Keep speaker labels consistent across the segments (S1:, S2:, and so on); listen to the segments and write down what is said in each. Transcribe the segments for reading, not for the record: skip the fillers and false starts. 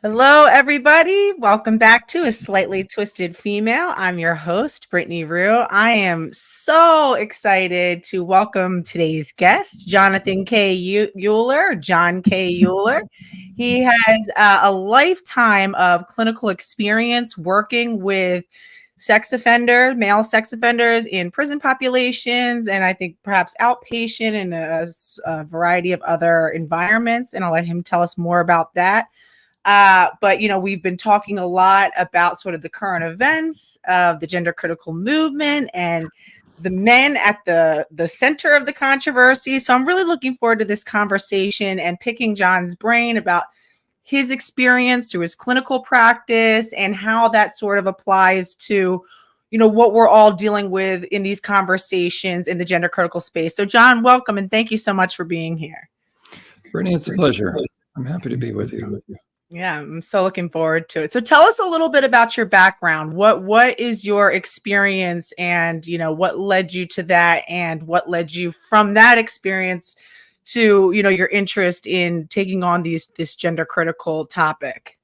S1: Hello, everybody. Welcome back to A Slightly Twisted Female. I'm your host, Brittany RouXX. I am so excited to welcome today's guest, Jonathan K. Uhler, Jon K. Uhler. He has a lifetime of clinical experience working with male sex offenders in prison populations, and I think perhaps outpatient and a variety of other environments. And I'll let him tell us more about that. But we've been talking a lot about sort of the current events of the gender critical movement and the men at the center of the controversy. So I'm really looking forward to this conversation and picking Jon's brain about his experience through his clinical practice and how that sort of applies to, what we're all dealing with in these conversations in the gender critical space. So Jon, welcome, and thank you so much for being here.
S2: Brittany, it's a pleasure. I'm happy to be with you.
S1: Yeah, I'm so looking forward to it. So tell us a little bit about your background. What is your experience, and what led you to that, and what led you from that experience to your interest in taking on this gender critical topic?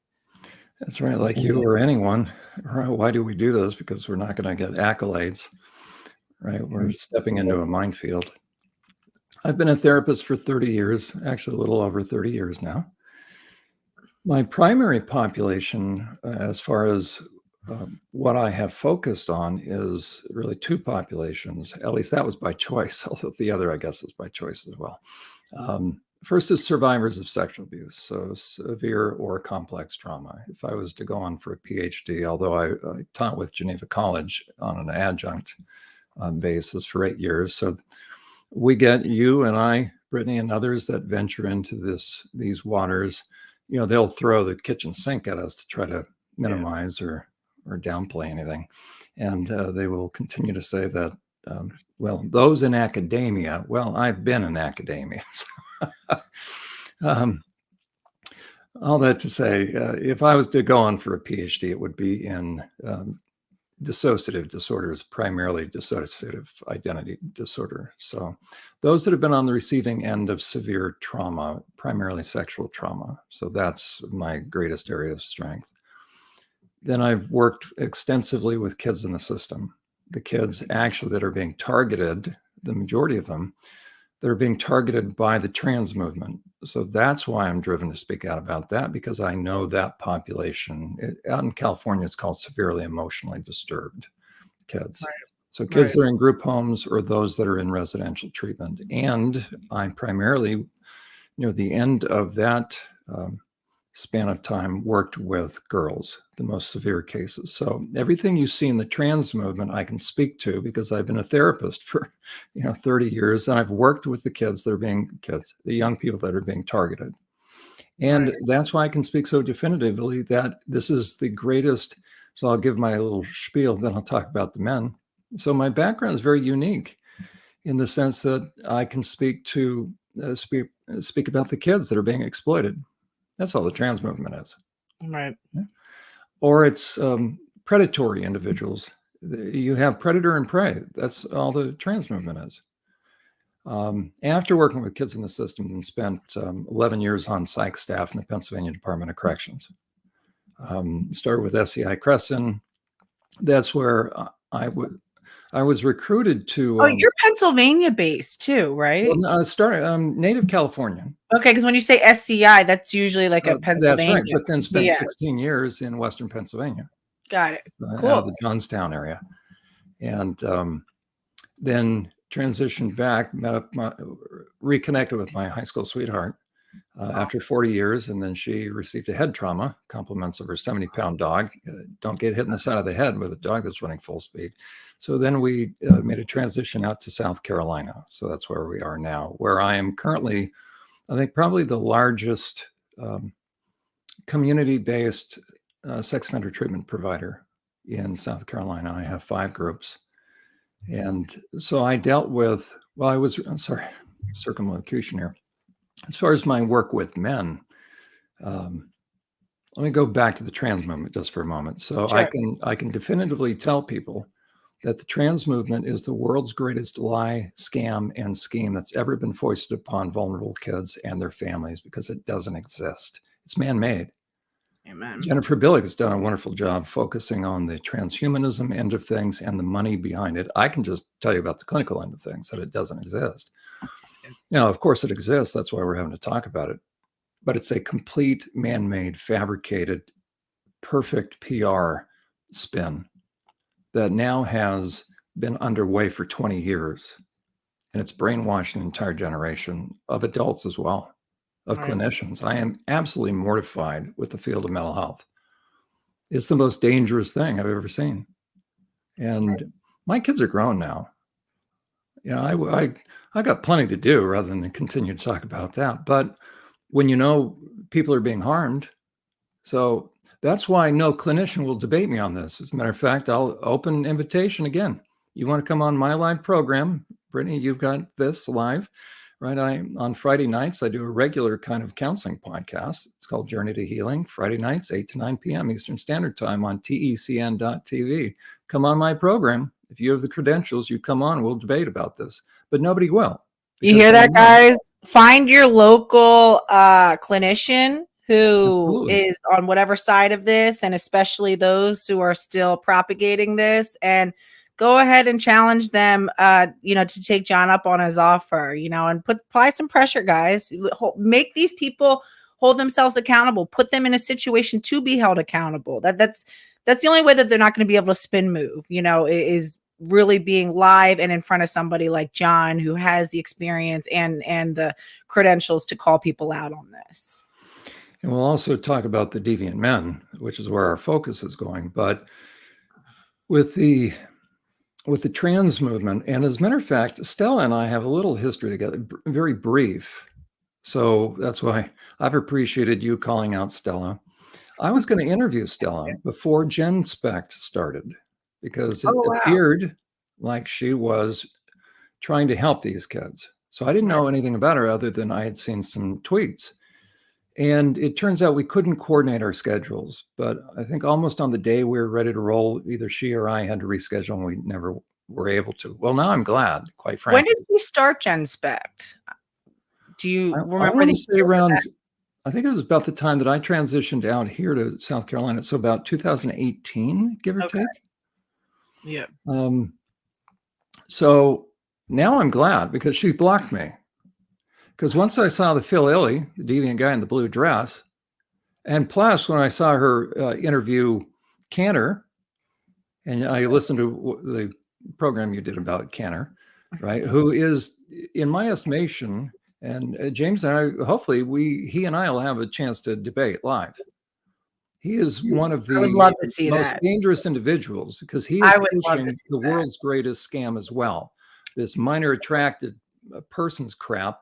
S2: That's right. Like you or anyone, why do we do this? Because we're not going to get accolades, right? We're stepping into a minefield. I've been a therapist for 30 years, actually a little over 30 years now. My primary population, as far as what I have focused on, is really two populations. At least that was by choice, although the other, I guess, is by choice as well. First is survivors of sexual abuse, so severe or complex trauma. If I was to go on for a PhD, although I taught with Geneva College on an adjunct basis for 8 years, so we get you and I, Brittany, and others that venture into these waters. They'll throw the kitchen sink at us to try to minimize or downplay anything. And they will continue to say that, those in academia, I've been in academia. All that to say, if I was to go on for a PhD, it would be in dissociative disorders, primarily dissociative identity disorder. So those that have been on the receiving end of severe trauma, primarily sexual trauma. So that's my greatest area of strength. Then I've worked extensively with kids in the system. The kids actually that are being targeted, the majority of them, that are being targeted by the trans movement. So that's why I'm driven to speak out about that, because I know that population. Out in California, it's called severely emotionally disturbed kids. Right. So kids that are in group homes or those that are in residential treatment. And I primarily, near the end of that span of time, worked with girls, the most severe cases. So everything you see in the trans movement, I can speak to because I've been a therapist for 30 years, and I've worked with the the young people that are being targeted. And that's why I can speak so definitively that this is the greatest. So I'll give my little spiel, then I'll talk about the men. So my background is very unique in the sense that I can speak about the kids that are being exploited. That's all the trans movement is.
S1: Right.
S2: Or it's predatory individuals. You have predator and prey. That's all the trans movement is. After working with kids in the system and spent 11 years on psych staff in the Pennsylvania Department of Corrections. Started with SEI Crescent. That's where I was recruited to.
S1: You're Pennsylvania based too, right?
S2: Well, no, I started native Californian.
S1: Okay, because when you say SCI, that's usually like a Pennsylvania.
S2: That's right, but then spent 16 years in Western Pennsylvania.
S1: Got it. Cool.
S2: Out of the Johnstown area. And then transitioned back, reconnected with my high school sweetheart after 40 years. And then she received a head trauma, compliments of her 70-pound dog. Don't get hit in the side of the head with a dog that's running full speed. So then we made a transition out to South Carolina. So that's where we are now, where I am currently, I think, probably the largest community-based sex offender treatment provider in South Carolina. I have 5 groups. And so I dealt with, circumlocution here. As far as my work with men, let me go back to the trans movement just for a moment. So sure. I can definitively tell people that the trans movement is the world's greatest lie, scam, and scheme that's ever been foisted upon vulnerable kids and their families, because it doesn't exist. It's man-made.
S1: Amen.
S2: Jennifer Billig has done a wonderful job focusing on the transhumanism end of things and the money behind it. I can just tell you about the clinical end of things, that it doesn't exist. Of course it exists. That's why we're having to talk about it. But it's a complete man-made, fabricated, perfect PR spin that now has been underway for 20 years. And it's brainwashed an entire generation of adults as well, of clinicians. I am absolutely mortified with the field of mental health. It's the most dangerous thing I've ever seen. And my kids are grown now. I got plenty to do rather than continue to talk about that. But when people are being harmed, so that's why no clinician will debate me on this. As a matter of fact, I'll open invitation again. You want to come on my live program, Brittany, you've got this live, right? On Friday nights, I do a regular kind of counseling podcast. It's called Journey to Healing, Friday nights, 8 to 9 p.m. Eastern Standard Time on tecn.tv. Come on my program. If you have the credentials, you come on, we'll debate about this. But nobody will.
S1: You hear that, guys? Find your local clinician who is on whatever side of this, and especially those who are still propagating this, and go ahead and challenge them, to take Jon up on his offer, and apply some pressure, guys. Make these people hold themselves accountable. Put them in a situation to be held accountable. That's the only way that they're not going to be able to spin move, is really being live and in front of somebody like Jon, who has the experience and the credentials to call people out on this.
S2: And we'll also talk about the deviant men, which is where our focus is going. But with the trans movement, and as a matter of fact, Stella and I have a little history together, very brief. So that's why I've appreciated you calling out Stella. I was going to interview Stella before GenSpect started, because it appeared like she was trying to help these kids. So I didn't know anything about her other than I had seen some tweets. And it turns out we couldn't coordinate our schedules. But I think almost on the day we were ready to roll, either she or I had to reschedule, and we never were able to. Well, now I'm glad, quite frankly.
S1: When did we start GenSpect? Do you remember?
S2: I want to say around, I think it was about the time that I transitioned out here to South Carolina. So about 2018, give or take.
S1: Yeah.
S2: So now I'm glad, because she blocked me. Because once I saw the Phil Illy, the deviant guy in the blue dress, and plus when I saw her interview Cantor, and I listened to the program you did about Cantor, right? Who is, in my estimation, and James and I, hopefully he and I will have a chance to debate live. He is one of the most dangerous individuals, because he is pushing the world's greatest scam as well. This minor attracted persons crap,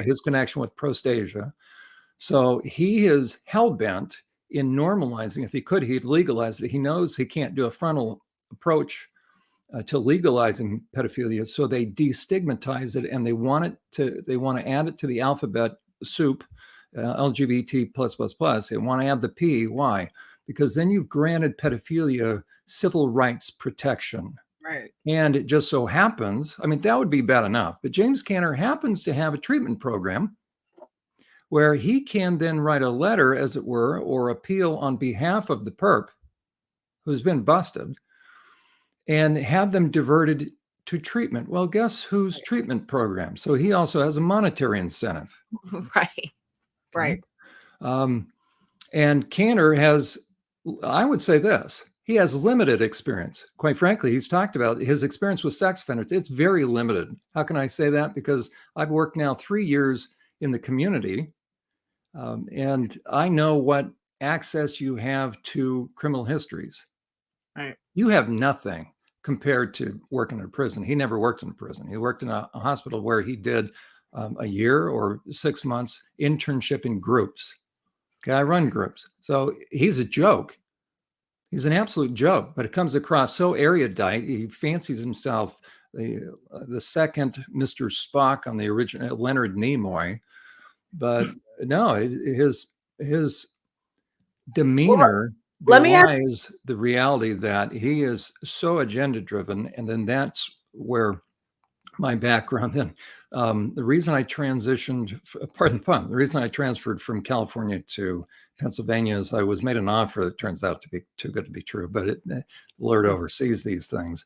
S2: his connection with Prostasia. So he is hell-bent in normalizing. If he could, he'd legalize it. He knows he can't do a frontal approach to legalizing pedophilia, so they destigmatize it, and they want to add it to the alphabet soup, LGBT plus. They want to add the P. Why? Because then you've granted pedophilia civil rights protection.
S1: Right.
S2: And it just so happens, I mean, that would be bad enough, but James Cantor happens to have a treatment program where he can then write a letter, as it were, or appeal on behalf of the perp who's been busted, and have them diverted to treatment. Well, guess whose treatment program? So he also has a monetary incentive.
S1: Right.
S2: Okay. And Cantor has, I would say this, he has limited experience. Quite frankly, he's talked about his experience with sex offenders. It's very limited. How can I say that? Because I've worked now 3 years in the community, and I know what access you have to criminal histories.
S1: Right.
S2: You have nothing compared to working in a prison. He never worked in a prison. He worked in a hospital where he did a year or 6 months internship in groups. Okay, I run groups. So he's a joke. He's an absolute joke, but it comes across so erudite. He fancies himself the second Mr. Spock on the original Leonard Nimoy, but no, his demeanor belies the reality that he is so agenda driven, and then that's where my background then. The reason I transitioned, pardon the pun, the reason I transferred from California to Pennsylvania is I was made an offer that turns out to be too good to be true, but the Lord oversees these things.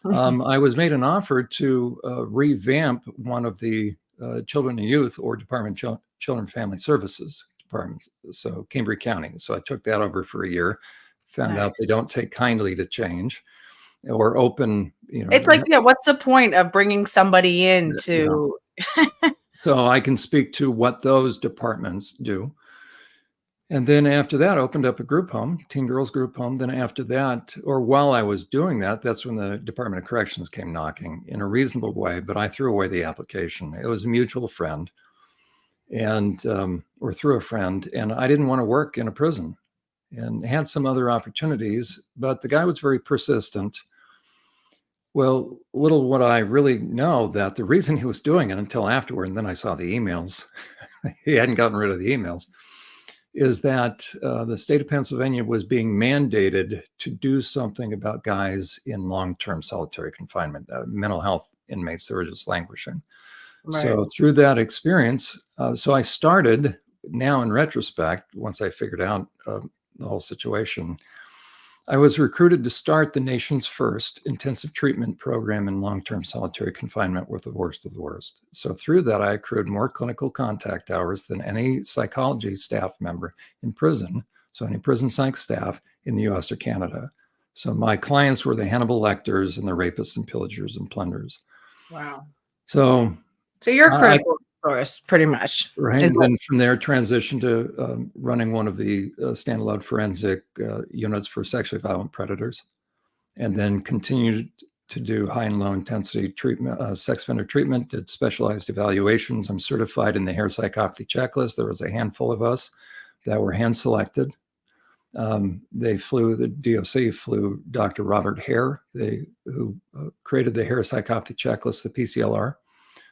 S2: I was made an offer to revamp one of the children and youth or Department of Children and Family Services departments, so Cambria County. So I took that over for a year, found out they don't take kindly to change or open,
S1: It's like, what's the point of bringing somebody in to...
S2: So I can speak to what those departments do. And then after that, opened up a group home, teen girls group home. Then after that, or while I was doing that, that's when the Department of Corrections came knocking in a reasonable way, but I threw away the application. It was a mutual friend and, or through a friend, and I didn't want to work in a prison and had some other opportunities, but the guy was very persistent. Well, little would I really know that the reason he was doing it until afterward, and then I saw the emails, he hadn't gotten rid of the emails, is that the state of Pennsylvania was being mandated to do something about guys in long-term solitary confinement, mental health inmates that were just languishing. Right. So through that experience, so I started, now in retrospect, once I figured out the whole situation, I was recruited to start the nation's first intensive treatment program in long-term solitary confinement with the worst of the worst. So through that, I accrued more clinical contact hours than any psychology staff member in prison. So any prison psych staff in the US or Canada. So my clients were the Hannibal Lecters and the rapists and pillagers and plunderers.
S1: Wow.
S2: So
S1: you're critical source, pretty much.
S2: Right. And then from there, transitioned to running one of the standalone forensic units for sexually violent predators, and then continued to do high and low intensity treatment, sex offender treatment, did specialized evaluations. I'm certified in the hair psychopathy checklist. There was a handful of us that were hand selected. The DOC flew Dr. Robert Hare, who created the hair psychopathy checklist, the PCL-R.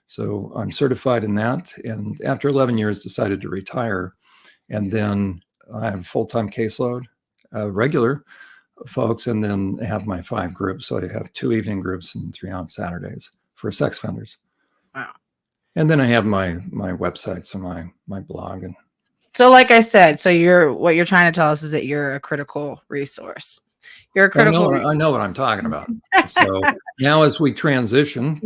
S2: So I'm certified in that. And after 11 years, decided to retire. And then I have full-time caseload, regular folks, and then have my 5 groups. So I have 2 evening groups and 3 on Saturdays for sex offenders.
S1: Wow.
S2: And then I have my websites and my blog. And
S1: so like I said, so what you're trying to tell us is that you're a critical resource. You're a critical...
S2: I know what I'm talking about. So now as we transition...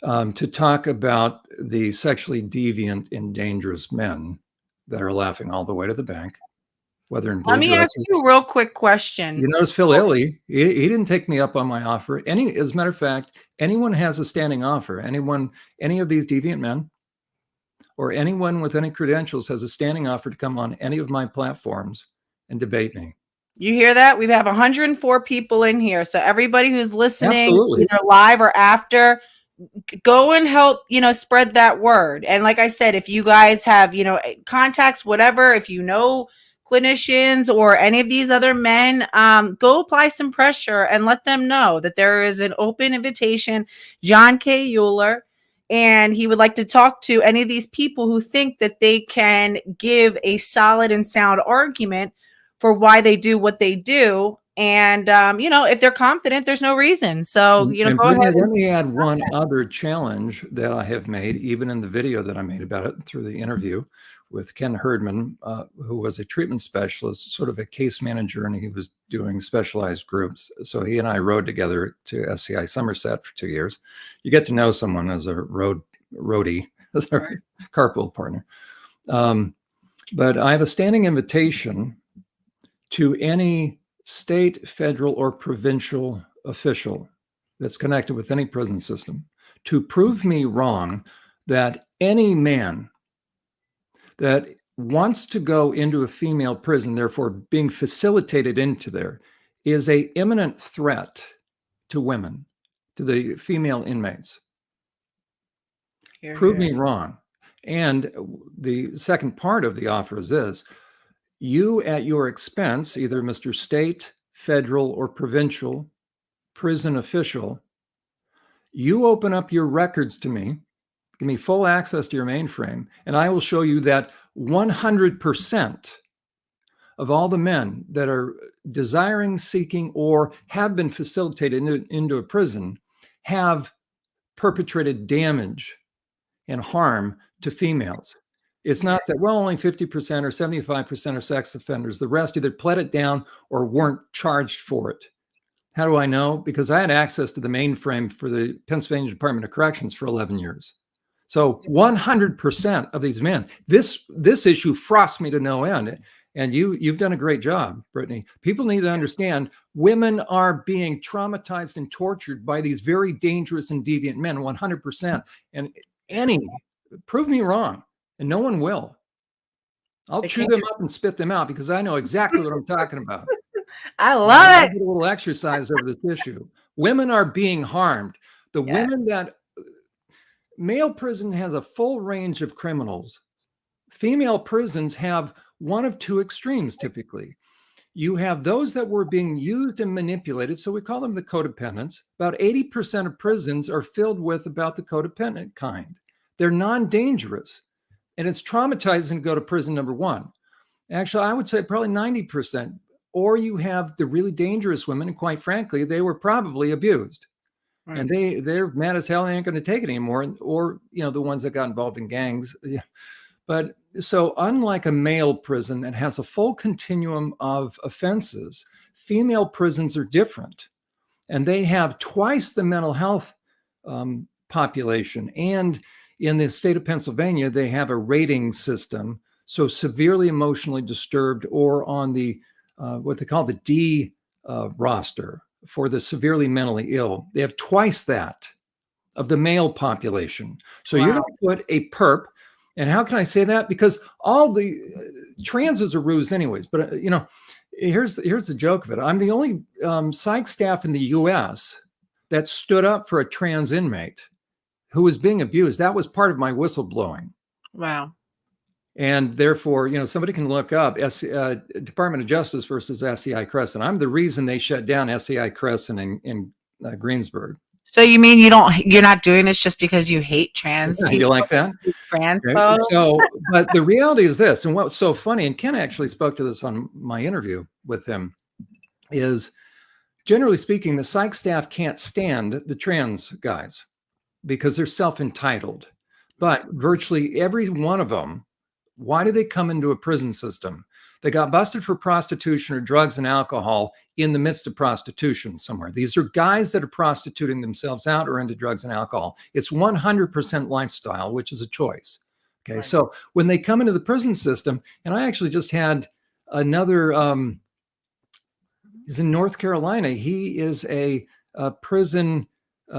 S2: to talk about the sexually deviant and dangerous men that are laughing all the way to the bank, whether in blue dresses.
S1: Let me ask you a real quick question.
S2: You notice Phil Illy, he didn't take me up on my offer. As a matter of fact, anyone has a standing offer. Any of these deviant men or anyone with any credentials has a standing offer to come on any of my platforms and debate me.
S1: You hear that? We have 104 people in here. So everybody who's listening,
S2: Absolutely,
S1: either live or after, go and help, spread that word. And like I said, if you guys have, contacts, whatever, if you know clinicians or any of these other men, go apply some pressure and let them know that there is an open invitation, Jon K. Uhler, and he would like to talk to any of these people who think that they can give a solid and sound argument for why they do what they do. And, if they're confident, there's no reason. So, go ahead.
S2: Let me add one other challenge that I have made, even in the video that I made about it through the interview with Ken Herdman, who was a treatment specialist, sort of a case manager, and he was doing specialized groups. So he and I rode together to SCI Somerset for 2 years. You get to know someone as a roadie, as a carpool partner. But I have a standing invitation to any state, federal, or provincial official that's connected with any prison system to prove me wrong that any man that wants to go into a female prison, therefore being facilitated into there, is an imminent threat to women, to the female inmates. Prove me wrong. And the second part of the offer is this: you, at your expense, either Mr. State, federal, or provincial prison official, you open up your records to me, give me full access to your mainframe, and I will show you that 100% of all the men that are desiring, seeking, or have been facilitated into a prison have perpetrated damage and harm to females. It's not that, well, only 50% or 75% are sex offenders. The rest either pled it down or weren't charged for it. How do I know? Because I had access to the mainframe for the Pennsylvania Department of Corrections for 11 years. So 100% of these men, this issue frosts me to no end. And you've done a great job, Brittany. People need to understand women are being traumatized and tortured by these very dangerous and deviant men, 100%. And prove me wrong, and no one will. I'll chew them up and spit them out because I know exactly what I'm talking about.
S1: I love it.
S2: I did a little exercise over this issue. Women are being harmed. The women that male prison has a full range of criminals. Female prisons have one of two extremes typically. You have those that were being used and manipulated, so we call them the codependents. About 80% of prisons are filled with about the codependent kind. They're non-dangerous, and it's traumatizing to go to prison, number one. Actually, I would say probably 90%. Or you have the really dangerous women, and quite frankly, they were probably abused. Right. And they're mad as hell, they ain't going to take it anymore. Or, the ones that got involved in gangs. But so unlike a male prison that has a full continuum of offenses, female prisons are different. And they have twice the mental health population. And in the state of Pennsylvania, they have a rating system. So severely emotionally disturbed or on the what they call the D roster for the severely mentally ill. They have twice that of the male population. So you're going to put a perp. And how can I say that? Because all the transes are ruse anyways. But, here's the joke of it. I'm the only psych staff in the U.S. that stood up for a trans inmate who was being abused. That was part of my whistleblowing.
S1: Wow. And
S2: therefore, somebody can look up Department of Justice versus SCI Crescent. I'm the reason they shut down SCI Crescent in Greensburg.
S1: So you mean you're not doing this just because you hate trans people?
S2: You like that?
S1: Trans folks?
S2: So, but the reality is this, and what's so funny, and Ken actually spoke to this on my interview with him, is generally speaking, the psych staff can't stand the trans guys because they're self-entitled. But virtually every one of them, why do they come into a prison system? They got busted for prostitution or drugs and alcohol in the midst of prostitution somewhere. These are guys that are prostituting themselves out or into drugs and alcohol. It's 100% lifestyle, which is a choice. Okay, right. So when they come into the prison system, and I actually just had another, he's in North Carolina. He is a prison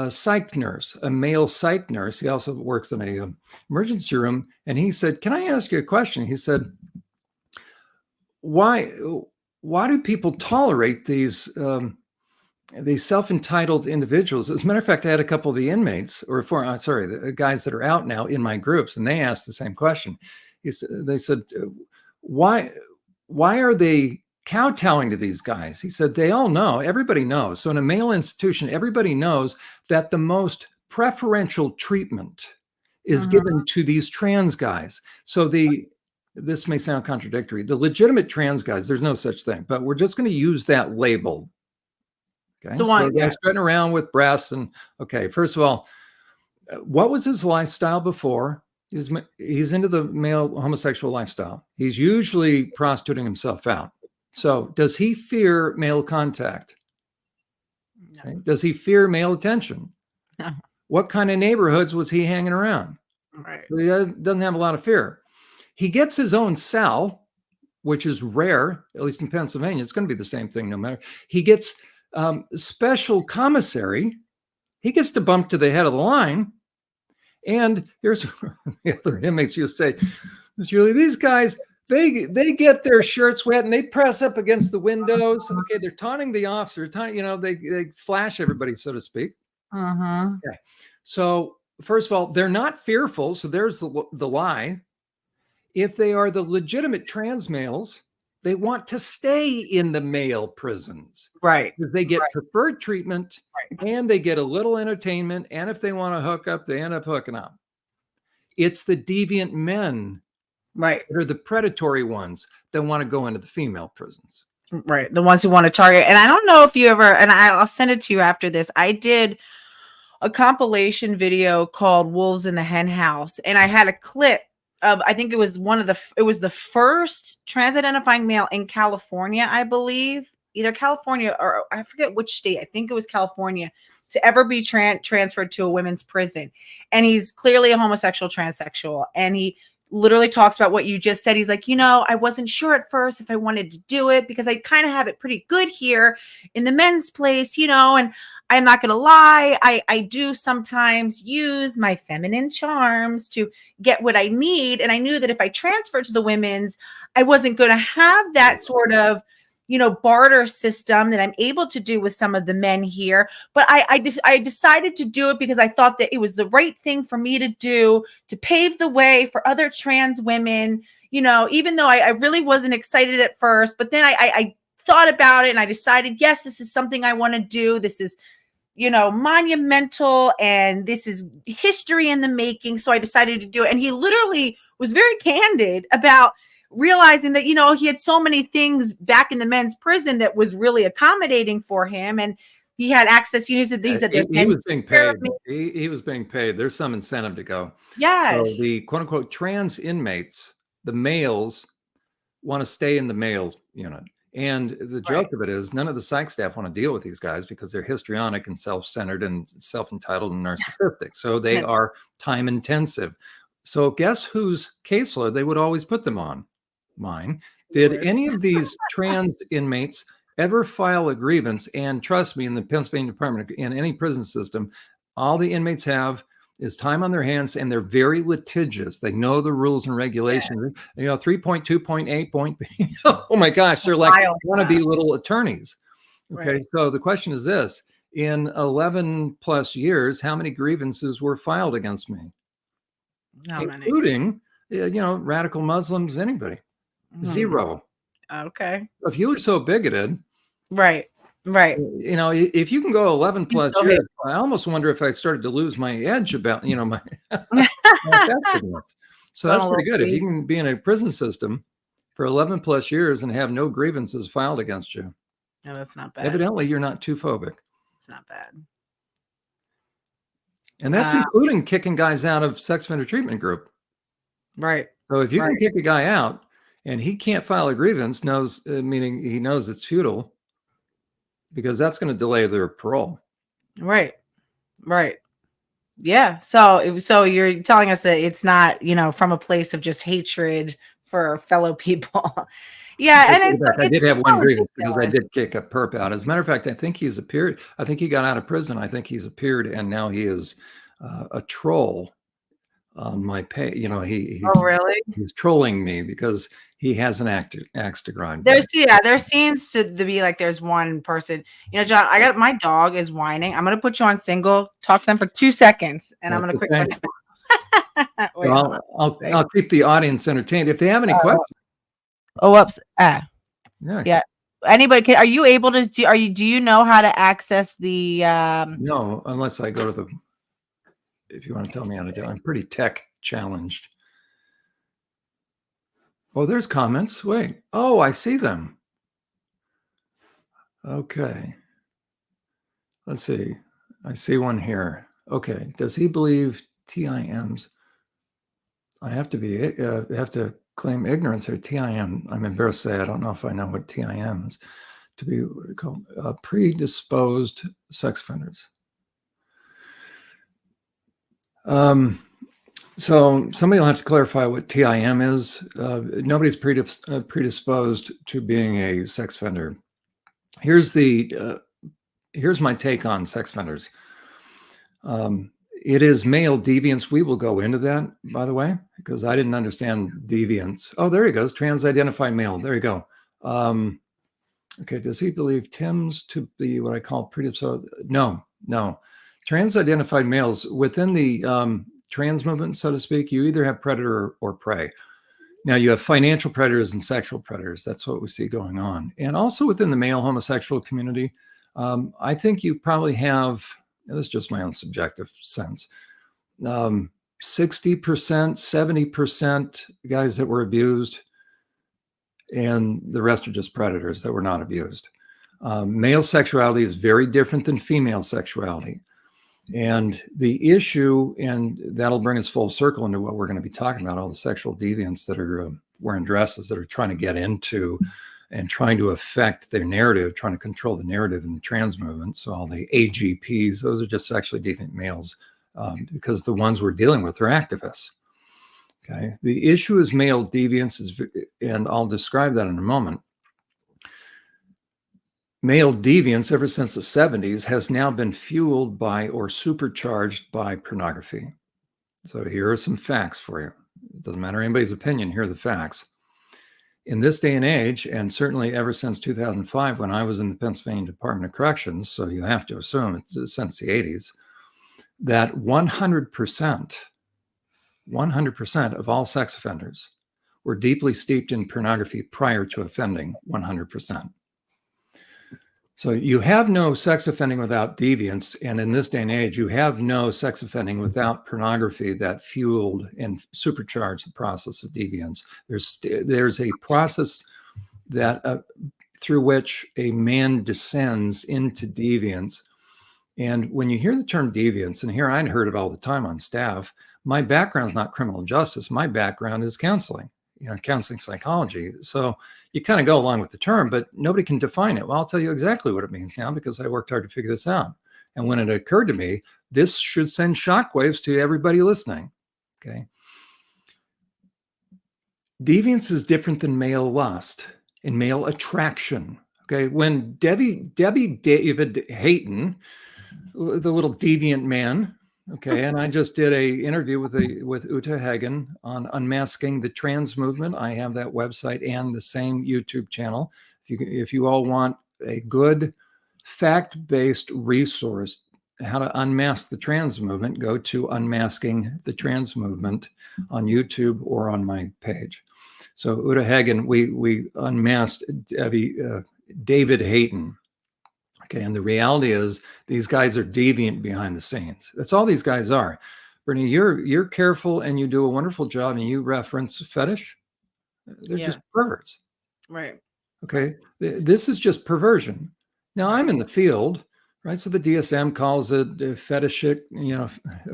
S2: psych nurse, a male psych nurse. He also works in a emergency room. And he said, "Can I ask you a question?" He said, why do people tolerate these self-entitled individuals? As a matter of fact, I had a couple of the inmates, the guys that are out now in my groups, and they asked the same question. They said, why are they kowtowing to these guys? He said, they all know, everybody knows. So in a male institution, everybody knows that the most preferential treatment is given to these trans guys. So this may sound contradictory. The legitimate trans guys, there's no such thing, but we're just going to use that label. Okay. So guys spreading around with breasts and first of all, what was his lifestyle before? He's into the male homosexual lifestyle. He's usually prostituting himself out. So does he fear male contact? No. Okay. Does he fear male attention? No. What kind of neighborhoods was he hanging around? Right. He doesn't have a lot of fear. He gets his own cell, which is rare, at least in Pennsylvania. It's going to be the same thing no matter. He gets special commissary. He gets to bump to the head of the line. And here's the other inmates you say, Julie, these guys, they get their shirts wet and they press up against the windows. Okay, they're taunting the officer. They flash everybody, so to speak. Okay. So first of all, they're not fearful. So there's the lie. If they are the legitimate trans males, they want to stay in the male prisons. Right. Because they get preferred treatment and they get a little entertainment. And if they want to hook up, they end up hooking up. It's the deviant men, that are the predatory ones that want to go into the female prisons. Right. The ones who want to target. And I don't know if you ever, and I'll send it to you after this. I did
S1: a compilation video called Wolves in the Hen House. And I had a clip of, I think it was it was the first trans identifying male in California, I believe, either California or I forget which state. I think it was California, to ever be transferred to a women's prison. And he's clearly a homosexual transsexual. And he literally talks about what you just said. He's like, I wasn't sure at first if I wanted to do it because I kind of have it pretty good here in the men's place, and I'm not going to lie. I do sometimes use my feminine charms to get what I need. And I knew that if I transferred to the women's, I wasn't going to have that sort of, barter system that I'm able to do with some of the men here. But I decided to do it because I thought that it was the right thing for me to do to pave the way for other trans women, even though I really wasn't excited at first. But then I thought about it and I decided, yes, this is something I want to do. This is, monumental and this is history in the making. So I decided to do it. And he literally was very candid about realizing that, he had so many things back in the men's prison that was really accommodating for him. And he had access, he was being
S2: paid. He was being paid. There's some incentive to go.
S1: Yes.
S2: So the quote unquote trans inmates, the males, want to stay in the male unit. And the joke of it is none of the psych staff want to deal with these guys because they're histrionic and self-centered and self-entitled and narcissistic. So they are time intensive. So guess whose caseload they would always put them on? Mine. Did any of these trans inmates ever file a grievance? And trust me, in the Pennsylvania Department, in any prison system, all the inmates have is time on their hands, and they're very litigious. They know the rules and regulations. 3.2.8 point. Oh my gosh, they're like wannabe little attorneys. Okay, so the question is this: in 11 plus years, how many grievances were filed against me? Including, radical Muslims, anybody. Zero.
S1: Okay.
S2: If you were so bigoted,
S1: right.
S2: If you can go 11 plus years, I almost wonder if I started to lose my edge about, my effectiveness. So that's pretty good. If you can be in a prison system for 11 plus years and have no grievances filed against you.
S1: No, that's not bad.
S2: Evidently, you're not too phobic.
S1: It's not bad.
S2: And that's including kicking guys out of sex offender treatment group.
S1: Right.
S2: So if you can kick a guy out and he can't file a grievance, meaning he knows it's futile, because that's going to delay their parole. Right.
S1: Yeah. So you're telling us that it's not, from a place of just hatred for fellow people. Yeah. And
S2: I did have one grievance because I did kick a perp out. As a matter of fact, I think he's appeared. I think he got out of prison. I think he's appeared, and now he is a troll on my page. He's trolling me because he has an axe to grind.
S1: There seems to be like there's one person, John, my dog is whining. I'm going to put you on single, talk to them for 2 seconds, and I'm going to quick.
S2: I'll keep the audience entertained. If they have any questions.
S1: Oh, whoops. Yeah. Anybody, are you able to do you know how to access the
S2: No, unless I go to if you want to tell me how to do it. I'm pretty tech challenged. Oh, there's comments. Wait. Oh, I see them. Okay. Let's see. I see one here. Okay. Does he believe TIMs? I have to claim ignorance or TIM. I'm embarrassed to say I don't know if I know what TIM is. To be what we call predisposed sex offenders. So somebody will have to clarify what TIM is. Nobody's predisposed to being a sex offender. Here's my take on sex offenders. It is male deviance. We will go into that, by the way, because I didn't understand deviance. Oh, there he goes. Trans-identified male. There you go. Okay. Does he believe Tim's to be what I call predisposed? No. Trans-identified males within the trans movement, so to speak, you either have predator or prey. Now you have financial predators and sexual predators. That's what we see going on. And also within the male homosexual community, I think you probably have, this is just my own subjective sense, 60%, 70% guys that were abused, and the rest are just predators that were not abused. Male sexuality is very different than female sexuality. And the issue, and that'll bring us full circle into what we're going to be talking about, all the sexual deviants that are wearing dresses that are trying to get into and trying to affect their narrative, trying to control the narrative in the trans movement. So all the AGPs, those are just sexually deviant males, because the ones we're dealing with are activists. Okay. The issue is male deviance, and I'll describe that in a moment. Male deviance, ever since the 70s, has now been fueled by or supercharged by pornography. So here are some facts for you. It doesn't matter anybody's opinion, here are the facts. In this day and age, and certainly ever since 2005, when I was in the Pennsylvania Department of Corrections, so you have to assume it's since the 80s, that 100% of all sex offenders were deeply steeped in pornography prior to offending. 100%. So you have no sex offending without deviance, and in this day and age, you have no sex offending without pornography that fueled and supercharged the process of deviance. There's a process that through which a man descends into deviance. And when you hear the term deviance, and here I heard it all the time on staff, my background is not criminal justice. My background is counseling, counseling psychology. So you kind of go along with the term, but nobody can define it. Well, I'll tell you exactly what it means now because I worked hard to figure this out. And when it occurred to me, this should send shockwaves to everybody listening. Okay. Deviance is different than male lust and male attraction. Okay. When Debbie David Hayton, the little deviant man, okay, and I just did a interview with Uta Hagen on unmasking the trans movement. I have that website and the same YouTube channel. If you all want a good fact-based resource how to unmask the trans movement, go to Unmasking the Trans Movement on YouTube or on my page. So Uta Hagen, we unmasked David Hayton. Okay, and the reality is these guys are deviant behind the scenes. That's all these guys are. Brittany, you're careful and you do a wonderful job, and you reference fetish. They're just perverts.
S1: Right.
S2: Okay, this is just perversion. Now I'm in the field, right? So the DSM calls it fetishic,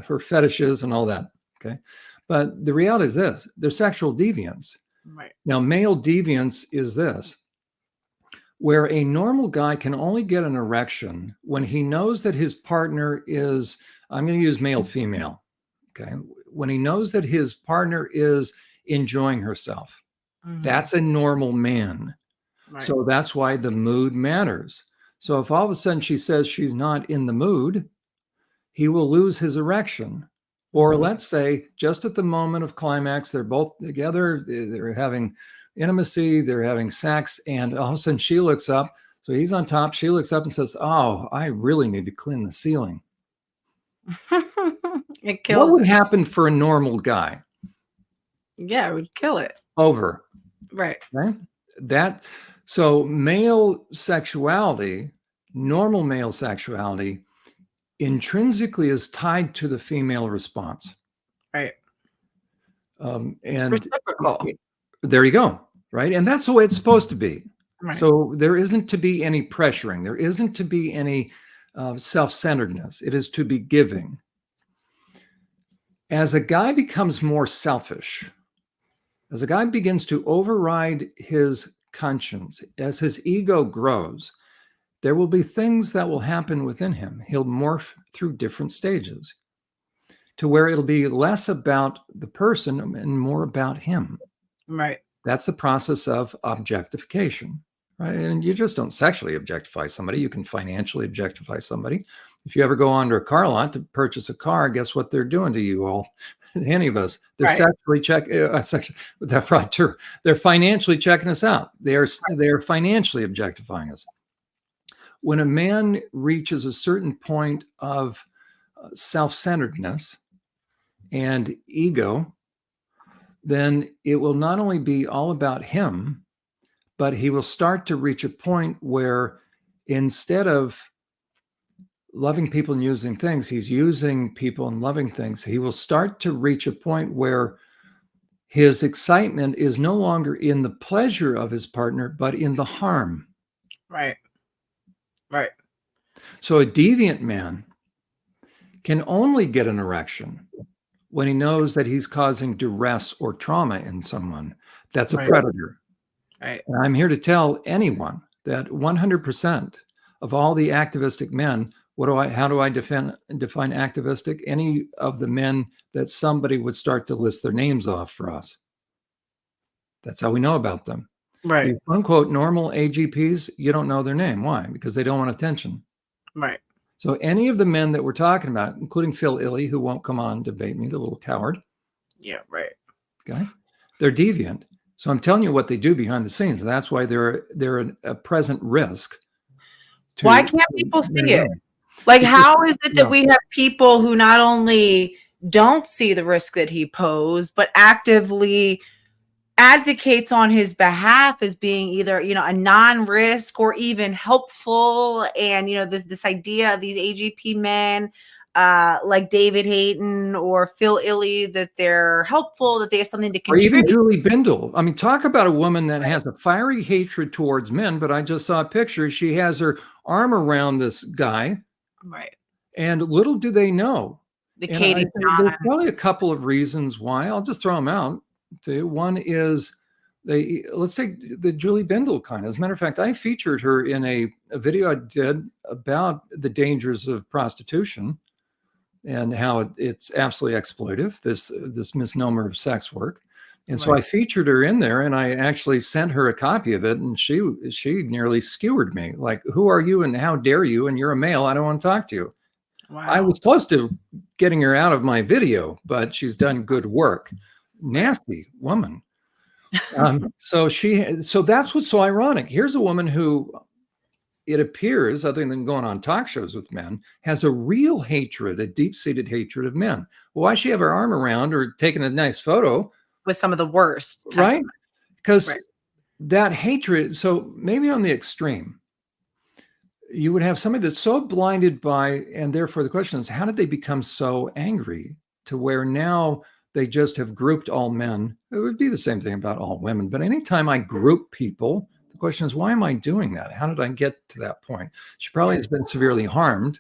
S2: for fetishes and all that. Okay, but the reality is this: they're sexual deviants.
S1: Right.
S2: Now, male deviance is this: where a normal guy can only get an erection when he knows that his partner is, I'm going to use male, female, okay? When he knows that his partner is enjoying herself, that's a normal man. Right. So that's why the mood matters. So if all of a sudden she says she's not in the mood, he will lose his erection. Or let's say just at the moment of climax, they're both together, they're having intimacy, they're having sex, and all of a sudden she looks up. So he's on top. She looks up and says, "Oh, I really need to clean the ceiling." What would happen for a normal guy?
S1: Yeah, it would kill it.
S2: Over.
S1: Right.
S2: So male sexuality, normal male sexuality, intrinsically is tied to the female response.
S1: Right.
S2: And
S1: reciprocal.
S2: There you go. Right. And that's the way it's supposed to be.
S1: Right.
S2: So there isn't to be any pressuring. There isn't to be any self-centeredness. It is to be giving. As a guy becomes more selfish, as a guy begins to override his conscience, as his ego grows, there will be things that will happen within him. He'll morph through different stages to where it'll be less about the person and more about him.
S1: Right.
S2: That's the process of objectification, right? And you just don't sexually objectify somebody. You can financially objectify somebody. If you ever go onto a car lot to purchase a car, guess what they're doing to you all? Any of us. They're sexually that's probably true. They're financially checking us out. They're financially objectifying us. When a man reaches a certain point of self-centeredness and ego, then it will not only be all about him, but he will start to reach a point where instead of loving people and using things, he's using people and loving things. He will start to reach a point where his excitement is no longer in the pleasure of his partner, but in the harm.
S1: Right. Right.
S2: So a deviant man can only get an erection when he knows that he's causing duress or trauma in someone. That's a predator.
S1: Right.
S2: And I'm here to tell anyone that 100% of all the activistic men, how do I define activistic? Any of the men that somebody would start to list their names off for us. That's how we know about them.
S1: Right.
S2: The unquote normal AGPs, you don't know their name. Why? Because they don't want attention.
S1: Right.
S2: So any of the men that we're talking about, including Phil Illey, who won't come on and debate me, the little coward.
S1: Yeah, right.
S2: Okay. They're deviant. So I'm telling you what they do behind the scenes. That's why they're a present risk.
S1: Why can't people see it? Like, how is it that we have people who not only don't see the risk that he posed, but actively advocates on his behalf as being either, a non-risk or even helpful? And, this idea of these AGP men, like David Hayden or Phil Illey, that they're helpful, that they have something to contribute.
S2: Or even Julie Bindel. I mean, talk about a woman that has a fiery hatred towards men, but I just saw a picture. She has her arm around this guy.
S1: Right.
S2: And little do they know.
S1: There's
S2: probably a couple of reasons why. I'll just throw them out to you. One is let's take the Julie Bindel kind. As a matter of fact, I featured her in a video I did about the dangers of prostitution and how it's absolutely exploitive, this misnomer of sex work. And so I featured her in there, and I actually sent her a copy of it, and she nearly skewered me. Like, who are you and how dare you? And you're a male. I don't want to talk to you. Wow. I was close to getting her out of my video, but she's done good work. Nasty woman. So that's what's so ironic. Here's a woman who, it appears, other than going on talk shows with men, has a real hatred, a deep-seated hatred of men. Well, why she have her arm around or taking a nice photo
S1: with some of the worst,
S2: right? Because that hatred. So maybe on the extreme, you would have somebody that's so blinded by, and therefore the question is, how did they become so angry to where now they just have grouped all men? It would be the same thing about all women. But anytime I group people, the question is, why am I doing that? How did I get to that point? She probably has been severely harmed.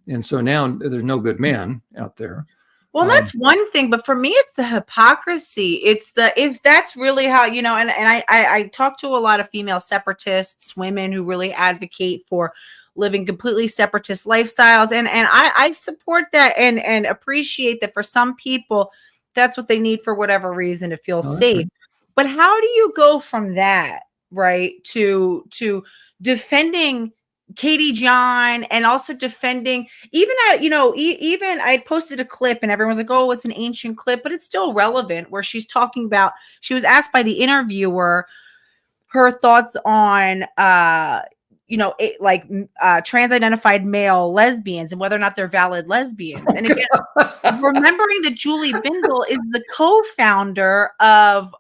S2: And so now there's no good man out there.
S1: Well, that's one thing, but for me, it's the hypocrisy. It's if that's really how, and I talk to a lot of female separatists, women who really advocate for living completely separatist lifestyles. And I support that and appreciate that for some people, that's what they need for whatever reason to feel safe. But how do you go from that, right, to defending Katie John and also defending even I had posted a clip and everyone's like, oh, it's an ancient clip, but it's still relevant, where she's talking about, she was asked by the interviewer her thoughts on trans-identified male lesbians and whether or not they're valid lesbians. And again, remembering that Julie Bindel is the co-founder of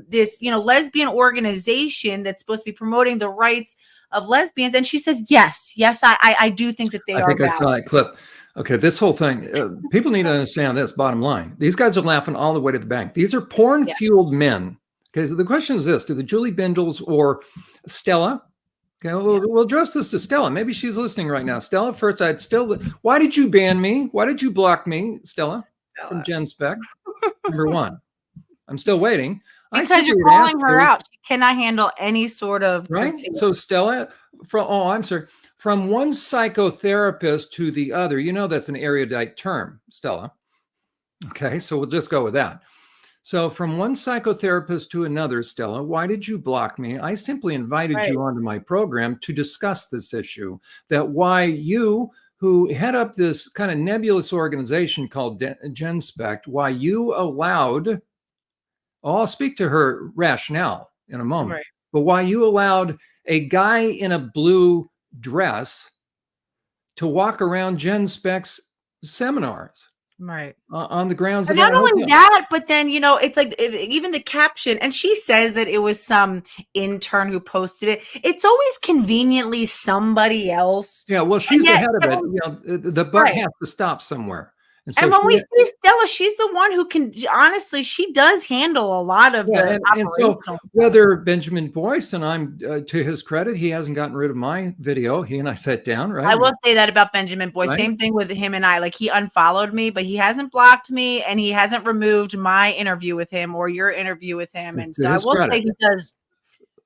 S1: this lesbian organization that's supposed to be promoting the rights of lesbians, and she says, yes, I do think that they are. I think
S2: I saw that clip. Okay, this whole thing, people need to understand this. Bottom line, these guys are laughing all the way to the bank. These are porn-fueled men. Okay, so the question is this: do the Julie Bindels or Stella? Okay, we'll address this to Stella. Maybe she's listening right now. Stella, first, why did you ban me? Why did you block me, Stella. From Gen Spec? Number one, I'm still waiting.
S1: Because you're calling her out. She cannot handle any sort of critique.
S2: So Stella, from one psychotherapist to the other, that's an erudite term, Stella. Okay, so we'll just go with that. So from one psychotherapist to another, Stella, why did you block me? I simply invited you onto my program to discuss this issue, that why you, who head up this kind of nebulous organization called Gen Spec, why you allowed, I'll speak to her rationale in a moment, but why you allowed a guy in a blue dress to walk around Gen Spec's seminars. On the grounds.
S1: And not only that, but then, it's like even the caption, and she says that it was some intern who posted it. It's always conveniently somebody else.
S2: Yeah, well, she's the head of it. The buck has to stop somewhere. And
S1: And
S2: so
S1: when
S2: she,
S1: we see Stella, she's the one who can, honestly, she does handle a lot of
S2: yeah,
S1: the
S2: and so
S1: operational stuff.
S2: whether Benjamin Boyce, and I'm to his credit, he hasn't gotten rid of my video. He and I sat down, right?
S1: I will say that about Benjamin Boyce.
S2: Right.
S1: Same thing with him and I. Like, he unfollowed me, but he hasn't blocked me, and he hasn't removed my interview with him or your interview with him. And
S2: To
S1: so I
S2: his
S1: will
S2: credit,
S1: say he does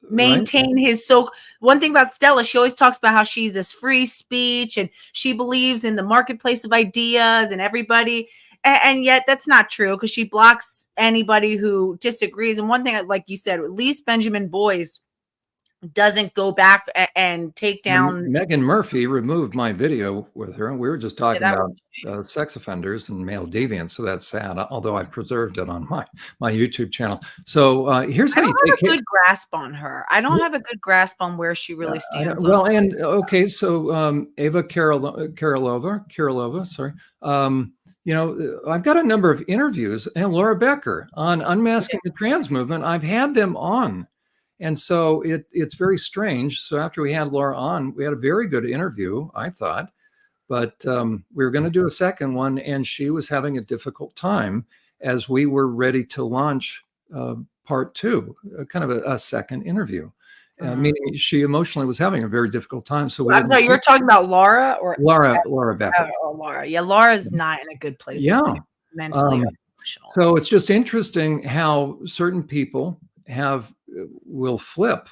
S2: right?
S1: maintain his. So one thing about Stella, she always talks about how she's this free speech and she believes in the marketplace of ideas and everybody. And yet that's not true, because she blocks anybody who disagrees. And one thing, like you said, at least Benjamin Boyce doesn't go back and take down.
S2: Megan Murphy removed my video with her, and we were just talking
S1: that
S2: about sex offenders and male deviants. So that's sad, although I preserved it on my YouTube channel. So here's
S1: I
S2: how you
S1: don't have
S2: take
S1: a good grasp on her. I don't have a good grasp on where she really stands.
S2: well, and okay, so Eva Kirilova, sorry. You know, I've got a number of interviews, and Laura Becker on unmasking the trans movement. I've had them on. And so it's very strange. So after we had Laura on, we had a very good interview, I thought, but we were going to do a second one, and she was having a difficult time as we were ready to launch part two, kind of a second interview. Meaning she emotionally was having a very difficult time. So
S1: I'm sorry, you're talking about Laura or
S2: Laura Becker.
S1: Oh, Laura. Yeah, Laura's not in a good place.
S2: Yeah,
S1: mentally or emotional.
S2: So it's just interesting how certain people will flip,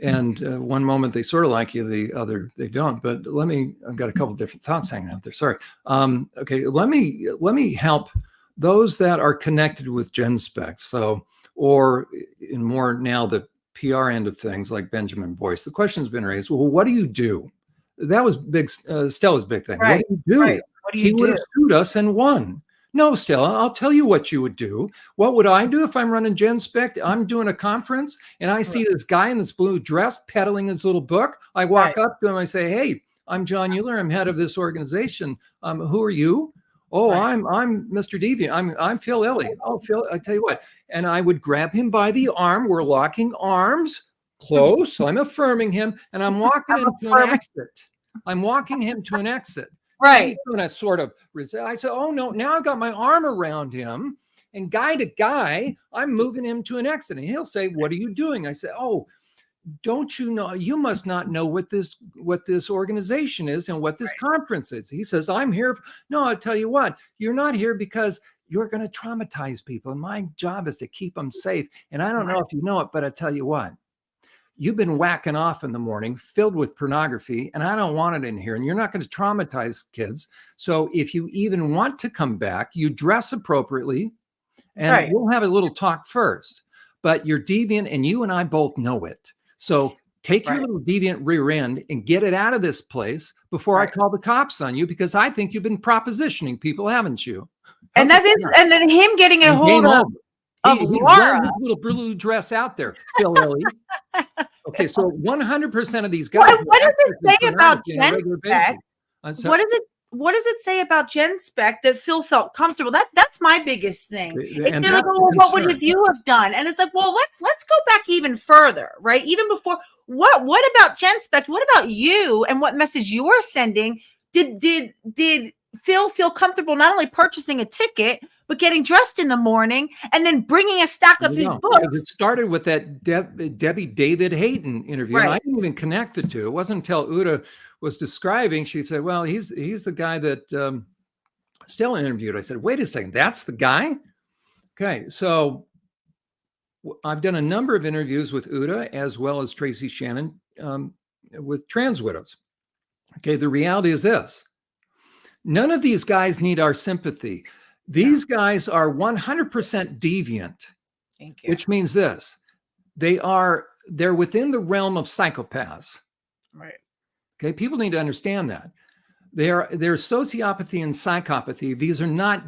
S2: and one moment they sort of like you, the other they don't. But I've got a couple of different thoughts hanging out there. Sorry. Okay, let me help those that are connected with GenSpec. So, or in more now the PR end of things, like Benjamin Boyce. The question's been raised. Well, what do you do? That was big. Stella's big thing.
S1: Right.
S2: What do you do?
S1: Right. What do you
S2: he would have sued us and won. No, Stella, I'll tell you what you would do. What would I do if I'm running GenSpec? I'm doing a conference and I see this guy in this blue dress peddling his little book. I walk up to him. I say, "Hey, I'm Jon Uhler. I'm head of this organization. Who are you?" "Oh, I'm Mr. Deviant. I'm Phil Illy." "Oh, Phil, I tell you what." And I would grab him by the arm. We're locking arms close. So I'm affirming him, and I'm walking him to an exit. I'm walking him to an exit.
S1: Right.
S2: And I sort of resist. I said, "Oh no, now I've got my arm around him, and guy to guy, I'm moving him to an exit." And he'll say, "What are you doing?" I say, "Oh, don't you know? You must not know what this organization is and what this conference is." He says, "I'm here." No, I'll tell you what, you're not here because you're going to traumatize people. And my job is to keep them safe. And I don't know if you know it, but I tell you what, you've been whacking off in the morning filled with pornography, and I don't want it in here. And you're not going to traumatize kids. So if you even want to come back, you dress appropriately, and we'll have a little talk first. But you're deviant, and you and I both know it. So take your little deviant rear end and get it out of this place before I call the cops on you, because I think you've been propositioning people, haven't you?
S1: And that's it. And then him getting a hold of
S2: he's
S1: Laura.
S2: wearing his little blue dress out there, Phil Ellie. Okay, so 100% of these guys.
S1: What does it say about GenSpec? What does it say about GenSpec that Phil felt comfortable? That's my biggest thing. They're like, "Oh, what would you have done?" And it's like, well, let's go back even further, right? Even before, what about GenSpec? What about you and what message you're sending? Did Phil feel comfortable not only purchasing a ticket, but getting dressed in the morning and then bringing a stack of his books?
S2: It started with that Debbie David Hayden interview. And I didn't even connect the two. It wasn't until Uta was describing, she said, "Well, he's the guy that Stella interviewed." I said, "Wait a second, that's the guy?" Okay, so I've done a number of interviews with Uta as well as Tracy Shannon with trans widows. Okay, the reality is this. None of these guys need our sympathy. These guys are 100% deviant, which means this: they're within the realm of psychopaths.
S1: Right.
S2: Okay, people need to understand that. They're sociopathy and psychopathy. These are not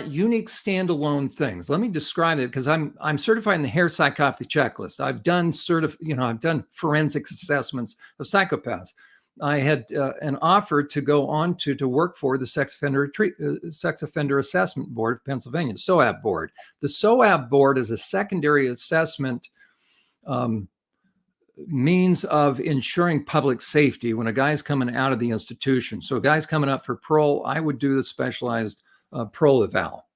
S2: unique standalone things. Let me describe it, because I'm certified in the Hare Psychopathy Checklist. I've done forensic assessments of psychopaths. I had an offer to go on to work for the Sex Offender Assessment Board of Pennsylvania, SOAB board. The SOAB board is a secondary assessment means of ensuring public safety when a guy's coming out of the institution. So a guy's coming up for parole, I would do the specialized parole eval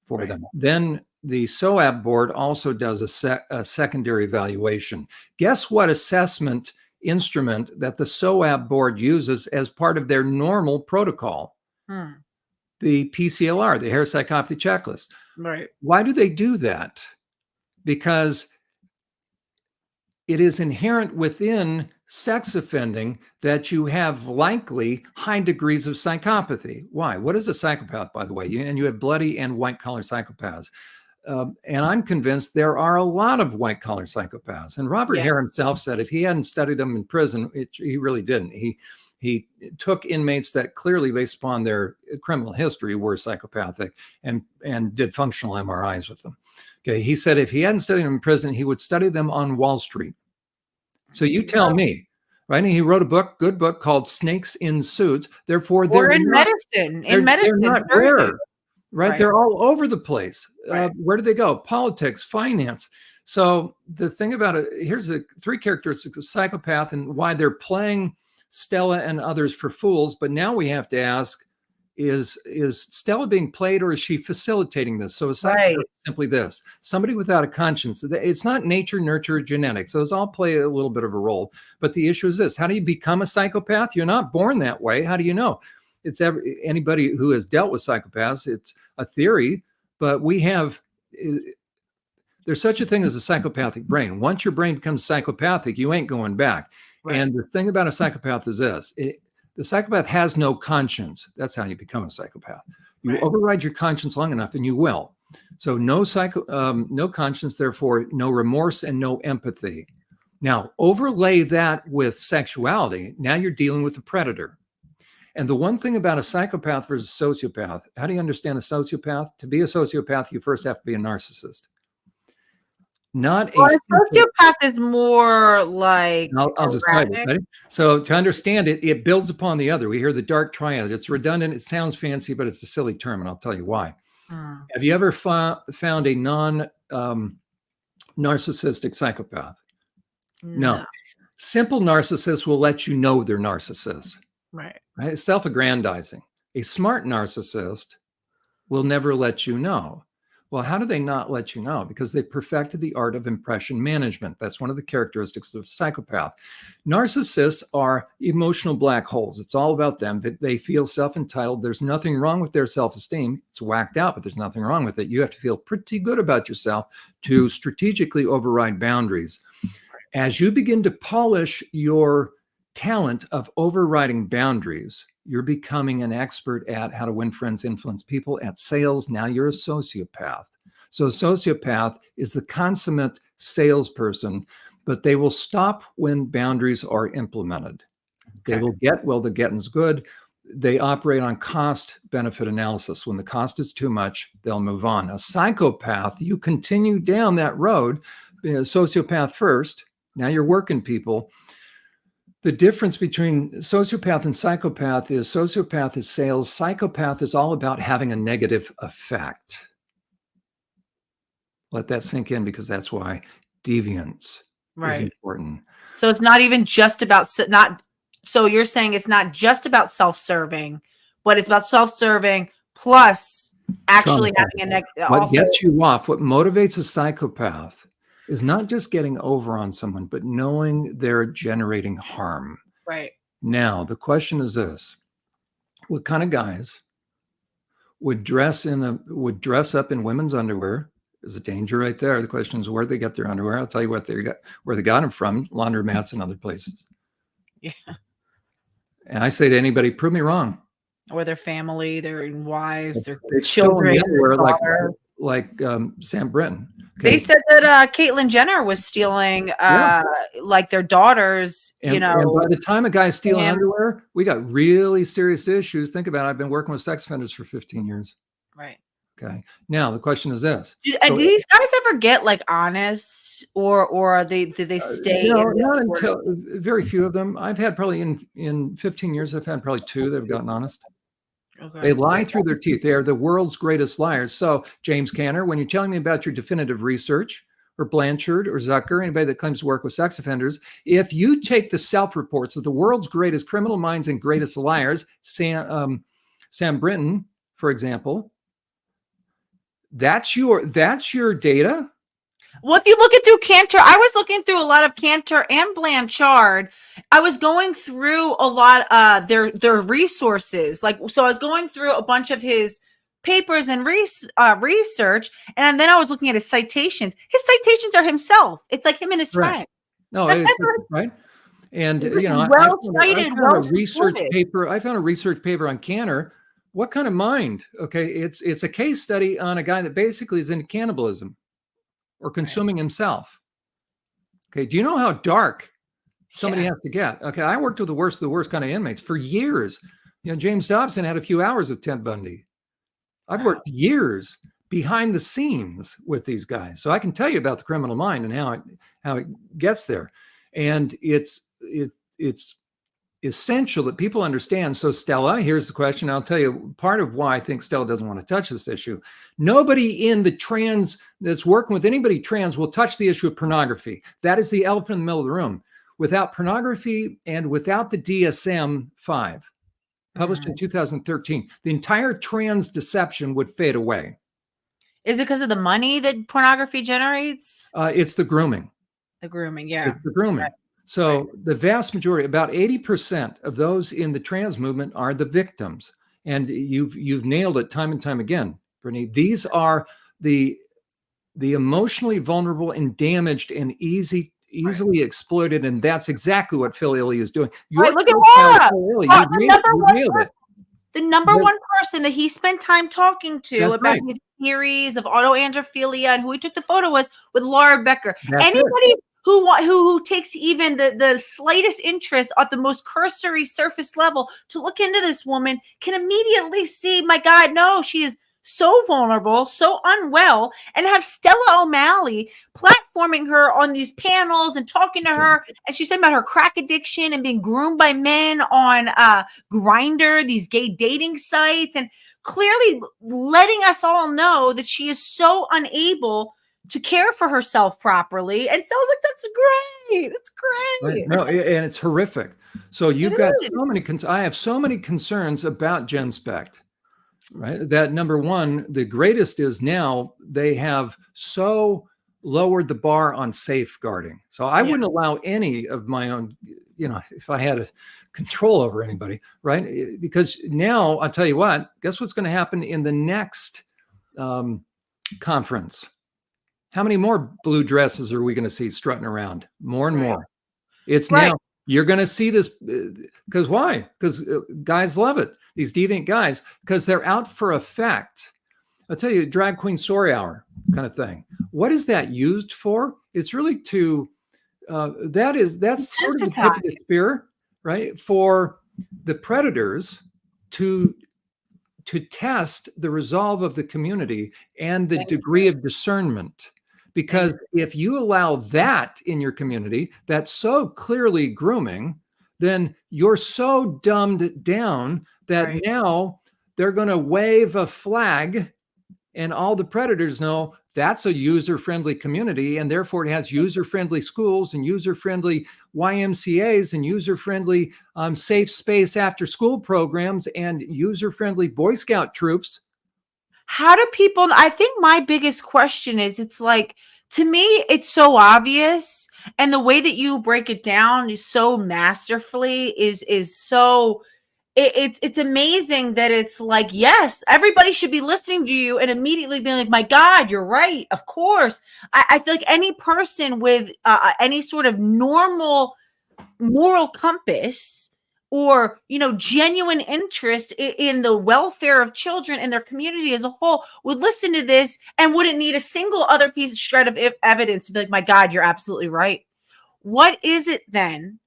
S2: for them. Then the SOAB board also does a secondary evaluation. Guess what assessment instrument that the SOAB board uses as part of their normal protocol? The PCL-R, the hair psychopathy checklist.
S1: Right.
S2: Why do they do that? Because it is inherent within sex offending that you have likely high degrees of psychopathy. Why? What is a psychopath, by the way? And you have bloody and white-collar psychopaths. And I'm convinced there are a lot of white-collar psychopaths. And Robert Hare himself said if he hadn't studied them in prison, he really didn't. He took inmates that clearly, based upon their criminal history, were psychopathic and did functional MRIs with them. Okay, he said if he hadn't studied them in prison, he would study them on Wall Street. So you tell me, right? And he wrote a book, good book, called Snakes in Suits. Therefore, they're
S1: medicine.
S2: They're not rare, right? They're all over the place.
S1: Right.
S2: Where do they go? Politics, finance. So the thing about it, here's the 3 characteristics of psychopath and why they're playing Stella and others for fools. But now we have to ask, is Stella being played or is she facilitating this? So a psychopath is simply this: somebody without a conscience. It's not nature, nurture, genetics. Those all play a little bit of a role. But the issue is this: how do you become a psychopath? You're not born that way. How do you know? It's anybody who has dealt with psychopaths. It's a theory, but we have, there's such a thing as a psychopathic brain. Once your brain becomes psychopathic, you ain't going back. Right. And the thing about a psychopath is this: the psychopath has no conscience. That's how you become a psychopath. You override your conscience long enough and you will. So no conscience, therefore no remorse and no empathy. Now overlay that with sexuality. Now you're dealing with a predator. And the one thing about a psychopath versus a sociopath, how do you understand a sociopath? To be a sociopath, you first have to be a narcissist. A
S1: sociopath is more like
S2: I'll describe it. Ready? So to understand it, it builds upon the other. We hear the dark triad. It's redundant. It sounds fancy, but it's a silly term, and I'll tell you why. Have you ever found a non-narcissistic psychopath? No. Simple narcissists will let you know they're narcissists. Right? Self-aggrandizing. A smart narcissist will never let you know. Well, how do they not let you know? Because they perfected the art of impression management. That's one of the characteristics of a psychopath. Narcissists are emotional black holes. It's all about them. They feel self-entitled. There's nothing wrong with their self-esteem. It's whacked out, but there's nothing wrong with it. You have to feel pretty good about yourself to strategically override boundaries. As you begin to polish your talent of overriding boundaries, you're becoming an expert at how to win friends, influence people, at sales. Now you're a sociopath. So a sociopath is the consummate salesperson, but they will stop when boundaries are implemented. They will get, well, the getting's good. They operate on cost-benefit analysis. When the cost is too much, they'll move on. A psychopath, you continue down that road, sociopath first. Now you're working people. The difference between sociopath and psychopath is sociopath is sales. Psychopath is all about having a negative effect. Let that sink in, because that's why deviance is important.
S1: So it's not even just about so you're saying it's not just about self-serving, but it's about self-serving plus actually having a negative.
S2: What gets you off, what motivates a psychopath is not just getting over on someone, but knowing they're generating harm.
S1: Right.
S2: Now, the question is this: what kind of guys would dress up in women's underwear? There's a danger right there. The question is where they get their underwear. I'll tell you where they got them from: laundromats and other places. Yeah. And I say to anybody, prove me wrong.
S1: Or their family, their wives, their
S2: They've
S1: children,
S2: like Sam Britton.
S1: Okay. They said that Caitlyn Jenner was stealing like their daughters,
S2: and by the time a guy's stealing underwear, we got really serious issues. Think about it. I've been working with sex offenders for 15 years.
S1: Right.
S2: Okay. Now the question is this:
S1: do these guys ever get like honest, or did they stay?
S2: Not until very few of them. I've had probably in 15 years, I've had probably 2 that have gotten honest. Okay. They lie through their teeth. They are the world's greatest liars. So, James Canner, when you're telling me about your definitive research, or Blanchard or Zucker, anybody that claims to work with sex offenders, if you take the self-reports of the world's greatest criminal minds and greatest liars, Sam Brinton, for example, that's your data.
S1: Well, if you look at through Cantor, I was looking through a lot of Cantor and Blanchard. I was going through a lot their resources. Like, so I was going through a bunch of his papers and research, and then I was looking at his citations. His citations are himself. It's like him and his friend.
S2: No, right. And
S1: I found
S2: a research paper on Cantor. What kind of mind? Okay, it's a case study on a guy that basically is into cannibalism or consuming himself. Okay, do you know how dark somebody has to get? Okay, I worked with the worst of the worst kind of inmates for years. James Dobson had a few hours with Ted Bundy. I've worked years behind the scenes with these guys, so I can tell you about the criminal mind and how it gets there. And it's essential that people understand. So Stella, here's the question. I'll tell you part of why I think Stella doesn't want to touch this issue. Nobody in the trans that's working with anybody trans will touch the issue of pornography. That is the elephant in the middle of the room. Without pornography and without the DSM-5, published in 2013, the entire trans deception would fade away.
S1: Is it because of the money that pornography generates?
S2: It's the grooming.
S1: The grooming, yeah.
S2: It's the grooming. Right. So the vast majority, about 80% of those in the trans movement are the victims. And you've nailed it time and time again, Brittany. These are the emotionally vulnerable and damaged and easily exploited. And that's exactly what Phil Illey is doing.
S1: Look at Laura. The number one person that he spent time talking to about his theories of autoandrophilia and who he took the photo was with Laura Becker. Anybody who takes even the slightest interest at the most cursory surface level to look into this woman can immediately see, my God, no, she is so vulnerable, so unwell, and have Stella O'Malley platforming her on these panels and talking to her. And she's talking about her crack addiction and being groomed by men on Grindr, these gay dating sites, and clearly letting us all know that she is so unable to care for herself properly. And Stella's like, that's great. That's great.
S2: Right. No, and it's horrific. So you've got so many, I have so many concerns about GenSpect. Right. That number one, the greatest is now they have so lowered the bar on safeguarding. So I wouldn't allow any of my own, if I had a control over anybody, right? Because now I'll tell you what, guess what's going to happen in the next conference? How many more blue dresses are we going to see strutting around? More and more. It's now, you're going to see this because why? Because guys love it. These deviant guys, because they're out for effect. I'll tell you, drag queen story hour kind of thing. What is that used for? It's really to, that's sort of the tip of the spear, right? For the predators to test the resolve of the community and the degree of discernment. Because if you allow that in your community, that's so clearly grooming, then you're so dumbed down that now they're going to wave a flag and all the predators know that's a user-friendly community, and therefore it has user-friendly schools and user-friendly YMCAs and user-friendly safe space after-school programs and user-friendly Boy Scout troops.
S1: How do people, I think my biggest question is, it's like, to me, it's so obvious. And the way that you break it down is so masterfully, is so, it's amazing that it's like, yes, everybody should be listening to you and immediately being like, my God, you're right. Of course. I feel like any person with any sort of normal moral compass or, genuine interest in the welfare of children and their community as a whole would listen to this and wouldn't need a single other piece of shred of evidence to be like, my God, you're absolutely right. What is it then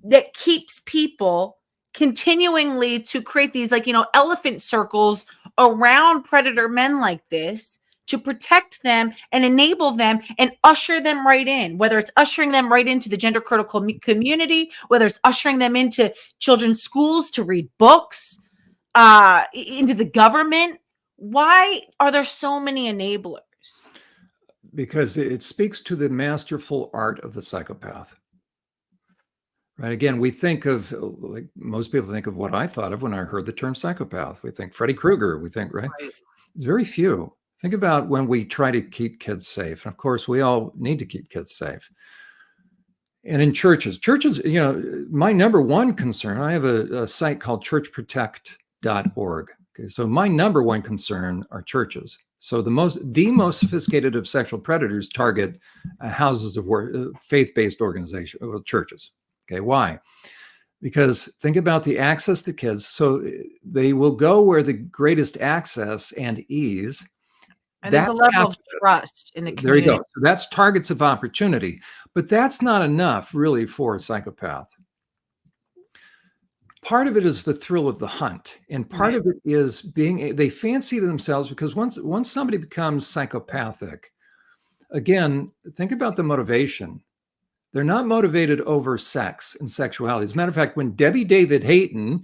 S1: that keeps people continually to create these, elephant circles around predator men like this to protect them and enable them and usher them right in, whether it's ushering them right into the gender critical community, whether it's ushering them into children's schools to read books, into the government? Why are there so many enablers?
S2: Because it speaks to the masterful art of the psychopath. Right. Again, we think of, like most people think of what I thought of when I heard the term psychopath. We think Freddy Krueger. We think, right? It's very few. Think about when we try to keep kids safe. And of course, we all need to keep kids safe. And in churches, my number one concern, I have a site called churchprotect.org. Okay, so my number one concern are churches. So the most sophisticated of sexual predators target houses of work, faith-based organizations, churches. Okay, why? Because think about the access to kids. So they will go where the greatest access and ease.
S1: And there's a level of trust in the community.
S2: There you go. So that's targets of opportunity. But that's not enough, really, for a psychopath. Part of it is the thrill of the hunt. And part of it is they fancy themselves, because once somebody becomes psychopathic, again, think about the motivation. They're not motivated over sex and sexuality. As a matter of fact, when Debbie David Hayton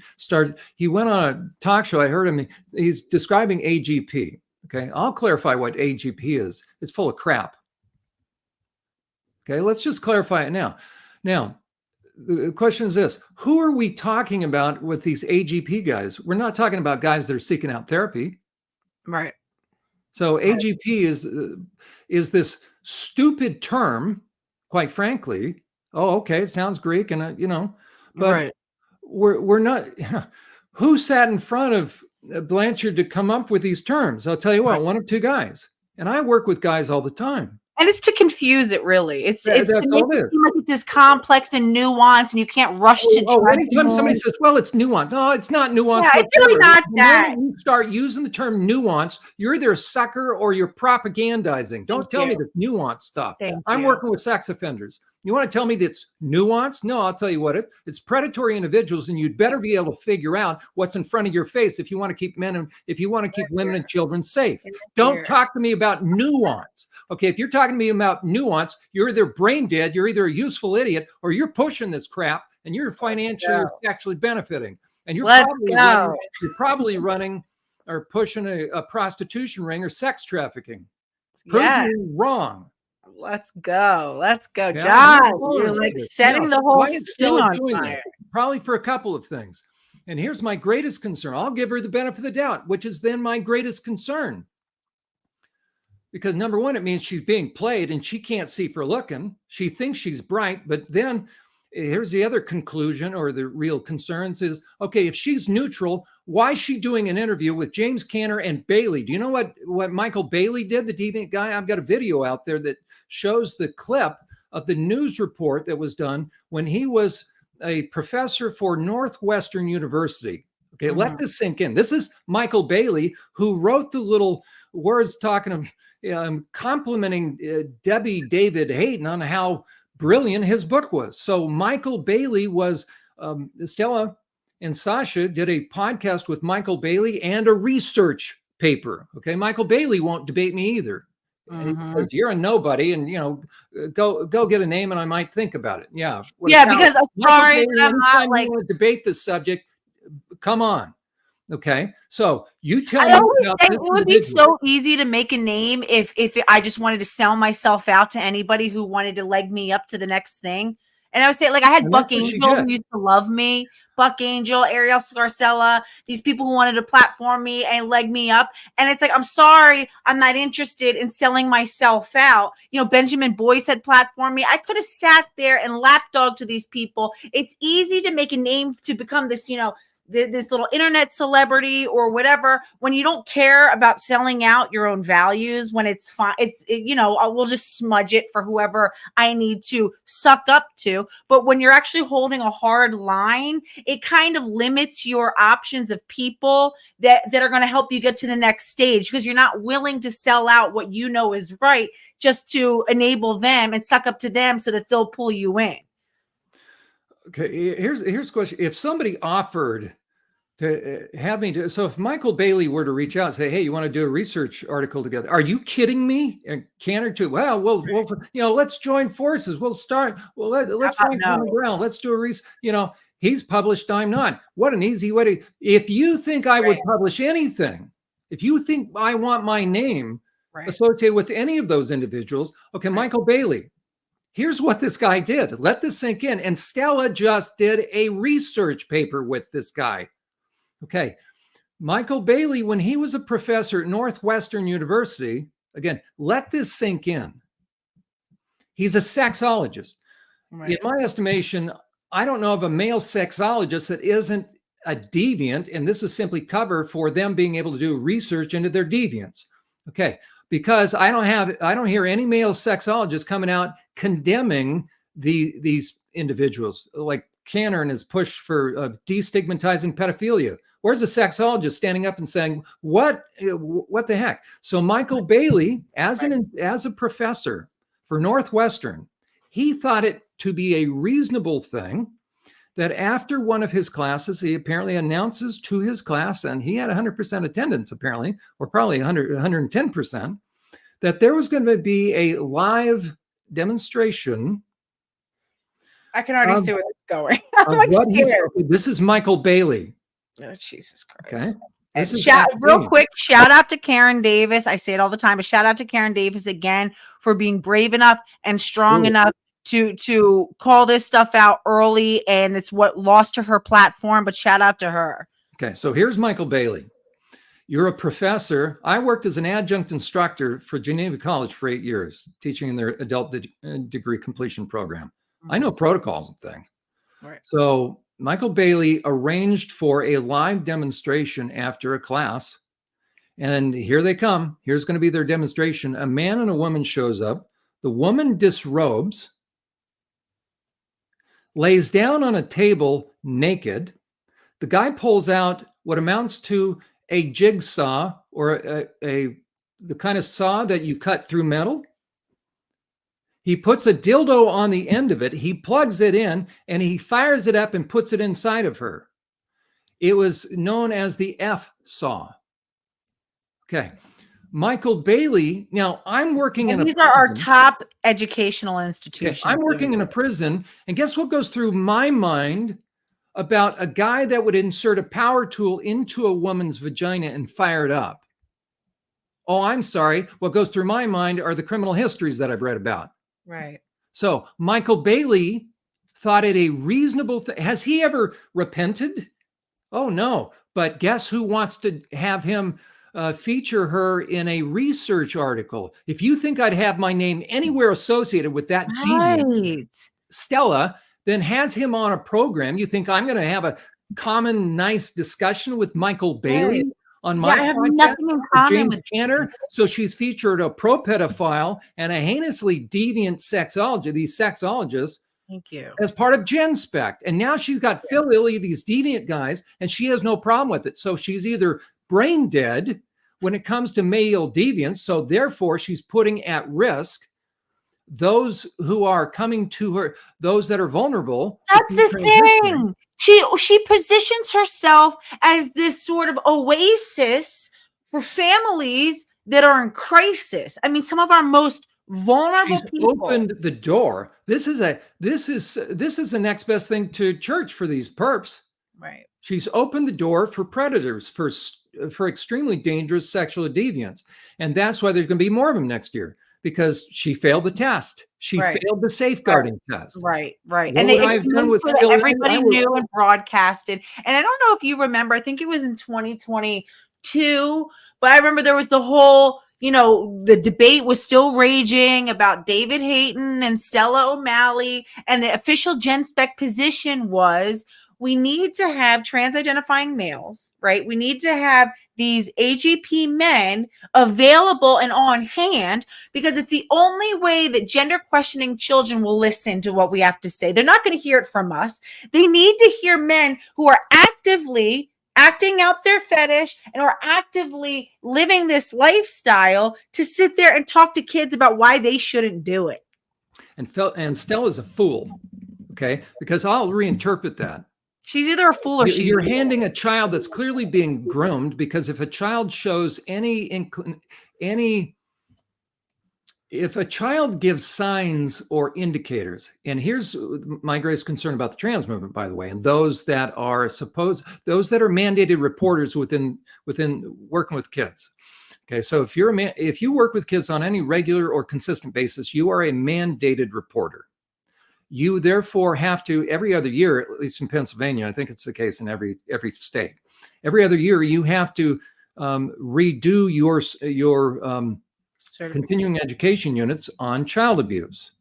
S2: he went on a talk show. I heard him. He's describing AGP. Okay, I'll clarify what AGP is. It's full of crap. Okay, let's just clarify it now. Now, the question is this: who are we talking about with these AGP guys? We're not talking about guys that are seeking out therapy.
S1: Right.
S2: So AGP is this stupid term. Quite frankly, okay, it sounds Greek, and but we're not. Who sat in front of Blanchard to come up with these terms? I'll tell you what, one of two guys, and I work with guys all the time.
S1: And it's to confuse it, really. It's to make it seem like it's this complex and nuanced, and you can't rush to.
S2: Anytime somebody says, "Well, it's nuanced," no, it's not nuanced.
S1: Yeah, it's really not that.
S2: When you start using the term nuance, you're either a sucker or you're propagandizing. Don't tell me the nuanced stuff. I'm working with sex offenders. You want to tell me that's nuanced? No, I'll tell you what it's predatory individuals, and you'd better be able to figure out what's in front of your face if you want to keep women and children safe. Don't talk to me about nuance. Okay, if you're talking to me about nuance, you're either brain dead, you're either a useful idiot, or you're pushing this crap and you're financially or sexually benefiting. And you're probably running or pushing a prostitution ring or sex trafficking. Prove me wrong.
S1: Let's go, John. You're like setting the whole thing on fire.
S2: Probably for a couple of things. And here's my greatest concern. I'll give her the benefit of the doubt, which is then my greatest concern. Because number one, it means she's being played and she can't see for looking. She thinks she's bright, but then here's the other conclusion, or the real concerns is, okay, if she's neutral, why is she doing an interview with James Canner and Bailey? Do you know what Michael Bailey did, the deviant guy? I've got a video out there that shows the clip of the news report that was done when he was a professor for Northwestern University. Okay, let this sink in. This is Michael Bailey, who wrote the little words talking complimenting Debbie David Hayton on how brilliant his book was. So Michael Bailey was, Stella and Sasha did a podcast with Michael Bailey and a research paper. Okay, Michael Bailey won't debate me either. And he says, you're a nobody, and go get a name and I might think about it. Yeah.
S1: Because I'm sorry,
S2: I'm not like you want to debate this subject. Come on. Okay, so you tell me.
S1: I always think it would be so easy to make a name if I just wanted to sell myself out to anybody who wanted to leg me up to the next thing. And I would say, like, I had Buck Angel who used to love me, Buck Angel, Ariel Scarcella, these people who wanted to platform me and leg me up. And it's like, I'm sorry, I'm not interested in selling myself out. Benjamin Boyce had platformed me. I could have sat there and lapdog to these people. It's easy to make a name to become this, this little internet celebrity or whatever, when you don't care about selling out your own values, when it's fine, we'll just smudge it for whoever I need to suck up to. But when you're actually holding a hard line, it kind of limits your options of people that are going to help you get to the next stage, because you're not willing to sell out what you know is right just to enable them and suck up to them so that they'll pull you in.
S2: Okay, here's a question. If somebody offered to have me do, so if Michael Bailey were to reach out and say, hey, you want to do a research article together? Are you kidding me? And Canner too. Well, let's join forces. We'll start. Well, let's find common ground. Let's do a research. He's published, I'm not. What an easy way if you think I would publish anything, if you think I want my name associated with any of those individuals. Okay, Michael Bailey, here's what this guy did. Let this sink in. And Stella just did a research paper with this guy. Okay, Michael Bailey, when he was a professor at Northwestern University, again, let this sink in. He's a sexologist. In my estimation, I don't know of a male sexologist that isn't a deviant, and this is simply cover for them being able to do research into their deviance. Okay, because I don't hear any male sexologists coming out condemning these individuals, like Canner and his push for destigmatizing pedophilia. Where's a sexologist standing up and saying, what the heck? So Michael Bailey, as a professor for Northwestern, he thought it to be a reasonable thing that after one of his classes, he apparently announces to his class, and he had 100% attendance apparently, or probably 110%, that there was going to be a live demonstration.
S1: I can already see where it's going. I'm like scared.
S2: This is Michael Bailey.
S1: Oh, Jesus Christ.
S2: Okay.
S1: And real quick, shout out to Karen Davis. I say it all the time, but shout out to Karen Davis again for being brave enough and strong enough to call this stuff out early, and it's what lost to her platform, but shout out to her.
S2: Okay, so here's Michael Bailey. You're a professor. I worked as an adjunct instructor for Geneva College for 8 years, teaching in their adult degree completion program. I know protocols and things.
S1: Right.
S2: So Michael Bailey arranged for a live demonstration after a class, and here they come. Here's going to be their demonstration. A man and a woman shows up. The woman disrobes, lays down on a table naked. The guy pulls out what amounts to a jigsaw, or the kind of saw that you cut through metal. He puts a dildo on the end of it. He plugs it in and he fires it up and puts it inside of her. It was known as the F saw. Okay. Michael Bailey. Now I'm working in
S1: these are our top educational institutions.
S2: Okay, I'm working in a prison, and guess what goes through my mind about a guy that would insert a power tool into a woman's vagina and fire it up? Oh, I'm sorry. What goes through my mind are the criminal histories that I've read about.
S1: Right.
S2: So Michael Bailey thought it a reasonable thing. Has he ever repented? Oh, no. But guess who wants to have him feature her in a research article? If you think I'd have my name anywhere associated with that deviant, Stella, then has him on a program. You think I'm going to have a common, nice discussion with Michael Bailey on my
S1: I have nothing in common with
S2: Canner? So she's featured a pro-pedophile and a heinously deviant sexologist, these sexologists.
S1: Thank you.
S2: As part of GenSpect. And now she's got Phil Lilly, these deviant guys, and she has no problem with it. So she's either brain dead when it comes to male deviance. So therefore, she's putting at risk those who are coming to her, those that are vulnerable.
S1: That's the thing. She positions herself as this sort of oasis for families that are in crisis. I mean, some of our most vulnerable people.
S2: Opened the door. This is the next best thing to church for these perps.
S1: Right.
S2: She's opened the door for predators, for extremely dangerous sexual deviants, and that's why there's going to be more of them next year, because she failed the test. She failed the safeguarding test.
S1: Right. And
S2: I've done with
S1: everybody knew and broadcasted. And I don't know if you remember. I think it was in 2022, but I remember there was the whole. The debate was still raging about David Hayton and Stella O'Malley, and the official GenSpect position was we need to have trans-identifying males, right? We need to have these AGP men available and on hand, because it's the only way that gender questioning children will listen to what we have to say. They're not going to hear it from us. They need to hear men who are actively acting out their fetish and are actively living this lifestyle to sit there and talk to kids about why they shouldn't do it.
S2: And Stella's a fool, okay? Because I'll reinterpret that.
S1: She's either a fool or
S2: you're handing a child that's clearly being groomed, because if a child shows if a child gives signs or indicators, and here's my greatest concern about the trans movement, by the way, and those that are mandated reporters within working with kids. Okay, so if you work with kids on any regular or consistent basis, you are a mandated reporter. You therefore have to, every other year, at least in Pennsylvania, I think it's the case in every state, every other year you have to redo your continuing education units on child abuse.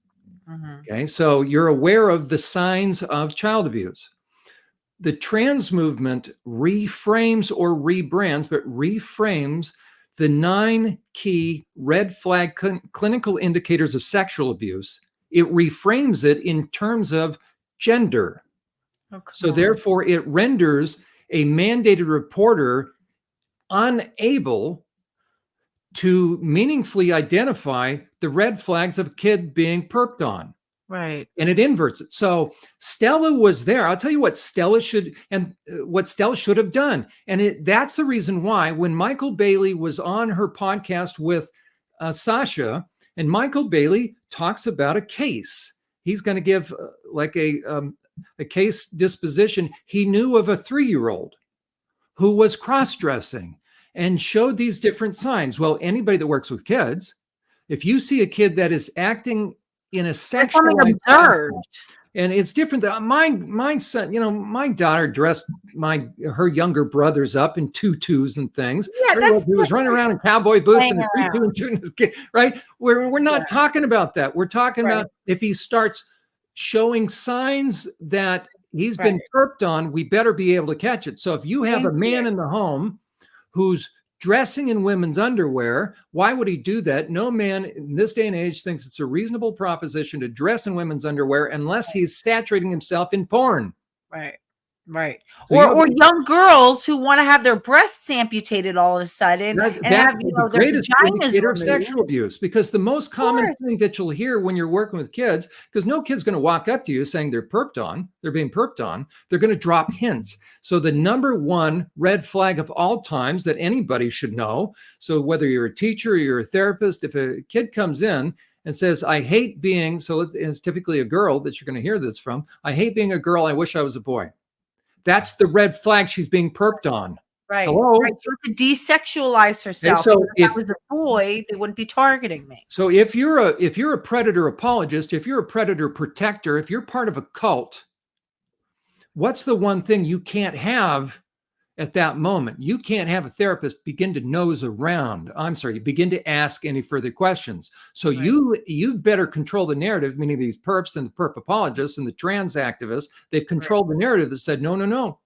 S2: Okay, so you're aware of the signs of child abuse. The trans movement reframes or rebrands, but reframes the 9 key red flag clinical indicators of sexual abuse. It reframes it in terms of gender. So therefore, it renders a mandated reporter unable to meaningfully identify the red flags of a kid being perped on.
S1: Right.
S2: And it inverts it. So Stella was there. I'll tell you what Stella should have done. And that's the reason why when Michael Bailey was on her podcast with Sasha, and Michael Bailey talks about a case. He's going to give a case disposition. He knew of a 3-year-old who was cross-dressing and showed these different signs. Well, anybody that works with kids, if you see a kid that is acting in a sexualized
S1: observed,
S2: and it's different. My son, my daughter dressed her younger brothers up in tutus and things.
S1: Yeah,
S2: he was running around in cowboy boots and a tutu and shooting his kid. Right? We're not talking about that. We're talking about if he starts showing signs that he's been perped on, we better be able to catch it. So if you have a man in the home who's dressing in women's underwear, why would he do that? No man in this day and age thinks it's a reasonable proposition to dress in women's underwear unless he's saturating himself in porn.
S1: Right. So or young girls who want to have their breasts amputated all of a sudden and have
S2: the greatest indicator of sexual abuse, because the most common thing that you'll hear when you're working with kids, because no kid's going to walk up to you saying they're being perped on, they're going to drop hints. So the number one red flag of all times that anybody should know, so whether you're a teacher or you're a therapist, if a kid comes in and says, I hate being, so it's typically a girl that you're going to hear this from, I hate being a girl, I wish I was a boy. That's the red flag she's being perped on.
S1: Right. Hello? Right. She wants to desexualize herself. So if I was a boy, they wouldn't be targeting me.
S2: So if you're a predator apologist, if you're a predator protector, if you're part of a cult, what's the one thing you can't have at that moment? You can't have a therapist begin to nose around. Begin to ask any further questions. So you better control the narrative, meaning these perps and the perp apologists and the trans activists, they've controlled the narrative that said, no.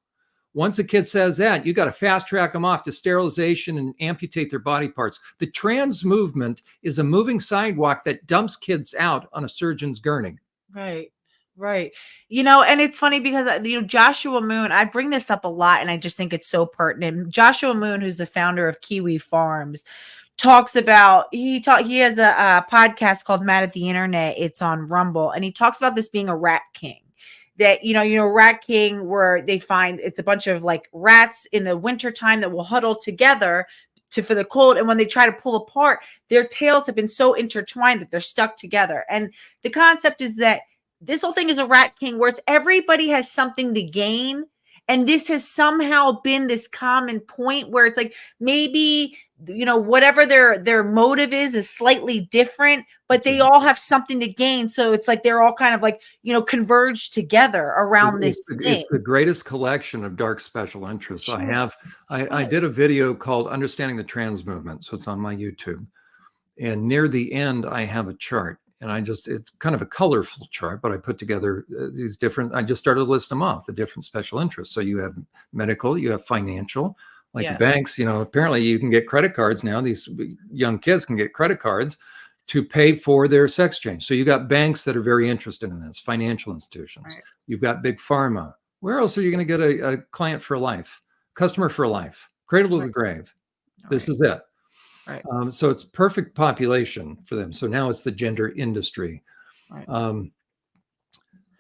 S2: Once a kid says that, you got to fast track them off to sterilization and amputate their body parts. The trans movement is a moving sidewalk that dumps kids out on a surgeon's gurney.
S1: Right. And it's funny because, Joshua Moon, I bring this up a lot and I just think it's so pertinent. Joshua Moon, who's the founder of Kiwi Farms, talks about, he has a podcast called Mad at the Internet. It's on Rumble. And he talks about this being a rat king. That, Rat King, where they find it's a bunch of like rats in the wintertime that will huddle together for the cold. And when they try to pull apart, their tails have been so intertwined that they're stuck together. And the concept is that this whole thing is a rat king where it's everybody has something to gain. And this has somehow been this common point where it's like, maybe, whatever their motive is slightly different, but they all have something to gain. So it's like, they're all kind of like, converged together around this thing.
S2: It's the greatest collection of dark special interests. I did a video called Understanding the Trans Movement. So it's on my YouTube. And near the end, I have a chart. And it's kind of a colorful chart, but I put together these different, I just started to list them off, the different special interests. So you have medical, you have financial, like the banks, apparently you can get credit cards now. These young kids can get credit cards to pay for their sex change. So you got banks that are very interested in this, financial institutions. Right. You've got big pharma. Where else are you going to get a client for life, customer for life, cradle to the grave? This is it. Right. So it's perfect population for them. So now it's the gender industry. Right.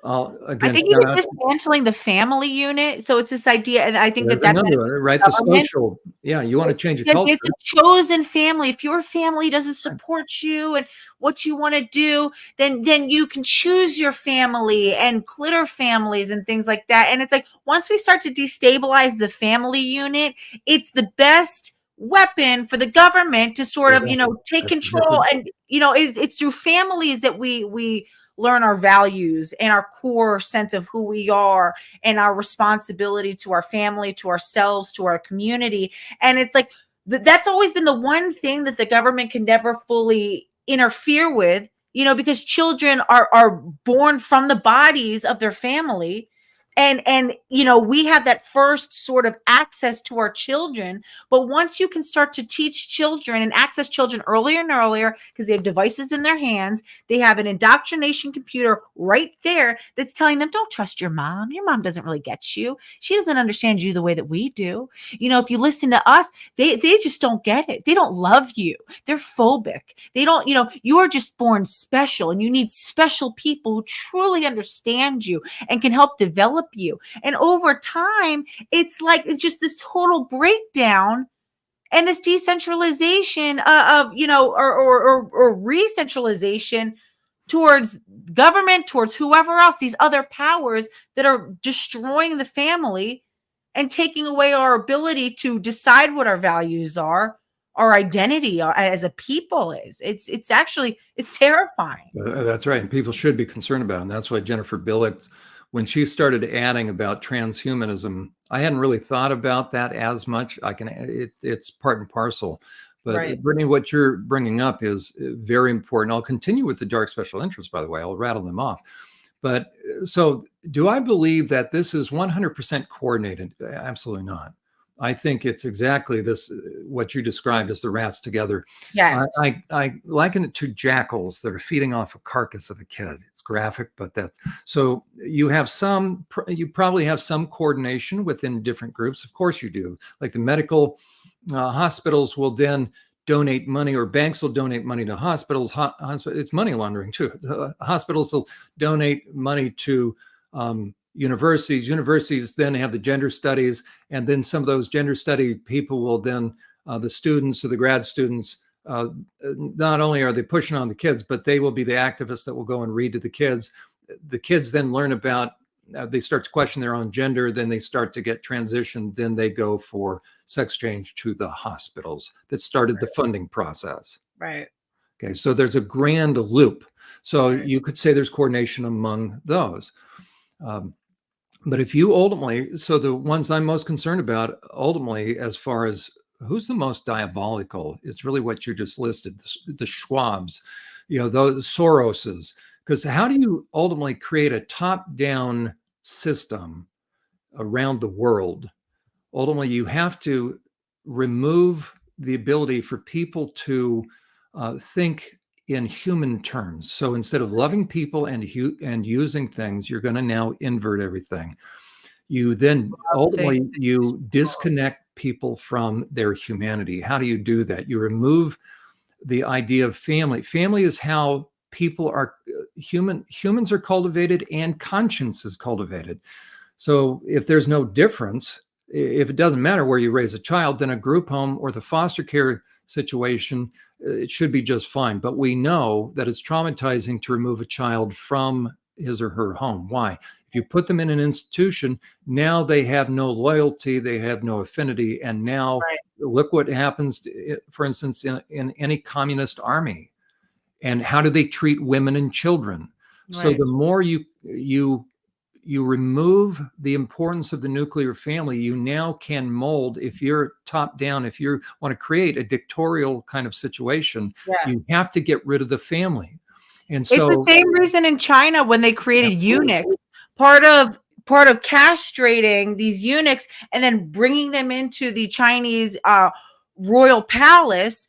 S1: I think even dismantling the family unit. So it's this idea, and I think that's
S2: another, right? The social, you want to change the culture.
S1: It's a chosen family. If your family doesn't support you and what you want to do, then you can choose your family and glitter families and things like that. And it's like, once we start to destabilize the family unit, it's the best weapon for the government to sort of, take
S2: That's
S1: control.
S2: exactly.
S1: And, it's through families that we learn our values and our core sense of who we are and our responsibility to our family, to ourselves, to our community. And it's like, that's always been the one thing that the government can never fully interfere with, because children are born from the bodies of their family. And we have that first sort of access to our children. But once you can start to teach children and access children earlier and earlier, because they have devices in their hands, they have an indoctrination computer right there that's telling them, don't trust your mom. Your mom doesn't really get you. She doesn't understand you the way that we do. If you listen to us, they just don't get it. They don't love you. They're phobic. They don't, you're just born special, and you need special people who truly understand you and can help develop you. And over time, it's just this total breakdown and this decentralization of, or re-centralization towards government, towards whoever else, these other powers that are destroying the family and taking away our ability to decide what our values are, our identity as a people is. It's actually, it's terrifying.
S2: That's right. And people should be concerned about it. And that's why Jennifer Billick, when she started adding about transhumanism, I hadn't really thought about that as much. It's part and parcel. But
S1: Right.
S2: Brittany, what you're bringing up is very important. I'll continue with the dark special interests, by the way. I'll rattle them off. But so do I believe that this is 100% coordinated? Absolutely not. I think it's exactly this, what you described as the rats together.
S1: Yes.
S2: I liken it to jackals that are feeding off a carcass of a kid. It's graphic, but that's so you probably have some coordination within different groups. Of course you do. Like the medical hospitals will then donate money, or banks will donate money to hospitals. It's money laundering too. Hospitals will donate money to universities. Universities then have the gender studies, and then some of those gender study people will then, the students or the grad students, not only are they pushing on the kids, but they will be the activists that will go and read to the kids. The kids then learn about, they start to question their own gender, then they start to get transitioned, then they go for sex change to the hospitals that started the funding process.
S1: Right.
S2: Okay, so there's a grand loop. So
S1: Right.
S2: you could say there's coordination among those. But if you ultimately, so the ones I'm most concerned about ultimately, as far as who's the most diabolical, it's really what you just listed, the Schwabs, those Soroses. Because how do you ultimately create a top-down system around the world? Ultimately, you have to remove the ability for people to think in human terms. So instead of loving people and using things, you're going to now invert everything. You then ultimately you disconnect people from their humanity. How do you do that? You remove the idea of family. Family is how people are humans are cultivated, and conscience is cultivated. So if there's no difference, if it doesn't matter where you raise a child, then a group home or the foster care situation, it should be just fine. But we know that it's traumatizing to remove a child from his or her home. Why? If you put them in an institution, now they have no loyalty, they have no affinity. And now look what happens, for instance, in any communist army. And how do they treat women and children? Right. So the more you remove the importance of the nuclear family, you now can mold, if you're top down, if you want to create a dictatorial kind of situation, you have to get rid of the family. And so
S1: it's the same reason in China when they created eunuchs, part of castrating these eunuchs and then bringing them into the Chinese royal palace.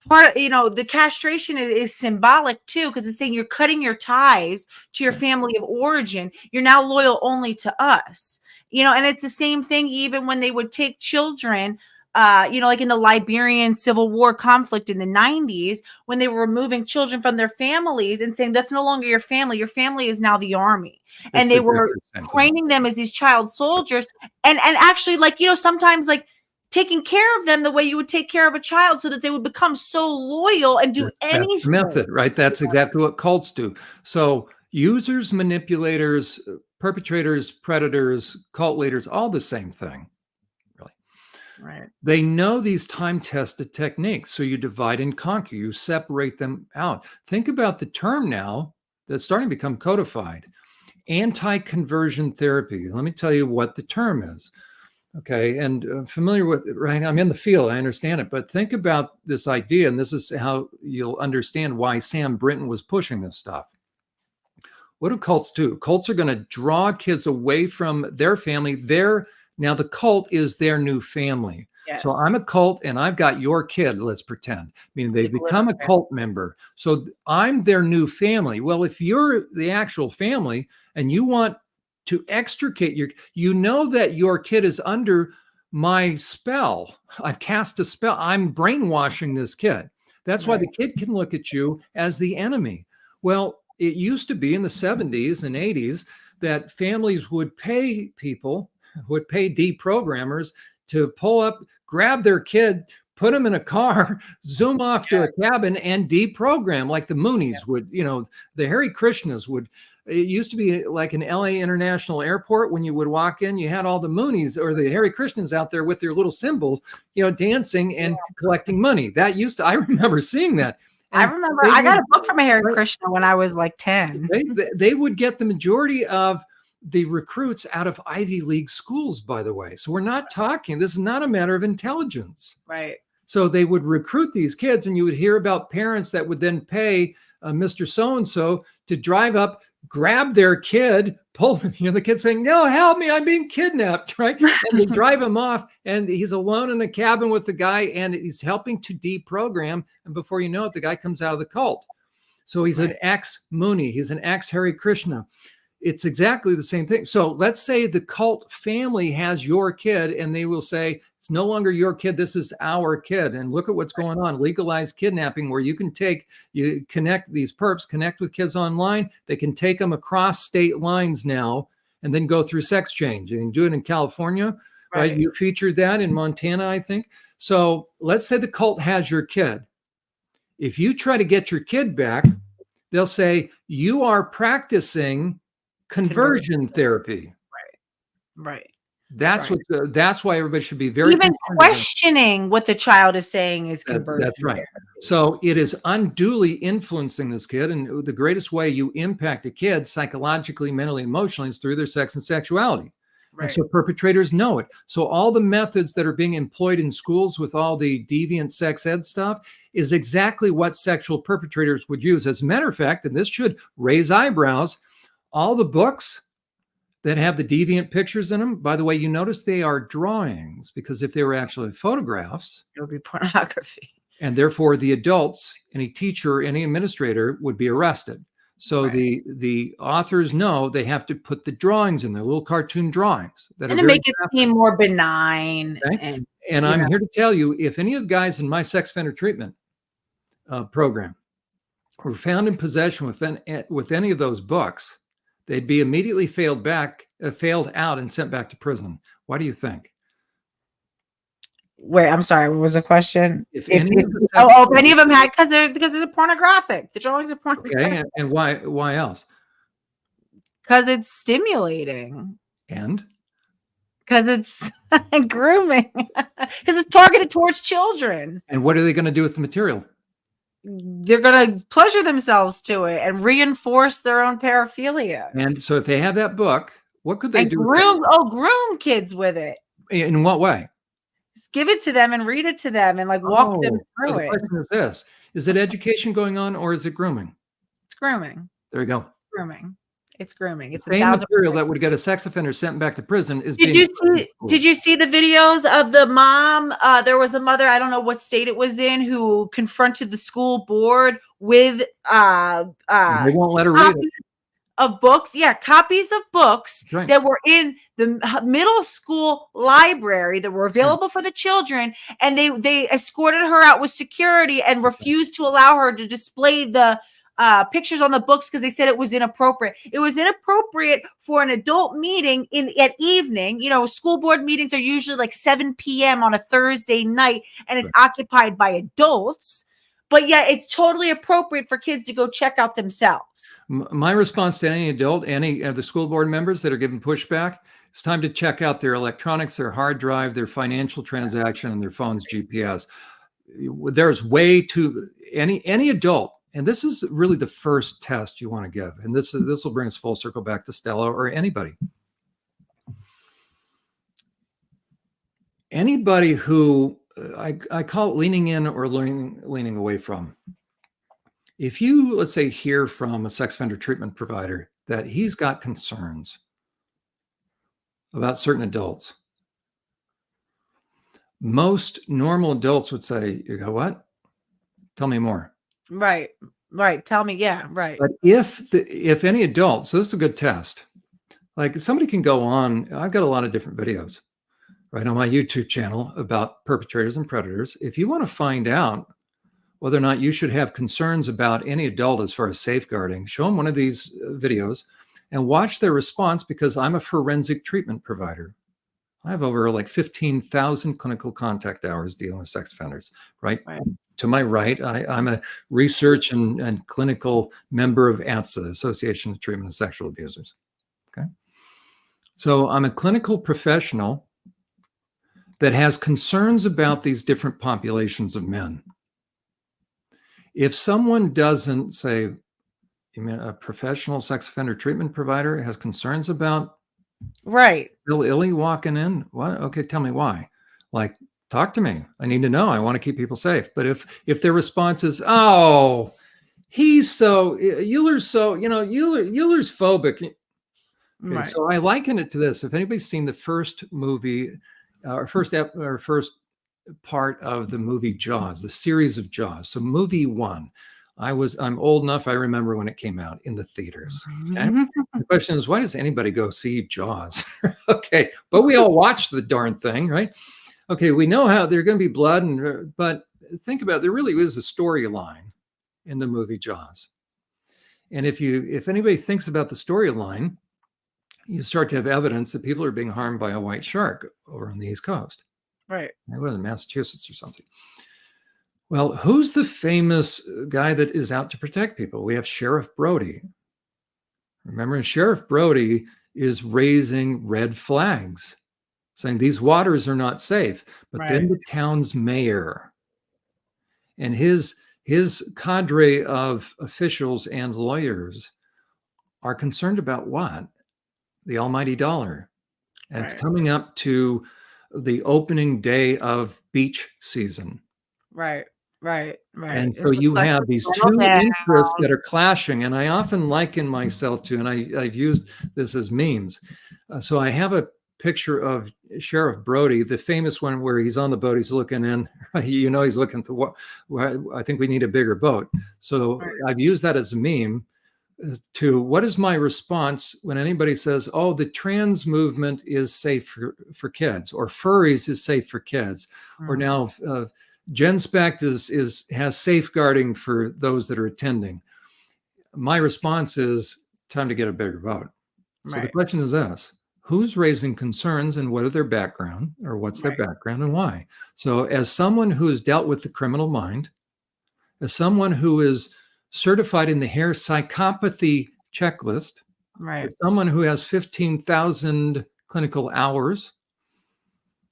S1: The castration is symbolic too, because it's saying you're cutting your ties to your family of origin. You're now loyal only to us, and it's the same thing even when they would take children, like in the Liberian Civil War conflict in the 90s, when they were removing children from their families and saying that's no longer your family is now the army. And they were training them as these child soldiers, and actually, sometimes taking care of them the way you would take care of a child, so that they would become so loyal and do anything.
S2: That's the method, right? That's exactly what cults do. So users, manipulators, perpetrators, predators, cult leaders, all the same thing, really.
S1: Right.
S2: They know these time-tested techniques. So you divide and conquer, you separate them out. Think about the term now that's starting to become codified, anti-conversion therapy. Let me tell you what the term is. Okay, and familiar with it, right? I'm in the field, I understand it, but think about this idea, and this is how you'll understand why Sam Brinton was pushing this stuff. What do cults do? Cults are going to draw kids away from their family. Now the cult is their new family.
S1: Yes.
S2: So I'm a cult and I've got your kid, let's pretend. I mean, they've become a cult member. So I'm their new family. Well, if you're the actual family and you want to extricate you know that your kid is under my spell. I've cast a spell. I'm brainwashing this kid. That's why the kid can look at you as the enemy. Well, it used to be in the 70s and 80s that families would pay deprogrammers to pull up, grab their kid, put them in a car, zoom off to a cabin and deprogram like the Moonies would, the Hare Krishnas would. It used to be like an LA International Airport. When you would walk in, you had all the Moonies or the Hare Krishnas out there with their little symbols, dancing and collecting money. I remember seeing that.
S1: And I remember I got a book from a Hare Krishna when I was like 10.
S2: They would get the majority of the recruits out of Ivy League schools, by the way. So we're not talking, this is not a matter of intelligence.
S1: Right.
S2: So they would recruit these kids, and you would hear about parents that would then pay Mr. So-and-so to drive up, grab their kid, pull, the kid saying, no, help me, I'm being kidnapped, right? And they drive him off, and he's alone in a cabin with the guy, and he's helping to deprogram. And before you know it, the guy comes out of the cult. So he's an ex-Mooney, he's an ex-Hare Krishna. It's exactly the same thing. So let's say the cult family has your kid, and they will say, it's no longer your kid, this is our kid. And look at what's going on. Legalized kidnapping, where you connect these perps, connect with kids online. They can take them across state lines now and then go through sex change. You can do it in California, right? You featured that in Montana, I think. So let's say the cult has your kid. If you try to get your kid back, they'll say, you are practicing conversion therapy.
S1: Right.
S2: That's why everybody should be very
S1: even questioning what the child is saying is conversion.
S2: That's right. So it is unduly influencing this kid, and the greatest way you impact a kid psychologically, mentally, emotionally is through their sex and sexuality. Right. And so perpetrators know it. So all the methods that are being employed in schools with all the deviant sex ed stuff is exactly what sexual perpetrators would use. As a matter of fact, and this should raise eyebrows, all the books that have the deviant pictures in them, by the way, you notice they are drawings, because if they were actually photographs,
S1: it would be pornography.
S2: And therefore the adults, any teacher, any administrator would be arrested. So the authors know they have to put the drawings in there, little cartoon drawings.
S1: And to make it seem more benign.
S2: Okay? And I'm here to tell you, if any of the guys in my sex offender treatment program were found in possession with any of those books, they'd be immediately failed out and sent back to prison. Why do you think?
S1: Wait, I'm sorry. What was the question?
S2: If any of
S1: them had, because they're pornographic. The drawings are pornographic.
S2: Okay, and why else?
S1: Because it's stimulating.
S2: And?
S1: Because it's grooming. Because it's targeted towards children.
S2: And what are they going to do with the material?
S1: They're going to pleasure themselves to it and reinforce their own paraphilia.
S2: And so if they have that book, what could they do?
S1: Groom kids with it.
S2: In what way?
S1: Just give it to them and read it to them and walk them through
S2: so
S1: it.
S2: The question is this: is it education going on, or is it grooming?
S1: It's grooming.
S2: There you go.
S1: It's grooming. It's
S2: the same material that would get a sex offender sent back to prison. Did
S1: you see the videos of the mom? There was a mother, I don't know what state it was in, who confronted the school board with
S2: they won't let her read it.
S1: Of books, copies of books that were in the middle school library that were available for the children, and they escorted her out with security and refused to allow her to display the pictures on the books because they said it was inappropriate. It was inappropriate for an adult meeting at evening. School board meetings are usually like 7 p.m. on a Thursday night, and it's occupied by adults. but yeah, it's totally appropriate for kids to go check out themselves.
S2: My response to any adult, any of the school board members that are giving pushback, it's time to check out their electronics, their hard drive, their financial transaction, and their phone's GPS. There's way too any adult, and this is really the first test you want to give, and this will bring us full circle back to Stella or anybody. Anybody who I call it leaning in or leaning away from. If you, let's say, hear from a sex offender treatment provider that he's got concerns about certain adults, most normal adults would say, you go, what? Tell me more.
S1: Right. Tell me. Yeah. Right.
S2: But if any adult, so this is a good test. Like somebody can go on, I've got a lot of different videos right on my YouTube channel about perpetrators and predators. If you want to find out whether or not you should have concerns about any adult as far as safeguarding, show them one of these videos and watch their response, because I'm a forensic treatment provider. I have over like 15,000 clinical contact hours dealing with sex offenders, right? To my right, I'm a research and clinical member of ATSA, Association of Treatment of Sexual Abusers. Okay. So I'm a clinical professional that has concerns about these different populations of men. If someone doesn't say, you mean a professional sex offender treatment provider has concerns about Bill Illy walking in? What? Okay, tell me why. Like, talk to me. I need to know. I want to keep people safe. But if their response is, oh, he's so, Euler's so, Euler's phobic. Okay, right. So I liken it to this. If anybody's seen the first movie, first part of the movie Jaws, the series of Jaws. So movie 1, I'm old enough, I remember when it came out in the theaters. Okay? The question is, why does anybody go see Jaws? Okay, but we all watched the darn thing, right? Okay, we know how there's going to be blood, but think about it, there really is a storyline in the movie Jaws. And if anybody thinks about the storyline, you start to have evidence that people are being harmed by a white shark over on the East Coast. Right. It was in Massachusetts or something. Well, who's the famous guy that is out to protect people? We have Sheriff Brody. Remember, Sheriff Brody is raising red flags, saying these waters are not safe. But then the town's mayor and his cadre of officials and lawyers are concerned about what? The almighty dollar. And it's coming up to the opening day of beach season. Right. And so you have these two interests that are clashing. And I often liken myself to, and I've used this as memes. So I have a picture of Sheriff Brody, the famous one where he's on the boat, he's looking in, he's looking to what, I think we need a bigger boat. So I've used that as a meme to what is my response when anybody says, oh, the trans movement is safe for kids, or furries is safe for kids, or now GenSpect has safeguarding for those that are attending. My response is time to get a bigger boat. So the question is this: who's raising concerns and what are their background, or what's their background and why? So as someone who has dealt with the criminal mind, as someone who is certified in the hair psychopathy checklist, as someone who has 15,000 clinical hours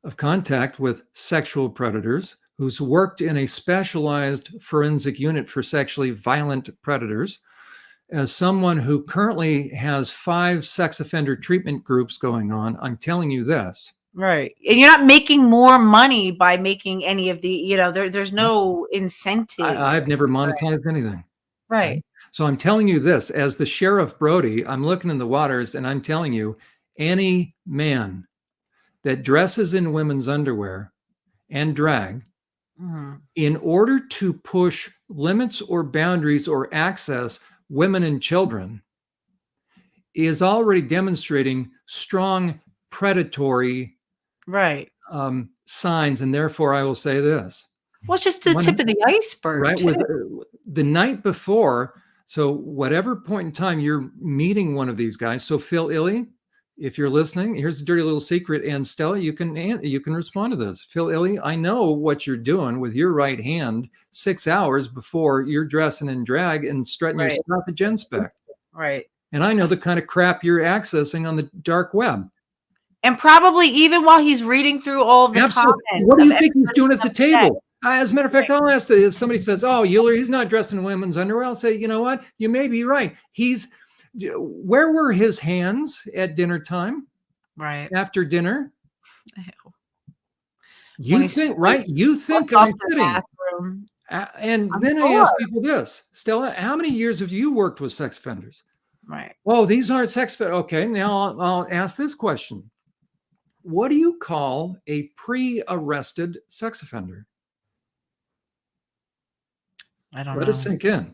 S2: of contact with sexual predators, who's worked in a specialized forensic unit for sexually violent predators, as someone who currently has 5 sex offender treatment groups going on, I'm telling you this.
S1: Right. And you're not making more money by making any of the, there's no incentive.
S2: I've never monetized anything.
S1: Right.
S2: So I'm telling you this, as the Sheriff Brody, I'm looking in the waters and I'm telling you, any man that dresses in women's underwear and drag in order to push limits or boundaries or access women and children is already demonstrating strong predatory signs. And therefore I will say this.
S1: Well, it's just the tip of the iceberg.
S2: Right. Was the night before. So whatever point in time you're meeting one of these guys. So Phil Illy, if you're listening, here's a dirty little secret. And Stella, you can respond to this. Phil Illy, I know what you're doing with your right hand 6 hours before you're dressing in drag and strutting your stuff at GenSpec.
S1: Right.
S2: And I know the kind of crap you're accessing on the dark web.
S1: And probably even while he's reading through all of the comments.
S2: What do you think he's doing at the table? As a matter of fact, I'll ask if somebody says, "Oh, Uhler, he's not dressed in women's underwear." I'll say, you know what? You may be right. Where were his hands at dinner time?
S1: Right.
S2: After dinner?
S1: Ew.
S2: You think, right? You think I'm kidding. And then I ask people this, Stella, how many years have you worked with sex offenders?
S1: Right.
S2: Oh, these aren't sex offenders. Okay, now I'll ask this question. What do you call a pre-arrested sex offender?
S1: I don't know.
S2: Let it sink in.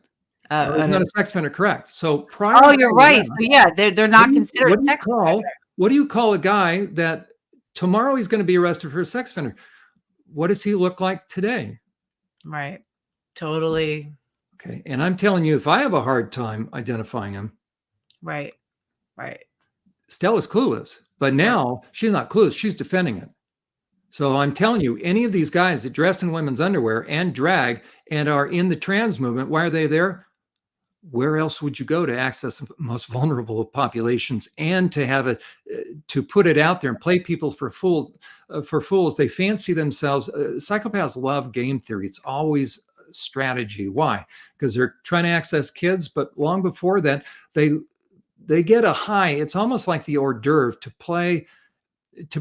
S2: It's not a sex offender, correct? So prior.
S1: Oh, you're right. So yeah, they're not considered sex offenders.
S2: What do you call a guy that tomorrow he's going to be arrested for a sex offender? What does he look like today?
S1: Right. Totally.
S2: Okay. And I'm telling you, if I have a hard time identifying him.
S1: Right. Right.
S2: Stella's clueless, but now she's not clueless. She's defending it. So I'm telling you, any of these guys that dress in women's underwear and drag and are in the trans movement, why are they there? Where else would you go to access the most vulnerable populations and to have to put it out there and play people for fools? They fancy themselves. Psychopaths love game theory. It's always strategy. Why? Because they're trying to access kids, but long before that, they get a high. It's almost like the hors d'oeuvre to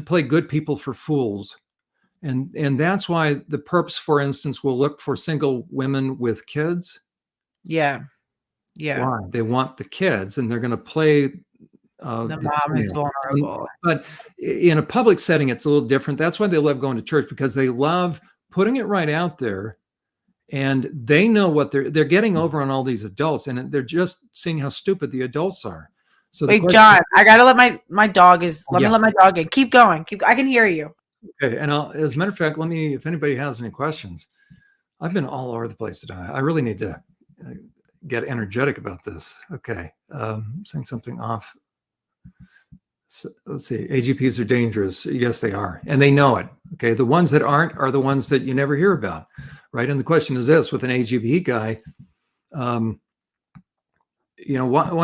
S2: play good people for fools. And that's why the perps, for instance, will look for single women with kids.
S1: Yeah. Yeah.
S2: Why? They want the kids, and they're going to play
S1: the mom is vulnerable.
S2: But in a public setting, it's a little different. That's why they love going to church, because they love putting it right out there, and they know what they're getting over on all these adults, and they're just seeing how stupid the adults are. So
S1: wait, John, I gotta let my dog me let my dog in. Keep going. I can hear you.
S2: Okay, and as a matter of fact, if anybody has any questions, I've been all over the place today. I really need to get energetic about this. Okay, saying something off. So, let's see. AGPs are dangerous. Yes, they are, and they know it. Okay, the ones that aren't are the ones that you never hear about, right? And the question is this: with an AGP guy, why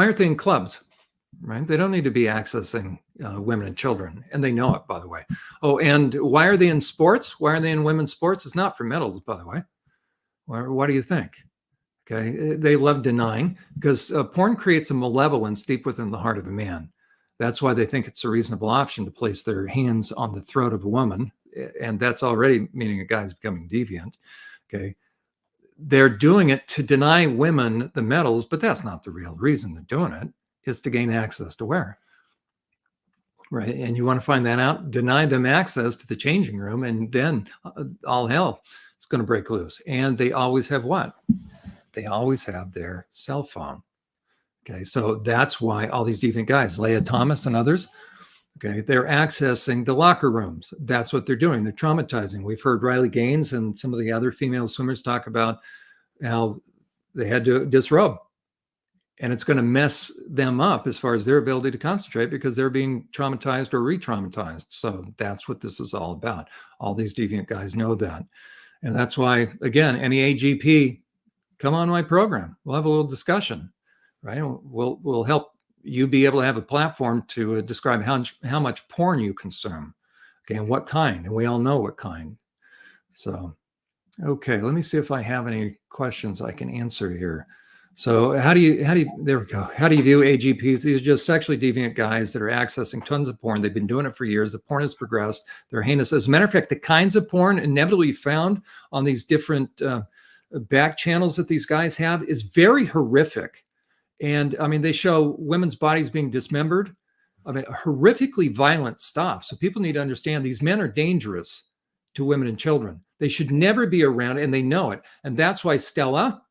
S2: aren't they in clubs? Right? They don't need to be accessing women and children, and they know it, by the way. Oh, and why are they in sports? Why are they in women's sports? It's not for medals, by the way. What do you think? Okay, they love denying, because porn creates a malevolence deep within the heart of a man. That's why they think it's a reasonable option to place their hands on the throat of a woman, and that's already meaning a guy's becoming deviant. Okay, they're doing it to deny women the medals, but that's not the real reason they're doing it. Is to gain access to where, right? And you want to find that out, deny them access to the changing room, and then all hell, it's going to break loose. And they always have what? They always have their cell phone. Okay, so that's why all these deviant guys, Leah Thomas and others, okay, they're accessing the locker rooms. That's what they're doing. They're traumatizing. We've heard Riley Gaines and some of the other female swimmers talk about how they had to disrobe. And it's going to mess them up as far as their ability to concentrate, because they're being traumatized or re-traumatized. So that's what this is all about. All these deviant guys know that. And that's why, again, any AGP, come on my program. We'll have a little discussion, right? We'll help you be able to have a platform to describe how much porn you consume, okay, and what kind. And we all know what kind. So, okay, let me see if I have any questions I can answer here. So there we go. How do you view AGPs? These are just sexually deviant guys that are accessing tons of porn. They've been doing it for years. The porn has progressed. They're heinous. As a matter of fact, the kinds of porn inevitably found on these different back channels that these guys have is very horrific. And I mean, they show women's bodies being dismembered. I mean, horrifically violent stuff. So people need to understand these men are dangerous to women and children. They should never be around, and they know it. And that's why, Stella,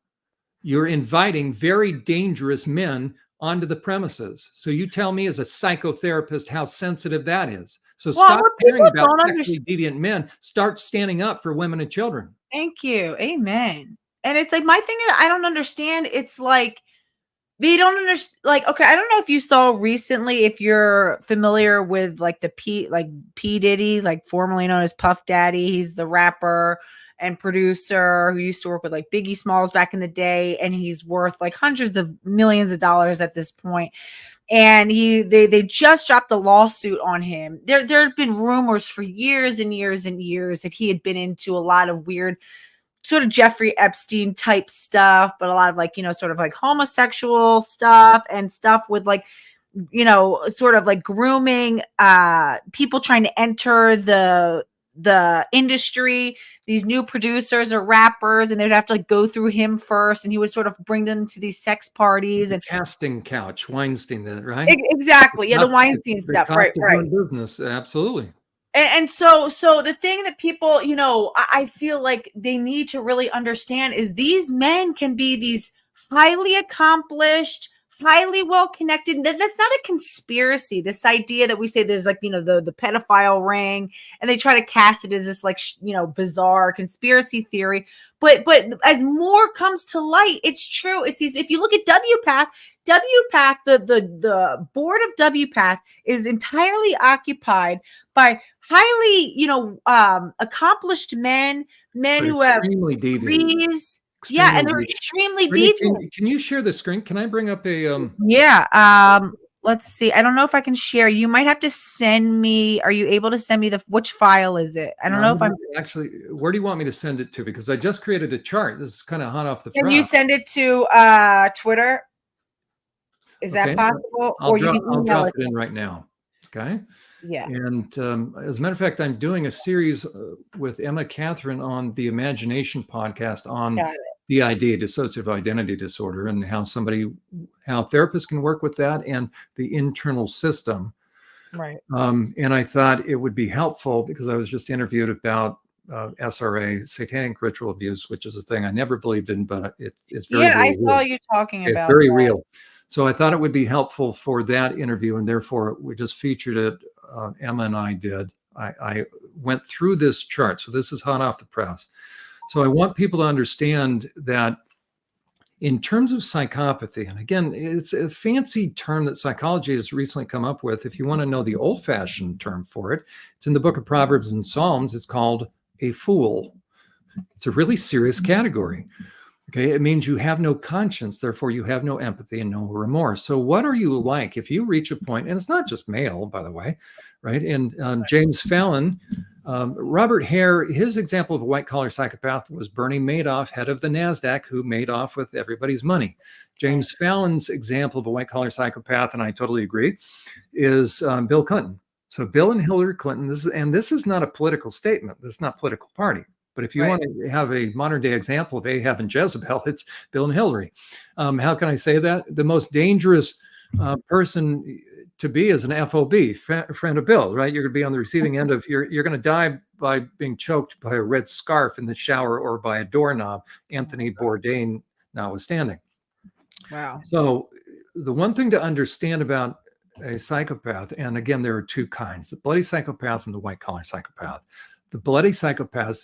S2: you're inviting very dangerous men onto the premises. So you tell me as a psychotherapist how sensitive that is. So stop caring about sexually deviant men. Start standing up for women and children.
S1: Thank you. Amen. And it's like, my thing is, I don't understand. It's like, They don't understand. Like, okay, I don't know if you saw recently, if you're familiar with like P Diddy, like formerly known as Puff Daddy. He's the rapper and producer who used to work with like Biggie Smalls back in the day, and he's worth like hundreds of millions of dollars at this point. And they just dropped a lawsuit on him. There have been rumors for years and years and years that he had been into a lot of weird sort of Jeffrey Epstein type stuff, but a lot of like, sort of like homosexual stuff and stuff with like, sort of like grooming people trying to enter the industry, these new producers or rappers, and they'd have to like go through him first, and he would sort of bring them to these sex parties
S2: The
S1: and
S2: casting couch, Weinstein, right?
S1: exactly. Yeah, the Weinstein
S2: The
S1: stuff.
S2: cost
S1: Right,
S2: of
S1: right.
S2: doing business, absolutely.
S1: And so the thing that people, I feel like they need to really understand is these men can be these highly accomplished, highly well connected. That's not a conspiracy. This idea that we say there's like, the pedophile ring, and they try to cast it as this like, bizarre conspiracy theory. But as more comes to light, it's true. It's these. If you look at WPATH, the board of WPATH is entirely occupied by highly, accomplished men
S2: But
S1: who have
S2: extremely deviant.
S1: degrees. Yeah, and they're
S2: Extremely
S1: extremely
S2: Brittany,
S1: deviant.
S2: can you share the screen? Can I bring up a
S1: Yeah. Let's see. I don't know if I can share. You might have to send me. Are you able to send me which file is it? I don't know if I'm.
S2: actually, where do you want me to send it to? Because I just created a chart. This is kind of hot off the
S1: Can you
S2: press.
S1: send it to Twitter? Is that possible?
S2: I'll
S1: Or you
S2: drop,
S1: can email it
S2: it in right now. Okay.
S1: Yeah.
S2: And as a matter of fact, I'm doing a series with Emma Catherine on the Imagination podcast on DID, dissociative identity disorder, and how therapists can work with that and the internal system.
S1: Right.
S2: And I thought it would be helpful because I was just interviewed about SRA, satanic ritual abuse, which is a thing I never believed in, but it's very real.
S1: I saw you talking about
S2: it's very real. So I thought it would be helpful for that interview, and therefore we just featured it. Emma and I did. I went through this chart. So this is hot off the press. So I want people to understand that in terms of psychopathy, and again, it's a fancy term that psychology has recently come up with. If you want to know the old-fashioned term for it, it's in the book of Proverbs and Psalms. It's called a fool. It's a really serious category. Okay, it means you have no conscience, therefore you have no empathy and no remorse. So what are you like if you reach a point, and it's not just male, by the way, right? And James Fallon, Robert Hare, his example of a white-collar psychopath was Bernie Madoff, head of the NASDAQ, who made off with everybody's money. James Fallon's example of a white-collar psychopath, and I totally agree, is Bill Clinton. So Bill and Hillary Clinton, this is not a political statement. This is not a political party. But if you want to have a modern day example of Ahab and Jezebel, it's Bill and Hillary. How can I say that? The most dangerous person to be is an FOB, friend of Bill, right? You're going to be on the receiving end of, you're going to die by being choked by a red scarf in the shower or by a doorknob, Anthony Bourdain notwithstanding.
S1: Wow.
S2: So the one thing to understand about a psychopath, and again, there are two kinds, the bloody psychopath and the white collar psychopath. The bloody psychopaths,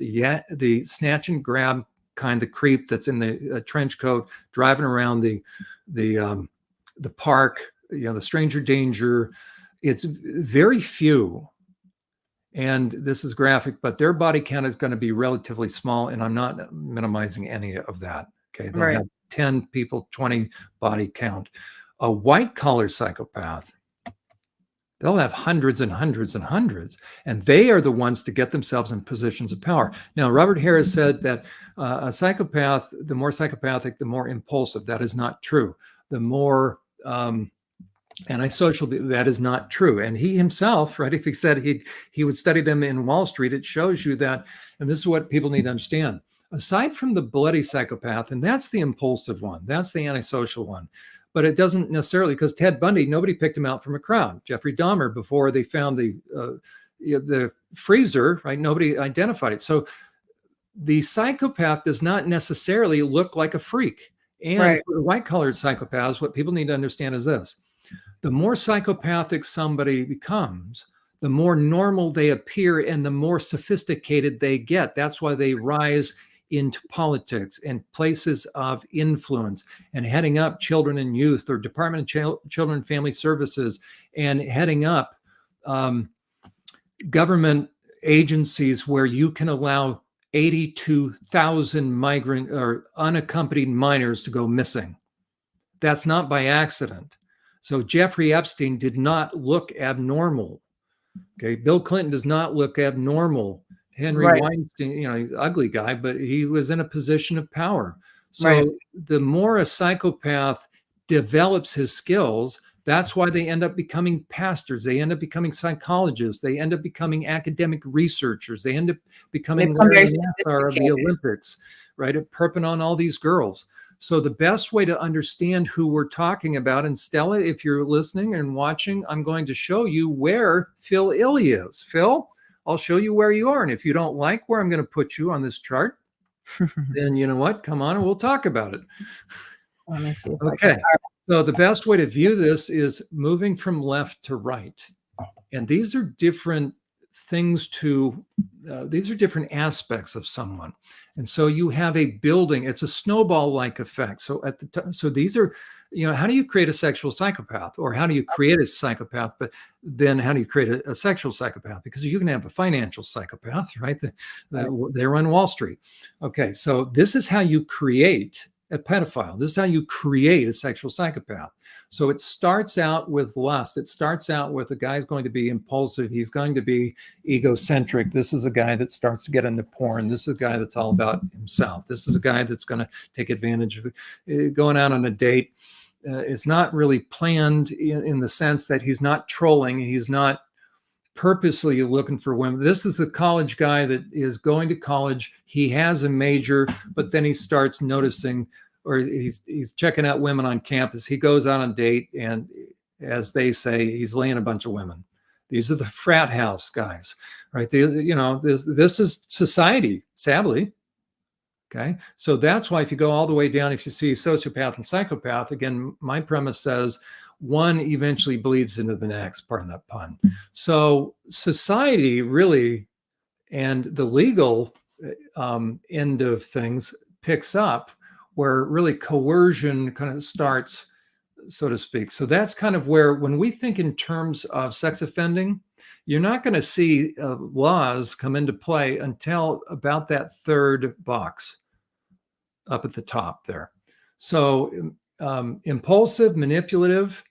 S2: the snatch and grab kind, the creep that's in the trench coat, driving around the park, the stranger danger. It's very few, and this is graphic, but their body count is going to be relatively small, and I'm not minimizing any of that. Okay, they'll have 10 people, 20 body count. A white collar psychopath, they'll have hundreds and hundreds and hundreds, and they are the ones to get themselves in positions of power. Now, Robert Harris said that a psychopath, the more psychopathic, the more impulsive. That is not true. The more antisocial, that is not true. And he himself, right, if he said he would study them in Wall Street, it shows you that, and this is what people need to understand. Aside from the bloody psychopath, and that's the impulsive one, that's the antisocial one, but it doesn't necessarily, because Ted Bundy, nobody picked him out from a crowd. Jeffrey Dahmer, before they found the freezer, right, nobody identified it. So the psychopath does not necessarily look like a freak. And for the white-collar psychopaths, what people need to understand is this. The more psychopathic somebody becomes, the more normal they appear and the more sophisticated they get. That's why they rise into politics and places of influence, and heading up children and youth, or Department of Children and Family Services, and heading up government agencies where you can allow 82,000 migrant or unaccompanied minors to go missing. That's not by accident. So Jeffrey Epstein did not look abnormal. Okay, Bill Clinton does not look abnormal. Henry Weinstein, he's an ugly guy, but he was in a position of power. So the more a psychopath develops his skills, that's why they end up becoming pastors. They end up becoming psychologists. They end up becoming academic researchers. They end up becoming NASCAR of the Olympics, right? Perping on all these girls. So the best way to understand who we're talking about, and Stella, if you're listening and watching, I'm going to show you where Phil Illy is. Phil, I'll show you where you are. And if you don't like where I'm going to put you on this chart, then you know what? Come on and we'll talk about it.
S1: Let me see.
S2: Okay. So the best way to view this is moving from left to right. And these are different things these are different aspects of someone. And so you have a building, it's a snowball-like effect. So so these are, how do you create a sexual psychopath, or how do you create a psychopath? But then how do you create a sexual psychopath? Because you can have a financial psychopath, right? They run Wall Street. Okay. So this is how you create a pedophile. This is how you create a sexual psychopath. So it starts out with lust. It starts out with a guy's going to be impulsive. He's going to be egocentric. This is a guy that starts to get into porn. This is a guy that's all about himself. This is a guy that's going to take advantage of going out on a date. It's not really planned in the sense that he's not trolling. He's not purposely looking for women. This is a college guy that is going to college. He has a major, but then he starts noticing, or he's checking out women on campus. He goes out on a date, and as they say, he's laying a bunch of women. These are the frat house guys, right? This is society, sadly. Okay. So that's why if you go all the way down, if you see sociopath and psychopath, again, my premise says one eventually bleeds into the next, pardon that pun. So society really, and the legal end of things picks up where really coercion kind of starts, so to speak. So that's kind of where, when we think in terms of sex offending, you're not going to see laws come into play until about that third box up at the top there. So impulsive, manipulative,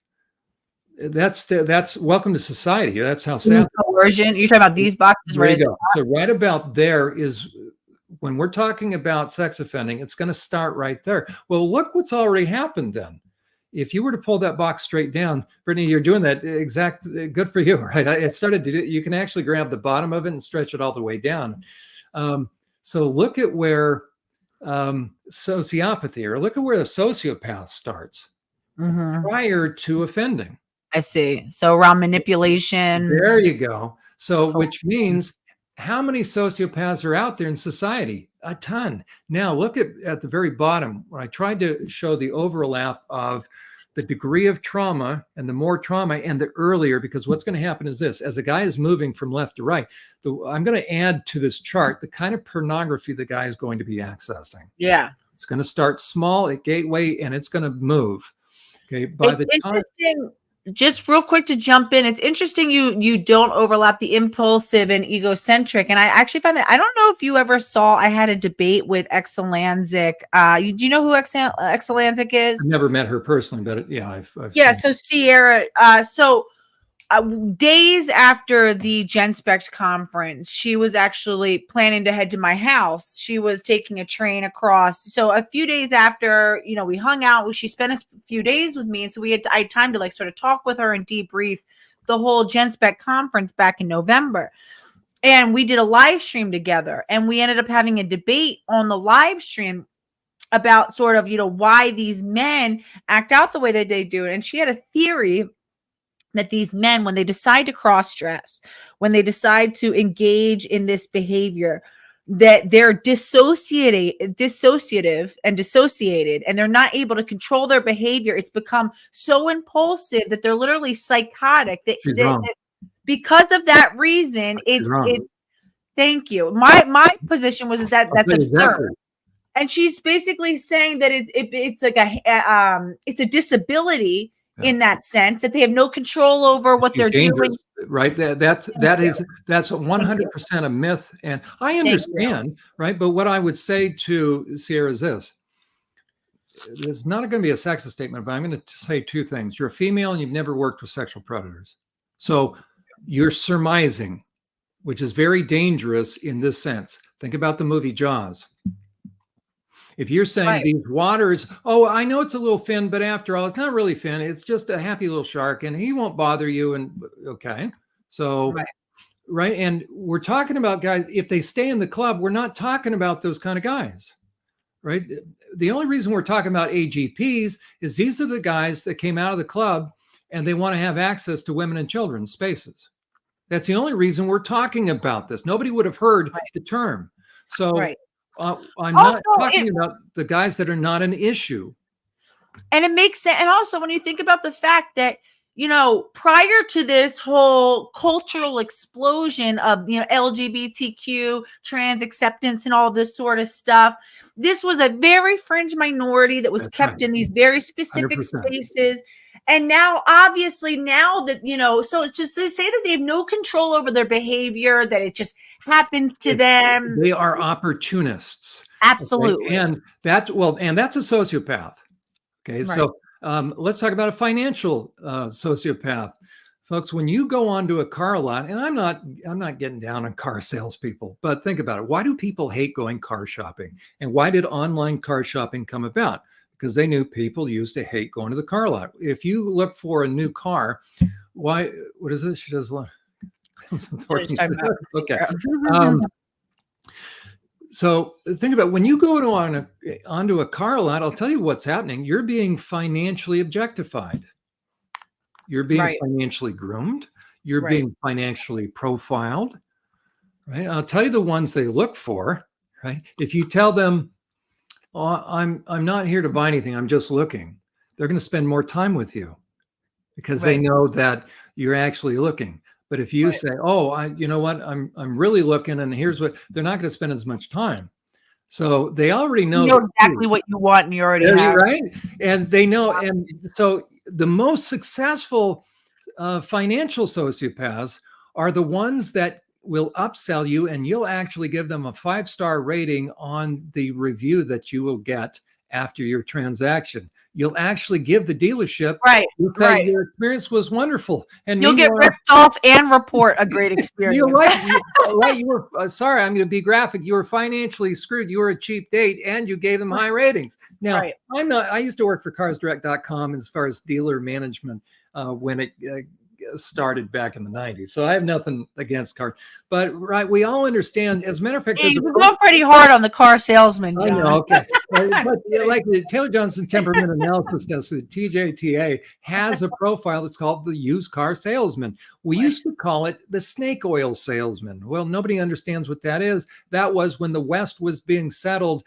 S2: that's welcome to society. That's how sad.
S1: Coercion. You're talking about these boxes, right?
S2: So right about there is when we're talking about sex offending, it's going to start right there. Well, look what's already happened then. If you were to pull that box straight down, Brittany, you're doing that exact. Good for you, right? It started to do. You can actually grab the bottom of it and stretch it all the way down. So look at where sociopathy, or look at where the sociopath starts prior to offending.
S1: I see. So around manipulation.
S2: There you go. So which means how many sociopaths are out there in society? A ton. Now look at the very bottom, when I tried to show the overlap of the degree of trauma, and the more trauma and the earlier, because what's going to happen is this: as a guy is moving from left to right, I'm going to add to this chart the kind of pornography the guy is going to be accessing.
S1: Yeah.
S2: It's going to start small at gateway, and it's going to move. Okay. By the time.
S1: Just real quick to jump in, it's interesting you don't overlap the impulsive and egocentric. And I actually found that, I don't know if you ever saw, I had a debate with Exelanzic. Do you know who Exelanzic is?
S2: I've never met her personally, but I've
S1: so Sierra. Days after the GenSpect conference, she was actually planning to head to my house. She was taking a train across. So a few days after, we hung out, she spent a few days with me. And so I had time to sort of talk with her and debrief the whole GenSpect conference back in November. And we did a live stream together, and we ended up having a debate on the live stream about sort of, why these men act out the way that they do. And she had a theory that these men, when they decide to cross-dress, when they decide to engage in this behavior, that they're dissociative and dissociated, and they're not able to control their behavior. It's become so impulsive that they're literally psychotic. That because of that reason, it's thank you. My position was that's absurd. And she's basically saying that it's like it's a disability in that sense, that they have no control over what
S2: She's
S1: they're
S2: dangerous,
S1: doing.
S2: right? That's 100% a myth, and I understand, right? But what I would say to Sierra is this: it's not going to be a sexist statement, but I'm going to say two things. You're a female and you've never worked with sexual predators, so you're surmising, which is very dangerous in this sense. Think about the movie Jaws. If you're saying these waters, oh, I know it's a little fin, but after all, it's not really fin. It's just a happy little shark, and he won't bother you. And okay, so right, and we're talking about guys. If they stay in the club, we're not talking about those kind of guys, right? The only reason we're talking about AGPs is these are the guys that came out of the club and they want to have access to women and children's spaces. That's the only reason we're talking about this. Nobody would have heard the term. So I'm not talking about the guys that are not an issue.
S1: And it makes sense. And also when you think about the fact that, you know, prior to this whole cultural explosion of, you know, LGBTQ, trans acceptance and all this sort of stuff, this was a very fringe minority that was kept in these very specific
S2: 100%.
S1: spaces. And now, obviously, now that, you know, so it's just to say that they have no control over their behavior, that it just happens to them.
S2: They are opportunists.
S1: Absolutely.
S2: Okay? And that's a sociopath. Okay. So let's talk about a financial sociopath. Folks, when you go onto a car lot, and I'm not getting down on car salespeople, but think about it. Why do people hate going car shopping? And why did online car shopping come about? Because they knew people used to hate going to the car lot. If you look for a new car, what is this? She does a lot. Okay. So think about when you go onto a car lot, I'll tell you what's happening. You're being financially objectified. You're being financially groomed. You're being financially profiled, right? I'll tell you the ones they look for, right? If you tell them, oh, I'm not here to buy anything, I'm just looking, they're going to spend more time with you because they know that you're actually looking. But if you say, oh, you know what, I'm really looking, and here's what, they're not going to spend as much time. So they already know
S1: exactly what you want, and you already have.
S2: Right. And they know. And so the most successful financial sociopaths are the ones that will upsell you, and you'll actually give them a 5-star rating on the review that you will get after your transaction. You'll actually give the dealership, your experience was wonderful, and
S1: you'll get ripped off and report a great experience.
S2: You're right. You were sorry. I'm going to be graphic. You were financially screwed. You were a cheap date, and you gave them high ratings. Now, I'm not. I used to work for CarsDirect.com as far as dealer management when it started back in the 90s. So I have nothing against cars, but we all understand. As a matter of fact,
S1: you go pretty hard on the car salesman, John.
S2: I know, okay. But like the Taylor Johnson temperament analysis test, the TJTA has a profile that's called the used car salesman. We used to call it the snake oil salesman. Well, nobody understands what that is. That was when the West was being settled.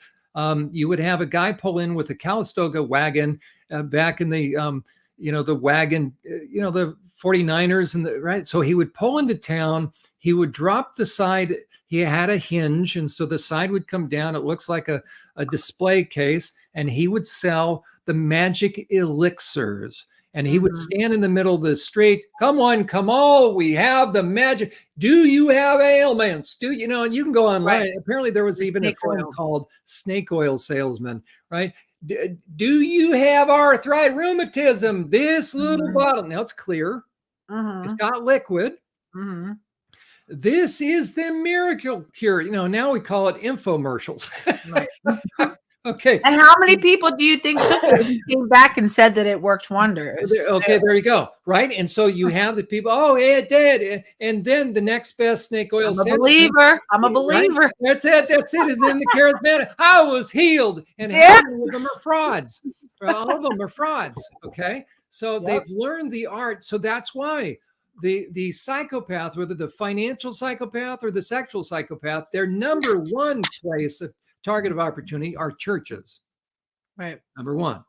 S2: You would have a guy pull in with a Calistoga wagon back in the the wagon, the 49ers and so he would pull into town, he would drop the side, he had a hinge, and so the side would come down, it looks like a display case, and he would sell the magic elixirs, and he would stand in the middle of the street, come on, we have the magic, do you have ailments, and you can go online, apparently there was even a film called Snake Oil Salesman, right? Do you have arthritis, rheumatism? This little bottle. Now it's clear. It's got liquid. This is the miracle cure. Now we call it infomercials. Okay.
S1: And how many people do you think took it and came back and said that it worked wonders?
S2: Okay, there you go. Right. And so you have the people, oh, it did. And then the next best snake oil.
S1: I'm a believer.
S2: Right? That's it. Is in the charismatic. I was healed. And half of them are frauds. All of them are frauds. Okay. So they've learned the art. So that's why the psychopath, whether the financial psychopath or the sexual psychopath, their number one place of target of opportunity are churches.
S1: Right.
S2: Number one.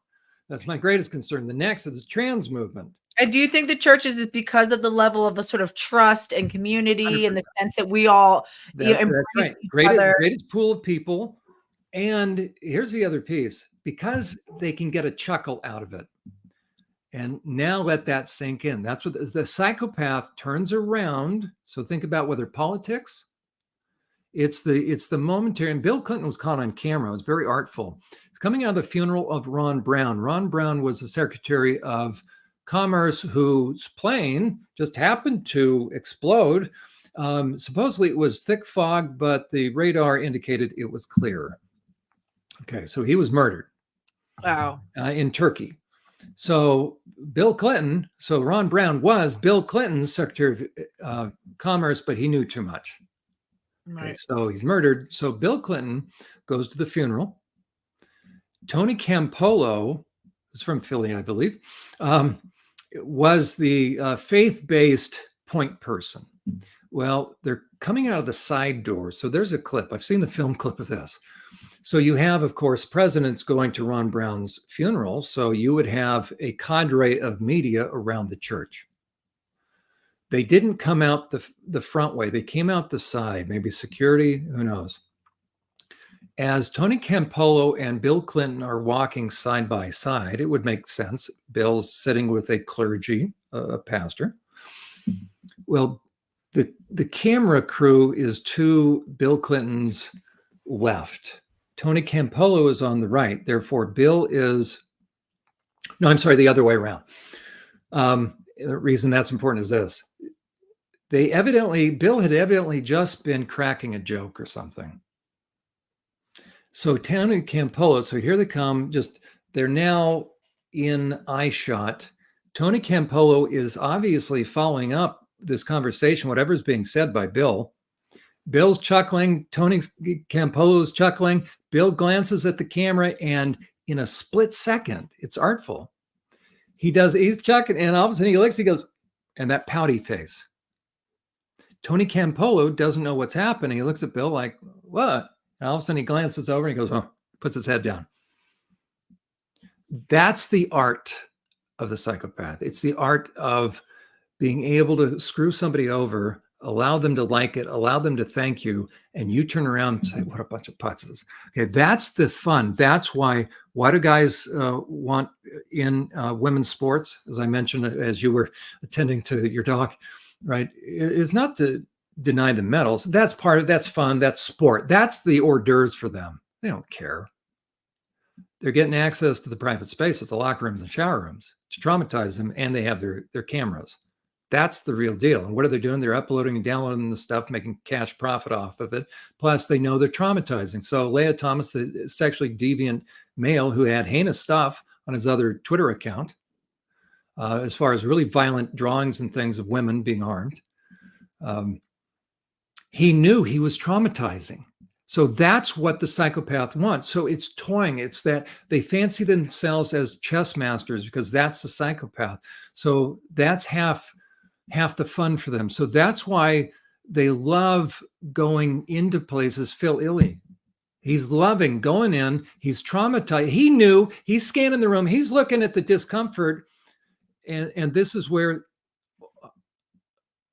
S2: That's my greatest concern. The next is the trans movement.
S1: And do you think the churches is because of the level of a sort of trust and community 100%. In the sense that we all embrace each other?
S2: Greatest pool of people, And here's the other piece, because they can get a chuckle out of it. And now let that sink in. That's what the psychopath turns around. So think about whether politics, it's the momentary. And Bill Clinton was caught on camera. It was very artful. It's coming out of the funeral of Ron Brown. Ron Brown was the Secretary of Commerce whose plane just happened to explode. Supposedly it was thick fog, but the radar indicated it was clear. Okay, so he was murdered.
S1: Wow.
S2: In Turkey. So Bill Clinton, so Ron Brown was Bill Clinton's Secretary of Commerce, but he knew too much.
S1: Right.
S2: Okay, so he's murdered. So Bill Clinton goes to the funeral. Tony Campolo, who's from Philly, I believe, was the faith-based point person. Well, they're coming out of the side door. So there's a clip. I've seen the film clip of this. So you have, of course, presidents going to Ron Brown's funeral. So you would have a cadre of media around the church. They didn't come out the front way. They came out the side, maybe security, who knows. As Tony Campolo and Bill Clinton are walking side by side, it would make sense. Bill's sitting with a clergy, a pastor. Well, the camera crew is to Bill Clinton's left. Tony Campolo is on the right. Therefore, Bill is, no, I'm sorry, the other way around. The reason that's important is this. Bill had evidently just been cracking a joke or something. So Tony Campolo, so here they come, they're now in eye shot. Tony Campolo is obviously following up this conversation, whatever's being said by Bill. Bill's chuckling, Tony Campolo's chuckling. Bill glances at the camera, and in a split second, it's artful. He's chuckling, and all of a sudden he looks, he goes, and that pouty face. Tony Campolo doesn't know what's happening. He looks at Bill like, what? And all of a sudden he glances over and he goes, oh, puts his head down. That's the art of the psychopath. It's the art of being able to screw somebody over, allow them to like it, allow them to thank you, and you turn around and say, what a bunch of putzes. Okay, that's the fun. That's why do guys want in women's sports, as I mentioned, as you were attending to your dog, right, is not to deny the medals. That's part of, that's fun, that's sport. That's the hors d'oeuvres for them. They don't care. They're getting access to the private spaces, the locker rooms and shower rooms to traumatize them, and they have their cameras. That's the real deal. And what are they doing? They're uploading and downloading the stuff, making cash profit off of it. Plus, they know they're traumatizing. So Leah Thomas, the sexually deviant male who had heinous stuff on his other Twitter account, as far as really violent drawings and things of women being harmed, he knew he was traumatizing. So that's what the psychopath wants. So it's toying. It's that they fancy themselves as chess masters because that's the psychopath. So that's half the fun for them. So that's why they love going into places. Phil Illey, he's loving going in. He's traumatized. He knew, he's scanning the room. He's looking at the discomfort. And this is where,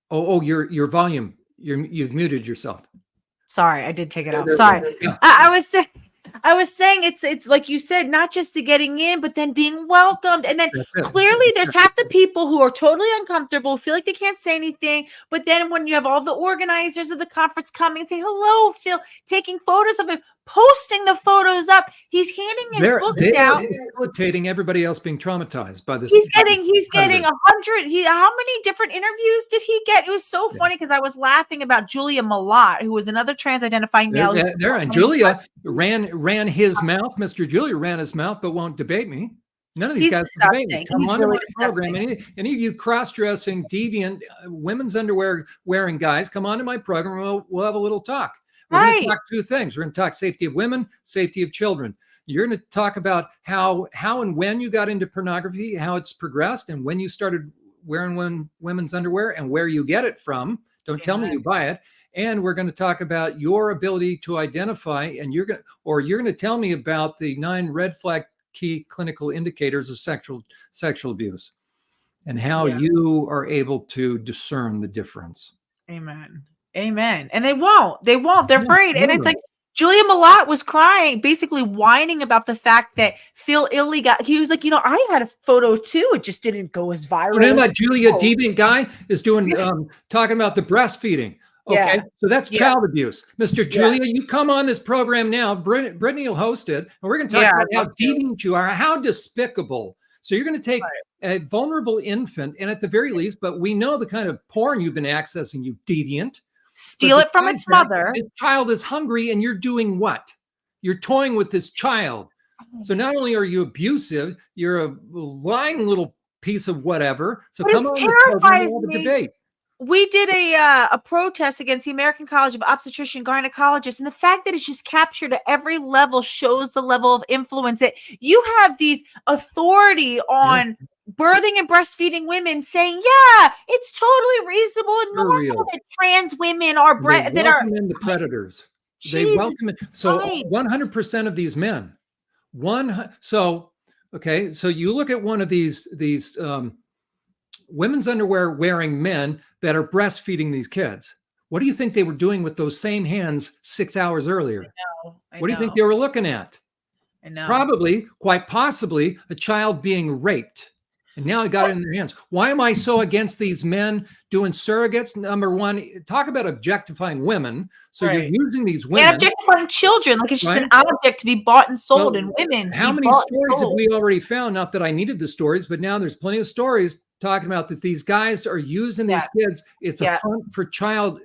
S2: your volume, you've muted yourself.
S1: Sorry, I did take it off. Sorry. Yeah. I was saying it's like you said, not just the getting in, but then being welcomed. And then clearly there's half the people who are totally uncomfortable, feel like they can't say anything. But then when you have all the organizers of the conference coming and saying, hello, Phil, taking photos of him, posting the photos up, he's handing his books out.
S2: Facilitating everybody else being traumatized by this.
S1: He's getting 100. How many different interviews did he get? It was so funny because I was laughing about Julia Malott, who was another trans-identifying male.
S2: And Julia ran his mouth. Mr. Julia ran his mouth, but won't debate me. None of these guys debate me. Come on to my program. Any of you cross-dressing, deviant, women's underwear wearing guys, come on to my program. We'll have a little talk. We're going to talk two things. We're going to talk safety of women, safety of children. You're going to talk about how and when you got into pornography, how it's progressed, and when you started wearing women's underwear and where you get it from. Don't tell me you buy it. And we're going to talk about your ability to identify, and you're going to tell me about the 9 red flag key clinical indicators of sexual abuse and how you are able to discern the difference.
S1: Amen. And they won't. They're afraid. And it's like, Julia Malott was crying, basically whining about the fact that Phil Illy he was like, I had a photo too. It just didn't go as viral.
S2: And that Julia Deviant guy is doing, talking about the breastfeeding. Okay,
S1: Yeah.
S2: so that's
S1: Yeah.
S2: child abuse. Mr. Julia, you come on this program now. Brittany will host it, and we're going to talk about how deviant you are, how despicable. So you're going to take a vulnerable infant, and at the very least, but we know the kind of porn you've been accessing, you deviant.
S1: Steal it from its mother.
S2: This child is hungry, and you're doing what? You're toying with this child. So not only are you abusive, you're a lying little piece of whatever. So
S1: but
S2: come on, terrifies me. Debate.
S1: We did a protest against the American College of Obstetrician Gynecologists, and the fact that it's just captured at every level shows the level of influence that you have these authority on birthing and breastfeeding women saying, yeah, it's totally reasonable and normal that trans women are
S2: that are the predators. They welcome it. So 100% of these men, so you look at one of these women's underwear wearing men that are breastfeeding these kids. What do you think they were doing with those same hands 6 hours earlier? I know. What do you think they were looking at?
S1: I know.
S2: Probably, quite possibly, a child being raped. And now I got it in their hands. Why am I so against these men doing surrogates? Number one, talk about objectifying women. So you're using these women.
S1: And objectifying children. Like it's just an object to be bought and sold, and women.
S2: How many stories have we already found? Not that I needed the stories, but now there's plenty of stories talking about that these guys are using these kids. It's a front for child.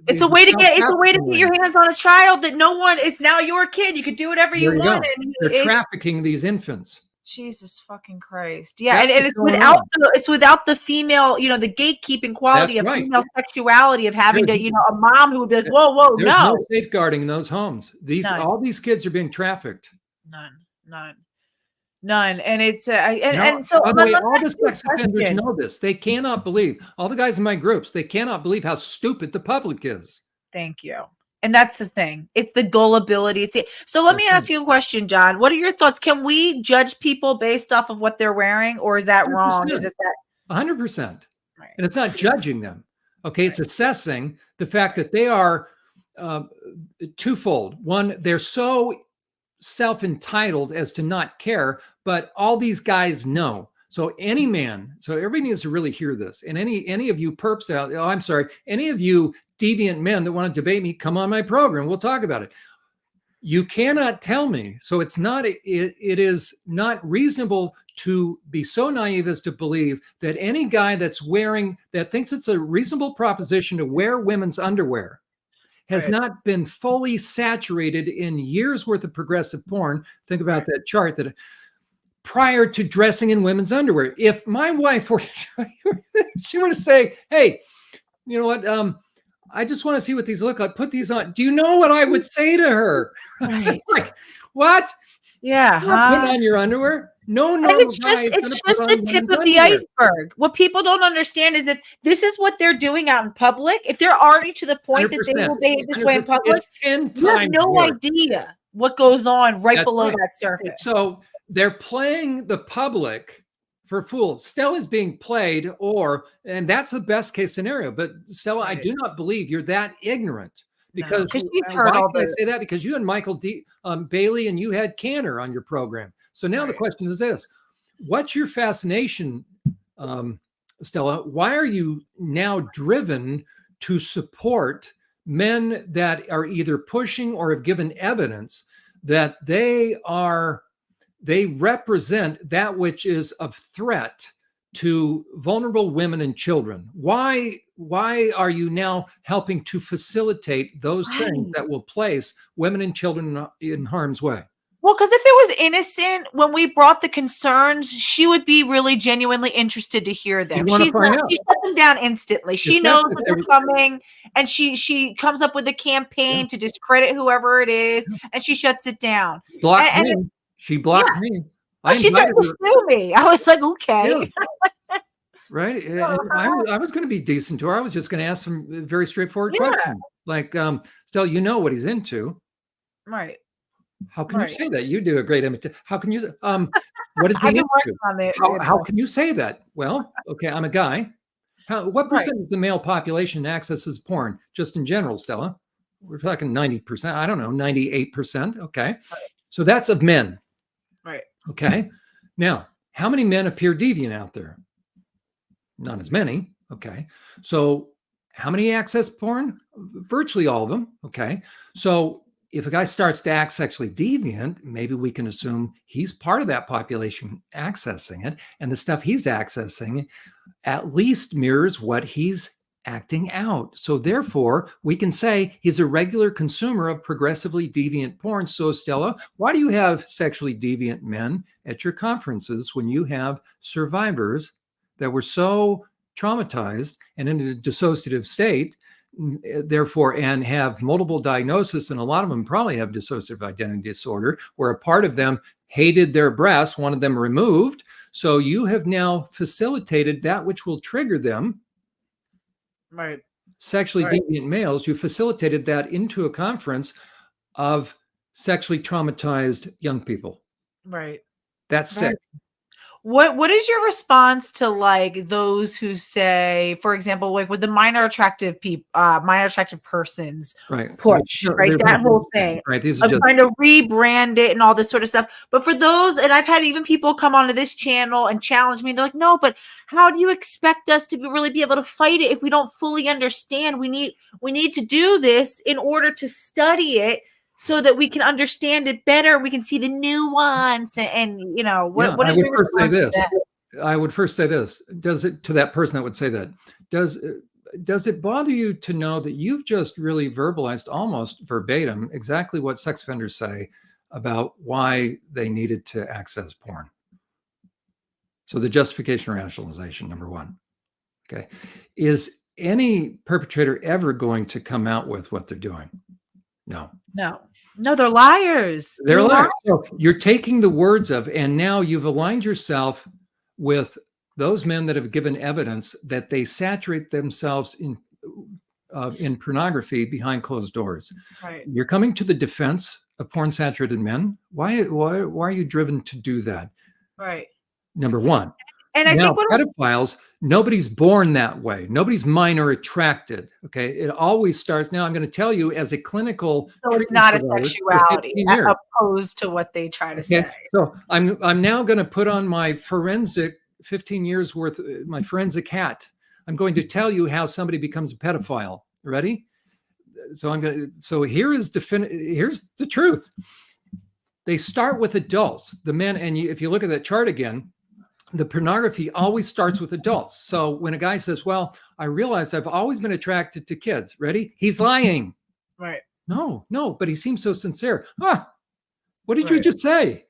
S1: It's a way to get your hands on a child that no one. It's now your kid. You could do whatever you want.
S2: They're trafficking these infants.
S1: Jesus fucking Christ. Yeah. And it's without the female, the gatekeeping quality of female sexuality of having a mom who would be like, whoa,
S2: there's no safeguarding those homes. All these kids are being trafficked.
S1: None. And it's so
S2: by the way, all the sex offenders know this. They cannot believe, all the guys in my groups, they cannot believe how stupid the public is.
S1: Thank you. And that's the thing. It's the gullibility. So let me ask you a question, John. What are your thoughts? Can we judge people based off of what they're wearing, or is that 100%. Wrong? Is it that
S2: 100%? Right. And it's not judging them. Okay, it's assessing the fact that they are twofold. One, they're so self-entitled as to not care, but all these guys know. So any man, so everybody needs to really hear this. And any of you perps out, any of you deviant men that want to debate me, come on my program. We'll talk about it. You cannot tell me. So it is not reasonable to be so naive as to believe that any guy that thinks it's a reasonable proposition to wear women's underwear has not been fully saturated in years worth of progressive porn. Think about that chart that prior to dressing in women's underwear. If my wife were, she were to say, hey, you know what? I just want to see what these look like. Put these on. Do you know what I would say to her?
S1: Right.
S2: Like, what?
S1: Yeah.
S2: Put on your underwear? No.
S1: And it's just the tip of the iceberg. What people don't understand is that this is what they're doing out in public. If they're already to the point that they will behave this way in public, you have no idea what goes on below that surface.
S2: So they're playing the public for fools. Stella's being played, and that's the best case scenario. But Stella, I do not believe you're that ignorant. Because
S1: you've heard all
S2: I say that? Because you and Michael Bailey and you had Canner on your program. So now the question is this: what's your fascination, Stella? Why are you now driven to support men that are either pushing or have given evidence that they represent that which is of threat to vulnerable women and children? Why are you now helping to facilitate those things that will place women and children in harm's way?
S1: Well, because if it was innocent, when we brought the concerns, she would be really genuinely interested to hear them. She shut them down instantly. She knows that they're coming, and she comes up with a campaign to discredit whoever it is, and she shuts it down.
S2: She blocked me.
S1: She tried to sue me. I was like, okay.
S2: Yeah. Right. And I was going to be decent to her. I was just going to ask some very straightforward questions. Like, Stella, you know what he's into.
S1: Right.
S2: How can you say that? You do a great imitation. How can you, what is he into? How can you say that? Well, okay, I'm a guy. What percent of the male population accesses porn, just in general, Stella? we're talking 90%. I don't know, 98%. Okay.
S1: Right.
S2: So that's of men.
S1: Right.
S2: Okay. Now, how many men appear deviant out there? Not as many. Okay. So how many access porn? Virtually all of them. Okay. So if a guy starts to act sexually deviant, maybe we can assume he's part of that population accessing it. And the stuff he's accessing at least mirrors what he's acting out. So therefore, we can say he's a regular consumer of progressively deviant porn. So Stella, why do you have sexually deviant men at your conferences when you have survivors that were so traumatized and in a dissociative state, therefore, and have multiple diagnoses, and a lot of them probably have dissociative identity disorder, where a part of them hated their breasts, wanted them removed. So you have now facilitated that which will trigger them.
S1: Right.
S2: Sexually deviant males, you facilitated that into a conference of sexually traumatized young people.
S1: Right.
S2: That's sick.
S1: What is your response to like those who say, for example, like with the minor attractive persons push, right? That whole thing,
S2: right? These
S1: of
S2: are just
S1: trying to rebrand it and all this sort of stuff. But for those, and I've had even people come onto this channel and challenge me. They're like, no, but how do you expect us to really be able to fight it if we don't fully understand? We need to do this in order to study it, so that we can understand it better. We can see the nuance and you know, what is your response to that?
S2: I would first say this. Does it, to that person that would say that, does it bother you to know that you've just really verbalized almost verbatim exactly what sex offenders say about why they needed to access porn? So the justification rationalization, number one. Okay. Is any perpetrator ever going to come out with what they're doing? No,
S1: they're liars.
S2: They're liars. So you're taking the words of, and now you've aligned yourself with those men that have given evidence that they saturate themselves in pornography behind closed doors.
S1: Right.
S2: You're coming to the defense of porn saturated men. Why are you driven to do that?
S1: Right.
S2: Number one.
S1: And I think
S2: pedophiles, nobody's born that way. Nobody's minor attracted. Okay. It always starts. Now I'm going to tell you as a clinical.
S1: So it's not a sexuality opposed to what they try to say.
S2: So I'm now going to put on my forensic 15 years worth, my forensic hat. I'm going to tell you how somebody becomes a pedophile. Ready? So here's the truth. They start with adults, the men. And if you look at that chart again, the pornography always starts with adults. So when a guy says, well, I realized I've always been attracted to kids. Ready? He's lying.
S1: Right.
S2: No, but he seems so sincere. What did you just say?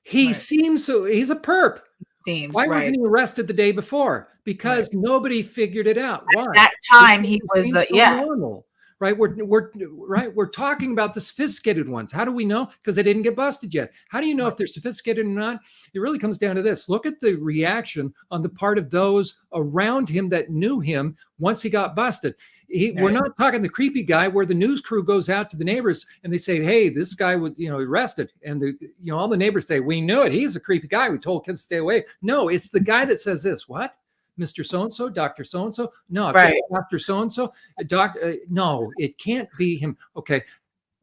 S2: He seems so, he's a perp. Why wasn't he arrested the day before? Because nobody figured it out. Why?
S1: At that time, he was
S2: normal. Right. We're talking about the sophisticated ones. How do we know? Because they didn't get busted yet. How do you know if they're sophisticated or not? It really comes down to this. Look at the reaction on the part of those around him that knew him once he got busted. We're not talking the creepy guy where the news crew goes out to the neighbors and they say, hey, this guy was, arrested. And all the neighbors say, we knew it. He's a creepy guy. We told kids to stay away. No, it's the guy that says this. What? Mr. So-and-so, Dr. So-and-so? No, Dr. So-and-so, doctor. No, it can't be him. Okay.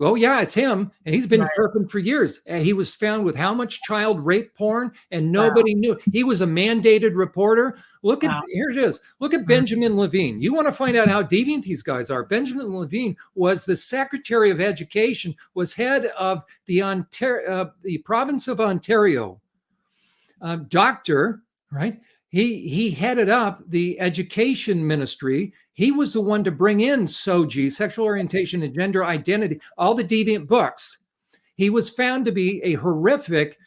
S2: Oh yeah, it's him. And he's been perping for years. He was found with how much child rape porn and nobody knew. He was a mandated reporter. Look at, here it is. Look at Benjamin Levine. You want to find out how deviant these guys are. Benjamin Levine was the Secretary of Education, was head of the province of Ontario. Doctor, right? He headed up the education ministry. He was the one to bring in SOGI, sexual orientation and gender identity, all the deviant books. He was found to be a horrific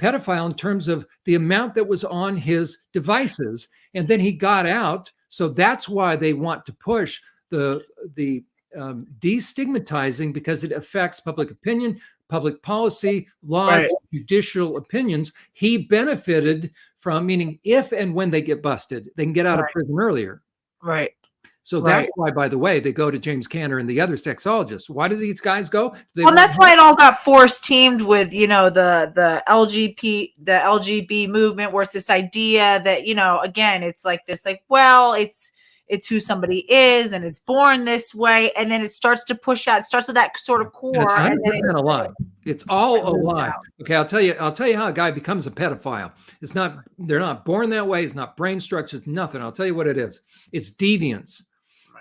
S2: pedophile in terms of the amount that was on his devices. And then he got out. So that's why they want to push the destigmatizing, because it affects public opinion, public policy, laws, judicial opinions. He benefited from, meaning if and when they get busted, they can get out of prison earlier.
S1: Right.
S2: So that's why, by the way, they go to James Cantor and the other sexologists. Why do these guys go?
S1: That's why it all got force teamed with, the LGB movement, where it's this idea that, again, it's like this, like, well, it's it's who somebody is and it's born this way. And then it starts to push out. It starts with that sort of core.
S2: And it's 100%
S1: and then
S2: a lie. It's all a lie. Okay, I'll tell you how a guy becomes a pedophile. They're not born that way. It's not brain structures, nothing. I'll tell you what it is. It's deviance.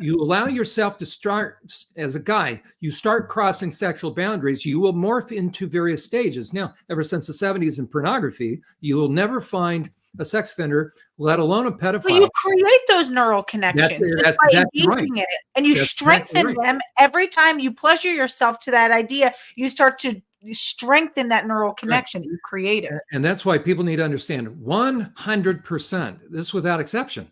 S2: You allow yourself to start, as a guy, you start crossing sexual boundaries, you will morph into various stages. Now, ever since the 70s in pornography, you will never find a sex offender, let alone a pedophile.
S1: But you create those neural connections
S2: that's
S1: by
S2: exactly right.
S1: engaging in it, and you strengthen them every time you pleasure yourself to that idea. You start to strengthen that neural connection that you created.
S2: And that's why people need to understand 100%, this without exception.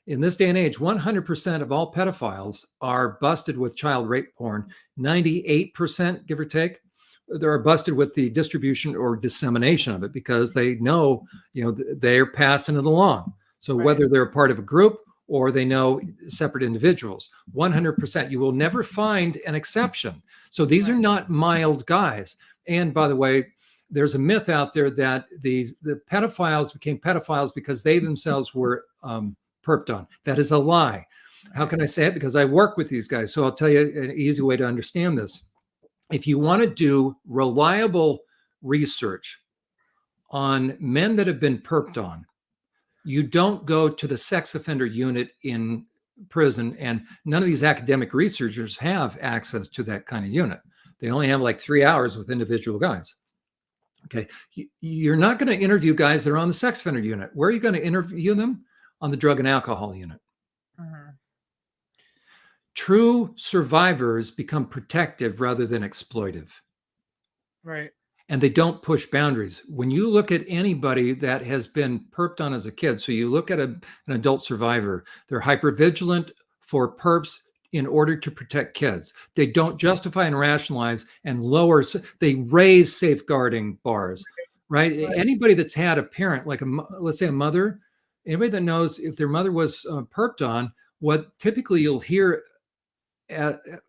S2: In this day and age, 100% of all pedophiles are busted with child rape porn. 98%, give or take, they're busted with the distribution or dissemination of it because they know, they're passing it along. So whether they're a part of a group or they know separate individuals, 100%, you will never find an exception. So these are not mild guys. And by the way, there's a myth out there that the pedophiles became pedophiles because they themselves were perped on. That is a lie. How can I say it? Because I work with these guys. So I'll tell you an easy way to understand this. If you want to do reliable research on men that have been perped on, you don't go to the sex offender unit in prison, and none of these academic researchers have access to that kind of unit. They only have like 3 hours with individual guys. Okay. You're not going to interview guys that are on the sex offender unit. Where are you going to interview them? On the drug and alcohol unit. True survivors become protective rather than exploitive.
S1: Right.
S2: And they don't push boundaries. When you look at anybody that has been perped on as a kid, so you look at an adult survivor, they're hypervigilant for perps in order to protect kids. They don't justify and rationalize and they raise safeguarding bars, right? Anybody that's had a parent, like let's say a mother, anybody that knows if their mother was perped on, what typically you'll hear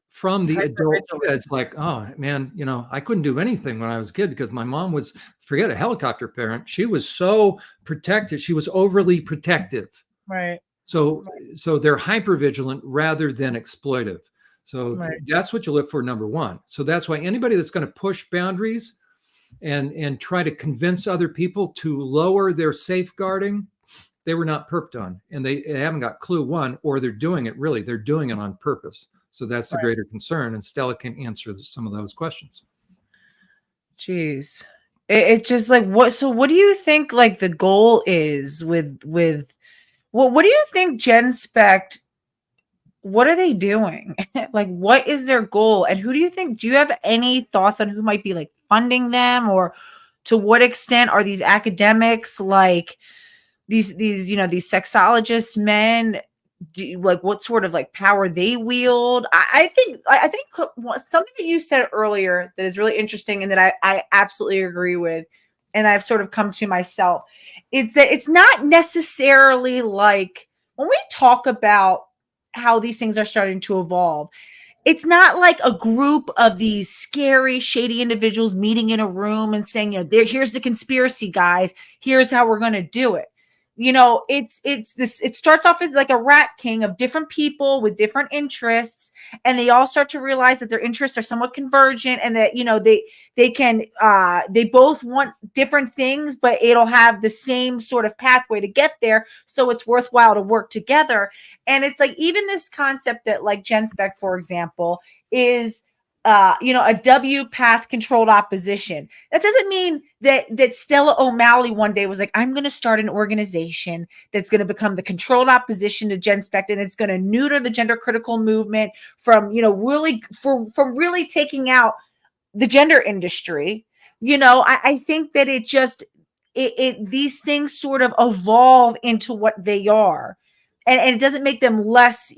S2: from the adult kids, like, oh man, I couldn't do anything when I was a kid because my mom was, forget a helicopter parent. She was so protective. She was overly protective.
S1: Right.
S2: So they're hypervigilant rather than exploitive. So that's what you look for, number one. So that's why anybody that's going to push boundaries and try to convince other people to lower their safeguarding, they were not perped on, and they haven't got clue one, or they're doing it on purpose. So that's the greater concern. And Stella can answer some of those questions.
S1: Jeez. It's just like, what do you think like the goal is with what do you think Gen Spect, what are they doing? Like, what is their goal? And who do you have any thoughts on who might be like funding them, or to what extent are these academics like these sexologists men, like what sort of like power they wield? I think something that you said earlier that is really interesting and that I absolutely agree with, and I've sort of come to myself, it's that it's not necessarily like when we talk about how these things are starting to evolve, it's not like a group of these scary, shady individuals meeting in a room and saying, here's the conspiracy, guys. Here's how we're going to do it. It's this, it starts off as like a rat king of different people with different interests, and they all start to realize that their interests are somewhat convergent, and that, they both want different things, but it'll have the same sort of pathway to get there. So it's worthwhile to work together. And it's like, even this concept that like Gen Spec, for example, is a W path controlled opposition. That doesn't mean that Stella O'Malley one day was like, I'm going to start an organization that's going to become the controlled opposition to Gen Spect, and it's going to neuter the gender critical movement from really taking out the gender industry. I think that these things sort of evolve into what they are, and it doesn't make them less,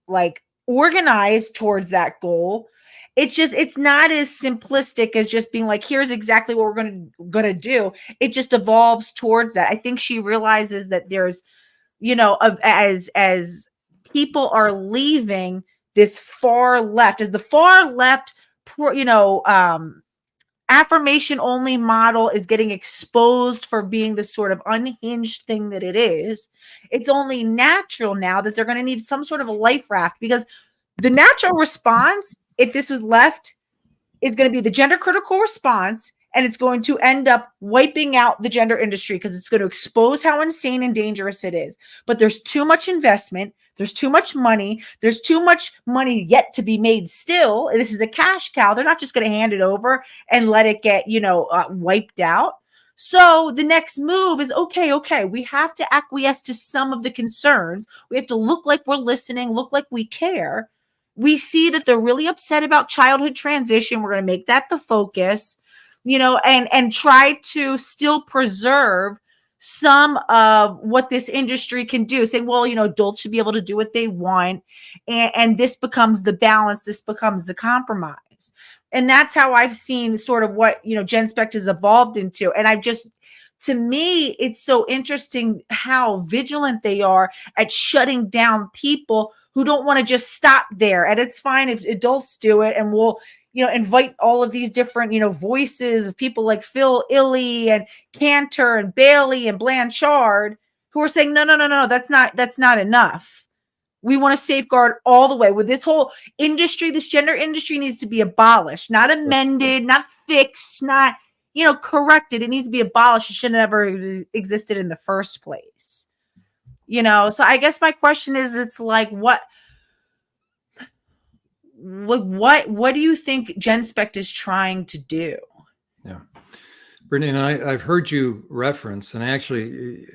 S1: like organized towards that goal. It's not as simplistic as just being like, here's exactly what we're going to do. It just evolves towards that. I think she realizes that there's, as people are leaving this far left, as the far left, affirmation only model is getting exposed for being the sort of unhinged thing that it is, it's only natural now that they're going to need some sort of a life raft, because the natural response, if this was left, is going to be the gender critical response, and it's going to end up wiping out the gender industry because it's going to expose how insane and dangerous it is. But there's too much investment. There's too much money. There's too much money yet to be made still. This is a cash cow. They're not just going to hand it over and let it get, wiped out. So the next move is, okay, we have to acquiesce to some of the concerns. We have to look like we're listening, look like we care. We see that they're really upset about childhood transition. We're going to make that the focus, and try to still preserve some of what this industry can do. Say, well, adults should be able to do what they want. And this becomes the balance. This becomes the compromise. And that's how I've seen sort of what, GenSpect has evolved into. And to me, it's so interesting how vigilant they are at shutting down people who don't want to just stop there. And it's fine if adults do it, and we'll, invite all of these different, voices of people like Phil Illey and Cantor and Bailey and Blanchard, who are saying, no, that's not enough. We want to safeguard all the way with this whole industry. This gender industry needs to be abolished, not amended, not fixed, not, corrected. It needs to be abolished. It shouldn't have ever existed in the first place. So I guess my question is, it's like, what do you think GenSpect is trying to do?
S2: Yeah. Brittany, and I've heard you reference, and actually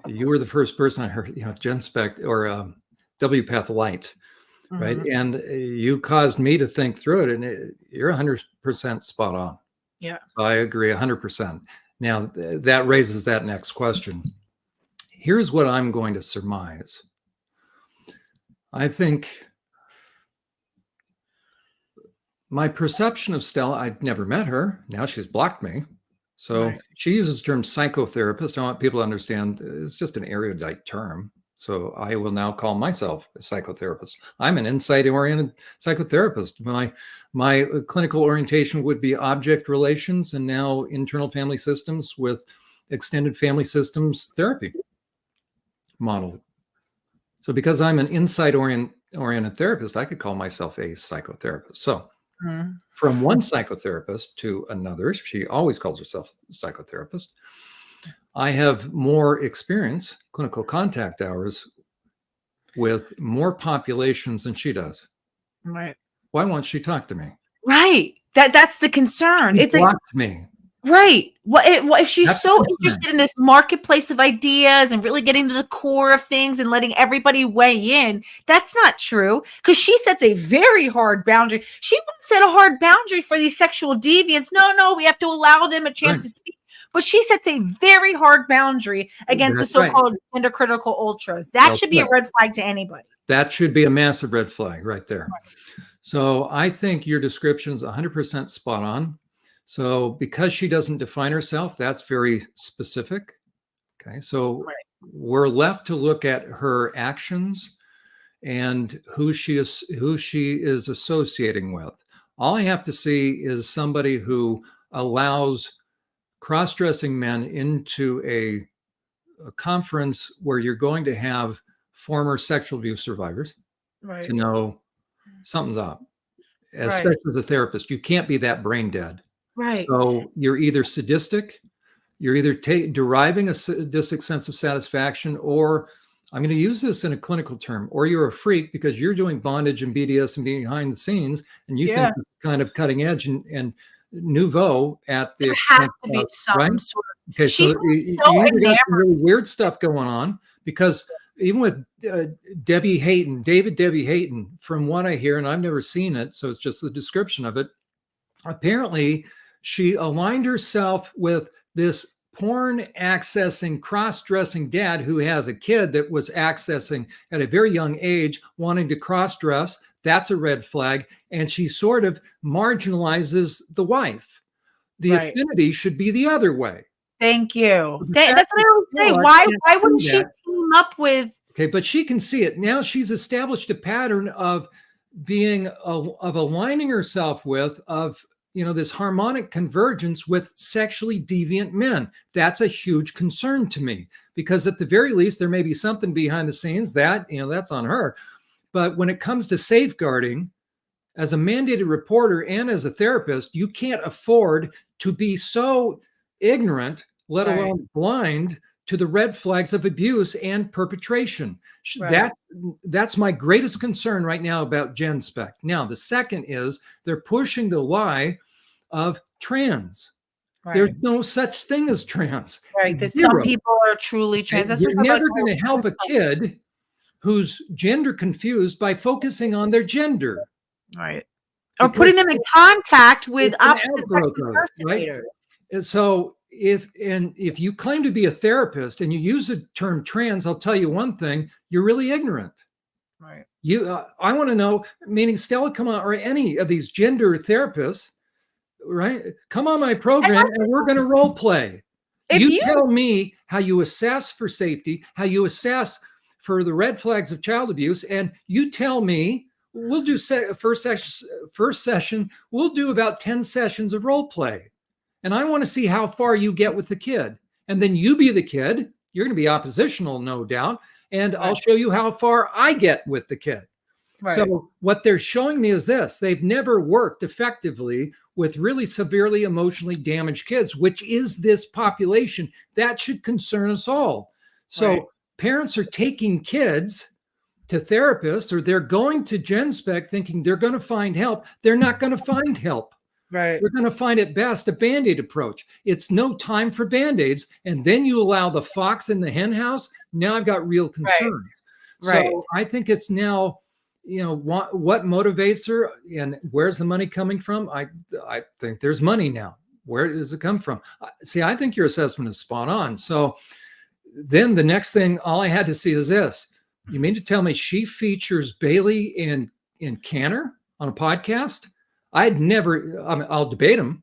S2: you were the first person I heard, GenSpect or WPath Light, right?
S1: Mm-hmm.
S2: And you caused me to think through it, and you're 100% spot on.
S1: Yeah.
S2: I agree 100%. Now that raises that next question. Here's what I'm going to surmise. I think my perception of Stella, I'd never met her. Now she's blocked me. So right. She uses the term psychotherapist. I want people to understand it's just an erudite term. So I will now call myself a psychotherapist. I'm an insight-oriented psychotherapist. My clinical orientation would be object relations, and now internal family systems with extended family systems therapy model. So because I'm an insight-oriented therapist, I could call myself a psychotherapist. So from one psychotherapist to another, she always calls herself a psychotherapist. I have more experience, clinical contact hours, with more populations than she does.
S1: Right.
S2: Why won't she talk to me?
S1: Right. That's the concern.
S2: She
S1: it's
S2: blocked me.
S1: Right. What if she's so interested in this marketplace of ideas and really getting to the core of things and letting everybody weigh in? That's not true, because she sets a very hard boundary. She wouldn't set a hard boundary for these sexual deviants. No, we have to allow them a chance to speak. But she sets a very hard boundary against the so-called gender critical ultras. That should be a red flag to anybody.
S2: That should be a massive red flag right there. Right. So I think your description is 100% spot on. So because she doesn't define herself, that's very specific. Okay. So we're left to look at her actions and who she is associating with. All I have to see is somebody who allows cross-dressing men into a conference where you're going to have former sexual abuse survivors to know something's up. Especially as a therapist, you can't be that brain dead.
S1: Right.
S2: So you're either sadistic, you're either deriving a sadistic sense of satisfaction, or I'm going to use this in a clinical term, or you're a freak because you're doing bondage and BDS and being behind the scenes, and you think it's kind of cutting edge and nouveau at the
S1: expense of, be some sort of,
S2: okay, so you got some really weird stuff going on, because even with Debbie Hayton, from what I hear, and I've never seen it, so it's just the description of it, apparently she aligned herself with this porn accessing, cross-dressing dad who has a kid that was accessing at a very young age, wanting to cross-dress. That's a red flag. And she sort of marginalizes the wife. The affinity should be the other way.
S1: Thank you. That's what I would say. Why wouldn't she team up with?
S2: Okay, but she can see it. Now she's established a pattern of being, of aligning herself with, of, this harmonic convergence with sexually deviant men. That's a huge concern to me, because at the very least, there may be something behind the scenes that, that's on her. But when it comes to safeguarding, as a mandated reporter and as a therapist, you can't afford to be so ignorant, let alone blind, to the red flags of abuse and perpetration. Right. That's my greatest concern right now about GenSpec. Now, the second is they're pushing the lie of trans. Right. There's no such thing as trans.
S1: Right. That some people are truly trans.
S2: You're never going to help a kid who's gender confused by focusing on their gender.
S1: Right. Or putting them in contact with opposite sex impersonators.
S2: Right? So if you claim to be a therapist and you use the term trans, I'll tell you one thing: you're really ignorant.
S1: Right.
S2: I want to know, meaning Stella, come on, or any of these gender therapists, right? Come on my program and we're going to role play. You tell me how you assess for safety, how you assess for the red flags of child abuse, and you tell me. We'll do first session. We'll do about 10 sessions of role play. And I want to see how far you get with the kid. And then you be the kid. You're going to be oppositional, no doubt. And I'll show you how far I get with the kid. Right. So what they're showing me is this: they've never worked effectively with really severely emotionally damaged kids, which is this population. That should concern us all. So parents are taking kids to therapists, or they're going to GenSpec thinking they're going to find help. They're not going to find help. Right. They're going to find at best a Band-Aid approach. It's no time for Band-Aids. And then you allow the fox in the hen house. Now I've got real concerns. Right. So I think it's now, what motivates her and where's the money coming from? I think there's money now. Where does it come from? See, I think your assessment is spot on. So then the next thing, all I had to see is this. You mean to tell me she features Bailey and Canner on a podcast? I'd never, I'll debate them.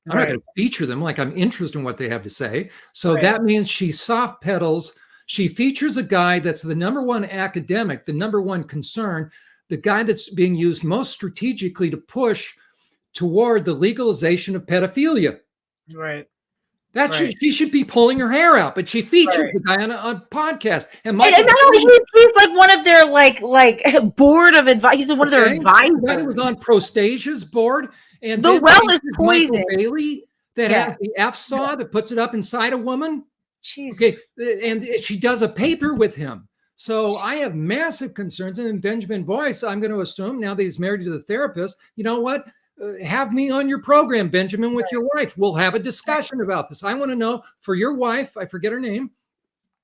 S2: I'm not going to feature them like I'm interested in what they have to say. So that means she soft pedals. She features a guy that's the number one academic, the number one concern, the guy that's being used most strategically to push toward the legalization of pedophilia. Right. She should be pulling her hair out, but she featured the guy on a podcast. And not only
S1: he's like one of their like board of advice. He's one of their advisors.
S2: He was on Prostasia's board, and
S1: the well is poison.
S2: Bailey that has the FSAW that puts it up inside a woman.
S1: Jesus.
S2: Okay, and she does a paper with him. So I have massive concerns. And in Benjamin Boyce, I'm going to assume now that he's married to the therapist, you know what? Have me on your program, Benjamin, with your wife. We'll have a discussion about this. I want to know, for your wife, I forget her name.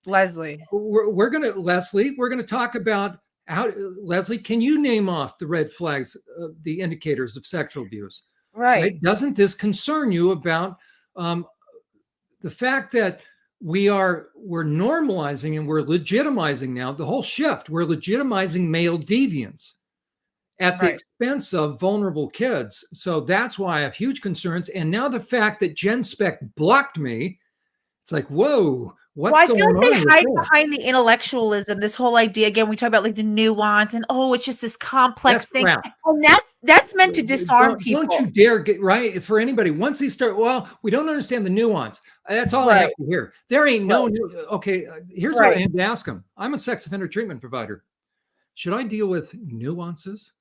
S1: Leslie.
S2: We're going to talk about how, Leslie, can you name off the red flags, the indicators of sexual abuse? Right. Doesn't this concern you about the fact that we're normalizing and we're legitimizing now the whole shift? We're legitimizing male deviance at the expense of vulnerable kids. So that's why I have huge concerns. And now the fact that GenSpec blocked me, it's like, whoa, what's going on?
S1: Well, I feel like they hide behind the intellectualism, this whole idea. Again, we talk about like the nuance and, it's just this complex thing. Crap. And that's meant to disarm people.
S2: Don't you dare get right for anybody. Once they start, we don't understand the nuance. That's all I have to hear. There ain't no new. Okay, here's what I have to ask them. I'm a sex offender treatment provider. Should I deal with nuances?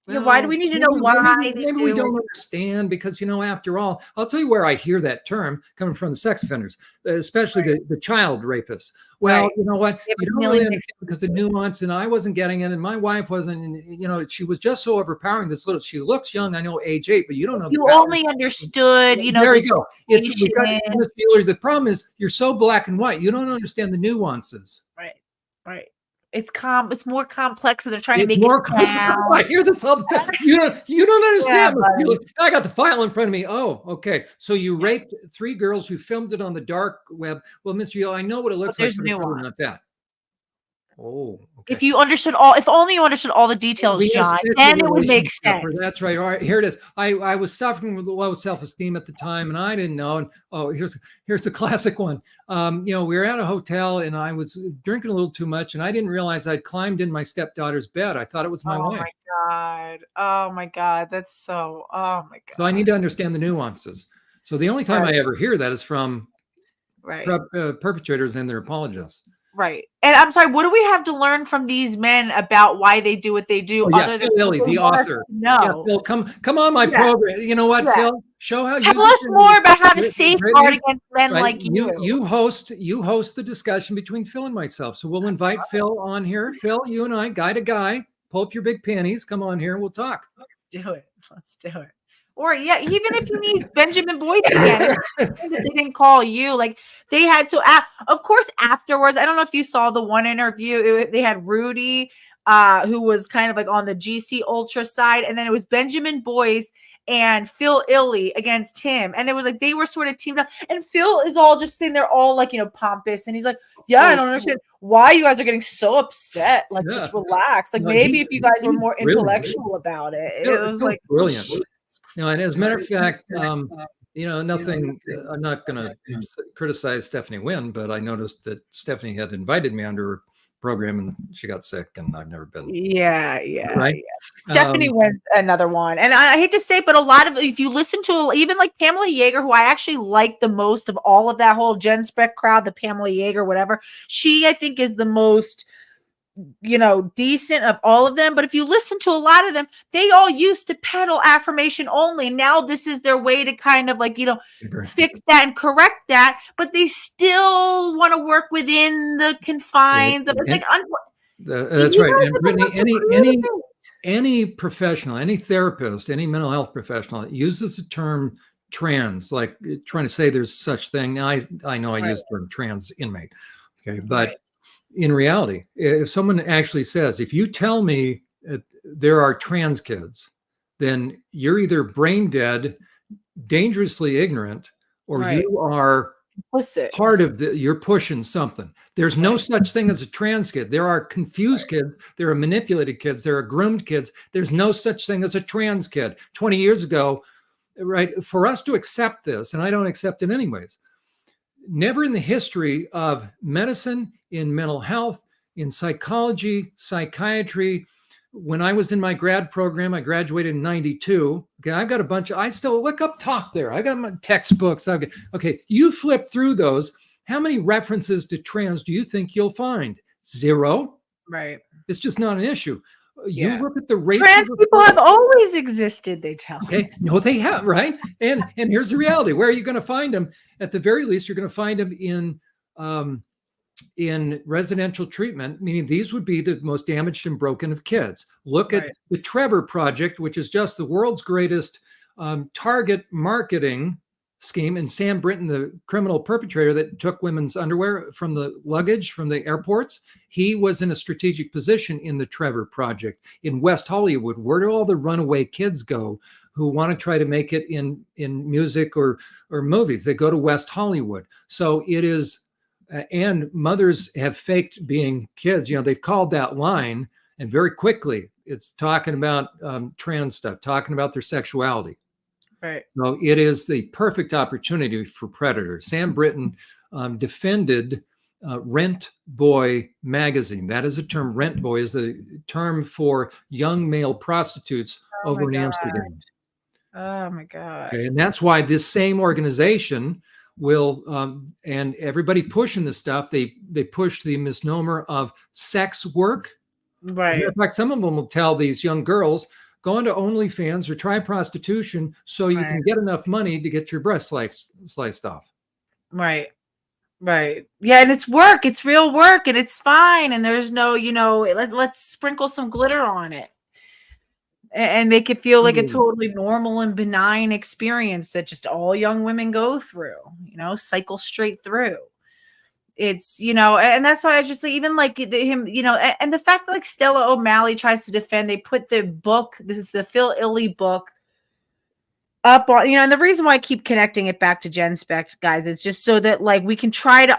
S1: Well, why do we need to know why?
S2: Maybe we don't understand because, after all, I'll tell you where I hear that term coming from the sex offenders, especially the child rapists. Well, you know what? You don't really understand because the nuance, and I wasn't getting it, and my wife wasn't, and, she was just so overpowering. She looks young, I know, age 8, but you don't know.
S1: You only understood,
S2: There you go. The problem is you're so black and white. You don't understand the nuances.
S1: Right. It's more complex, and they're trying to make it down.
S2: I hear this all the time. You don't understand. I got the file in front of me. Oh, okay. So you raped 3 girls. You filmed it on the dark web. Well, Mr. Yo, I know what it looks like.
S1: There's nuance.
S2: Not that. Oh, okay.
S1: If you understood all, if only you understood all the details,
S2: We have
S1: John,
S2: special
S1: then it would make
S2: relations supper.
S1: sense.
S2: That's right. All right, here it is. I was suffering with low self-esteem at the time, and I didn't know. And here's a classic one. We were at a hotel, and I was drinking a little too much, and I didn't realize I'd climbed in my stepdaughter's bed. I thought it was my
S1: Oh
S2: wife.
S1: my God. Oh my God. That's so, oh my
S2: So I need
S1: God.
S2: to understand the nuances. So the only time I ever hear that is from
S1: Right.
S2: perpetrators and their apologists.
S1: Right. And I'm sorry, what do we have to learn from these men about why they do what they do,
S2: Oh yeah,
S1: other than
S2: Phil Illey, the author. Yeah,
S1: no.
S2: Phil, come on my program. You know what,
S1: Yeah.
S2: Phil? Show how
S1: Tell
S2: you
S1: us more about how to
S2: Brittany,
S1: safeguard against men
S2: right?
S1: like you.
S2: You host the discussion between Phil and myself. So we'll invite Phil on here. Phil, you and I, guy to guy, pull up your big panties. Come on here, we'll talk.
S1: Let's do it. Let's do it. Or yeah, even if you need Benjamin Boyce again, that they didn't call you. Like they had to. Of course, afterwards, I don't know if you saw the one interview. They had Rudy, who was kind of like on the GC Ultra side, and then it was Benjamin Boyce and Phil Illey against him, and it was like they were sort of teamed up. And Phil is all just sitting there, all like pompous, and he's like, "Yeah, I don't understand why you guys are getting so upset. Like, just relax. Like, maybe if you guys were more intellectual about it." It was like
S2: brilliant. And as a matter of fact, nothing. I'm not going to criticize Stephanie Wynn, but I noticed that Stephanie had invited me onto her program, and she got sick, and I've never been.
S1: Yeah.
S2: Right.
S1: Stephanie Wynn's another one, and I hate to say it, but a lot of, if you listen to even like Pamela Yeager, who I actually like the most of all of that whole Gen Spec crowd, the Pamela Yeager, whatever, she I think is the most decent of all of them. But if you listen to a lot of them, they all used to peddle affirmation only. Now this is their way to kind of like, fix that and correct that, but they still want to work within the confines of it's like
S2: that's right. And Brittany, any professional, any therapist, any mental health professional that uses the term trans, like trying to say there's such thing. Now I know I use the term trans inmate. Okay. But in reality, if someone actually says, if you tell me there are trans kids, then you're either brain dead, dangerously ignorant, or you are part of you're pushing something. There's no such thing as a trans kid. There are confused kids. There are manipulated kids. There are groomed kids. There's no such thing as a trans kid. 20 years ago, right? For us to accept this, and I don't accept it anyways, never in the history of medicine, in mental health, in psychology, psychiatry. When I was in my grad program, I graduated in 92. Okay, I've got a bunch of, I still look up top there. I got my textbooks. Okay, you flip through those. How many references to trans do you think you'll find? Zero.
S1: Right.
S2: It's just not an issue. You look at the rates.
S1: Trans people have always existed, they tell.
S2: Okay, no, they have, right? And here's the reality. Where are you going to find them? At the very least, you're going to find them in residential treatment, meaning these would be the most damaged and broken of kids. Look at the Trevor Project, which is just the world's greatest target marketing scheme. And Sam Brinton, the criminal perpetrator that took women's underwear from the luggage from the airports, he was in a strategic position in the Trevor Project in West Hollywood. Where do all the runaway kids go who want to try to make it in music or movies? They go to West Hollywood. So it is, and mothers have faked being kids. They've called that line, and very quickly it's talking about trans stuff, talking about their sexuality.
S1: Right.
S2: So it is the perfect opportunity for predators. Sam Brinton defended Rent Boy magazine. That is a term. Rent Boy is the term for young male prostitutes over in Amsterdam.
S1: Oh my God.
S2: Okay, and that's why this same organization will, and everybody pushing this stuff, they push the misnomer of sex work.
S1: Right.
S2: In fact, some of them will tell these young girls, go into OnlyFans or try prostitution so you can get enough money to get your breast sliced off.
S1: Right. Yeah, and it's work. It's real work, and it's fine. And there's no, let's sprinkle some glitter on it and make it feel like a totally normal and benign experience that just all young women go through, cycle straight through. It's, and that's why I just even like him, and the fact that like Stella O'Malley tries to defend, they put the book, this is the Phil Illey book, up on, and the reason why I keep connecting it back to Gen Spec, guys, it's just so that like we can try to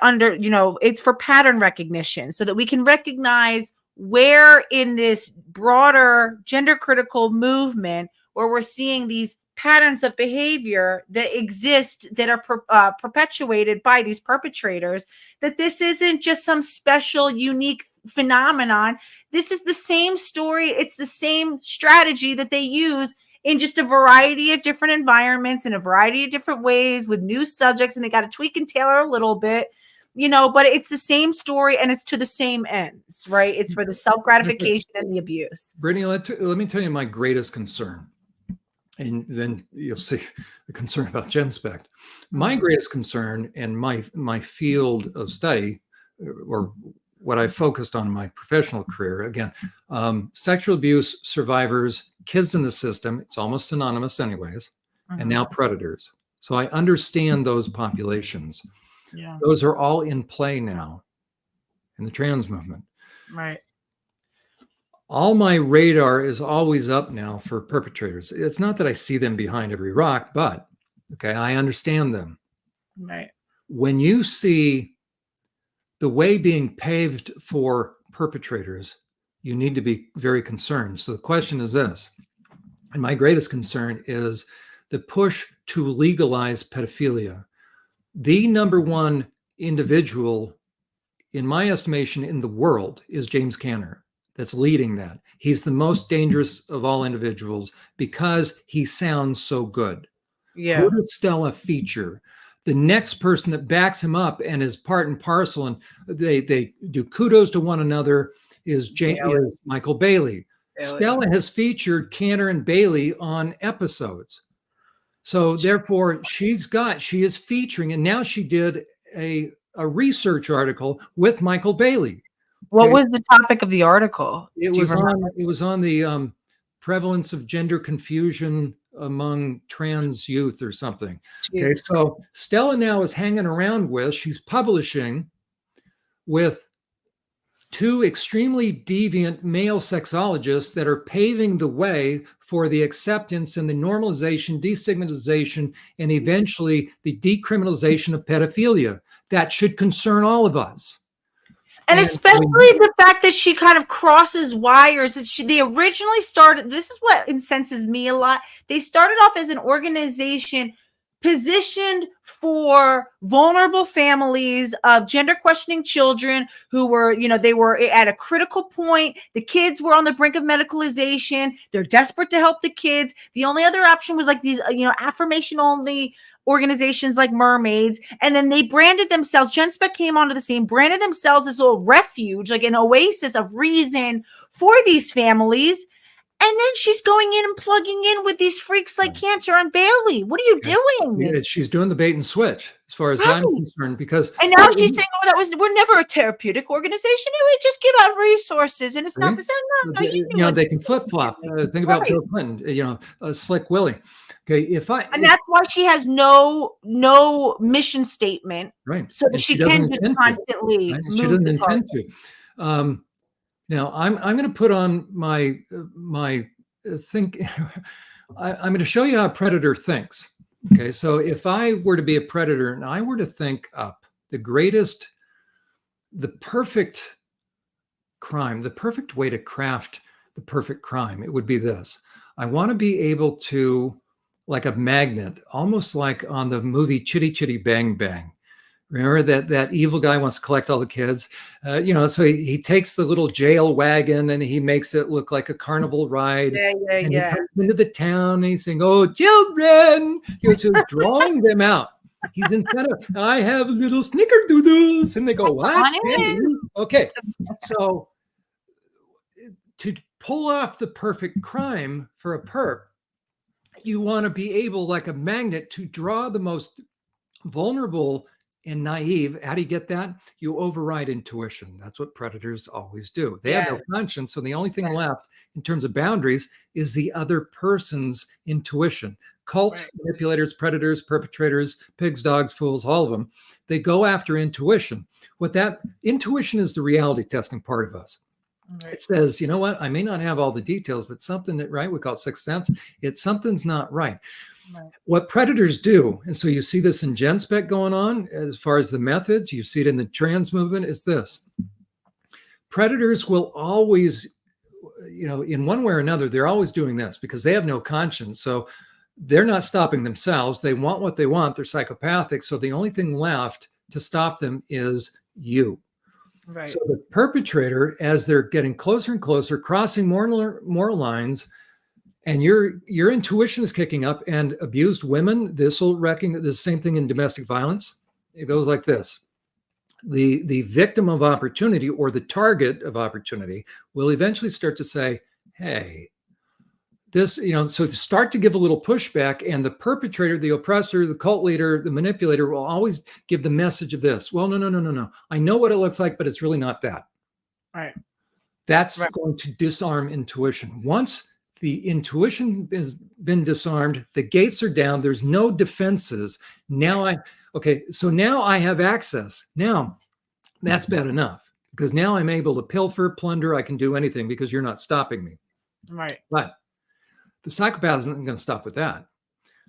S1: it's for pattern recognition so that we can recognize where in this broader gender critical movement where we're seeing these patterns of behavior that exist that are perpetuated by these perpetrators, that this isn't just some special unique phenomenon. This is the same story. It's the same strategy that they use in just a variety of different environments in a variety of different ways with new subjects, and they got to tweak and tailor a little bit, but it's the same story and it's to the same ends, right? It's for the self-gratification and the abuse.
S2: Brittany, let me tell you my greatest concern, and then you'll see the concern about Gen Spec. My greatest concern and my field of study, or what I focused on in my professional career, again, sexual abuse survivors, kids in the system, it's almost synonymous anyways, and now predators. So I understand those populations.
S1: Yeah.
S2: Those are all in play now in the trans movement.
S1: Right.
S2: All my radar is always up now for perpetrators. It's not that I see them behind every rock, but okay, I understand them.
S1: Right.
S2: When you see the way being paved for perpetrators, you need to be very concerned. So the question is this, and my greatest concern is the push to legalize pedophilia. The number one individual, in my estimation, in the world is James Canner that's leading that. He's the most dangerous of all individuals because he sounds so good.
S1: Yeah.
S2: Who does Stella feature? The next person that backs him up and is part and parcel, and they do kudos to one another, is Michael Bailey. Stella has featured Canner and Bailey on episodes. So therefore she is featuring, and now she did a research article with Michael Bailey.
S1: What was the topic of the article?
S2: It was on the prevalence of gender confusion among trans youth or something. Okay, so Stella now is hanging around she's publishing with two extremely deviant male sexologists that are paving the way for the acceptance and the normalization, destigmatization, and eventually the decriminalization of pedophilia. That should concern all of us.
S1: And especially the fact that she kind of crosses wires. That they originally started, this is what incenses me a lot. They started off as an organization positioned for vulnerable families of gender questioning children who were, they were at a critical point. The kids were on the brink of medicalization. They're desperate to help the kids. The only other option was like these, affirmation only organizations like Mermaids. And then they branded themselves, Gen Spec came onto the scene, branded themselves as a refuge, like an oasis of reason for these families. And then she's going in and plugging in with these freaks like Cantor and Bailey. What are you doing?
S2: Yeah, she's doing the bait and switch, as far as I'm concerned, because
S1: and now she's saying, we're never a therapeutic organization. We just give out resources, and it's not the same. No,
S2: they can flip flop. Think about Bill Clinton. Slick Willie. Okay,
S1: that's why she has no mission statement,
S2: right?
S1: So she can just constantly.
S2: Right? She doesn't intend to. Now I'm going to put on my think. I'm going to show you how a predator thinks. Okay, so if I were to be a predator and I were to think up the perfect crime, the perfect way to craft the perfect crime, it would be this. I want to be able to, like a magnet, almost like on the movie Chitty Chitty Bang Bang. Remember that evil guy wants to collect all the kids, so he takes the little jail wagon and he makes it look like a carnival ride. And he comes into the town and he's saying, "Oh, children," so drawing them out. He's instead of, "I have little snickerdoodles," and they go, "What?" Okay, so to pull off the perfect crime for a perp, you want to be able, like a magnet, to draw the most vulnerable and naive. How do you get that? You override intuition. That's what predators always do. They have no conscience, so the only thing left in terms of boundaries is the other person's intuition. Cults, manipulators, predators, perpetrators, pigs, dogs, fools, all of them, they go after intuition. Intuition is the reality testing part of us. It says, you know what? I may not have all the details, but something that, we call it sixth sense. Something's not right.
S1: Right.
S2: What predators do, and so you see this in gen spec going on as far as the methods, you see it in the trans movement, is this. Predators will always, in one way or another, they're always doing this because they have no conscience. So they're not stopping themselves. They want what they want. They're psychopathic. So the only thing left to stop them is you.
S1: Right.
S2: So the perpetrator, as they're getting closer and closer, crossing more lines, and your intuition is kicking up, and abused women, this will recognize the same thing in domestic violence. It goes like this. The victim of opportunity or the target of opportunity will eventually start to say, hey, this, so to start to give a little pushback, and the perpetrator, the oppressor, the cult leader, the manipulator will always give the message of this. Well, no. I know what it looks like, but it's really not that.
S1: Right.
S2: That's going to disarm intuition. Once the intuition has been disarmed, the gates are down, there's no defenses. Now I have access. Now that's bad enough because now I'm able to pilfer, plunder, I can do anything because you're not stopping me.
S1: Right.
S2: But the psychopath isn't going to stop with that.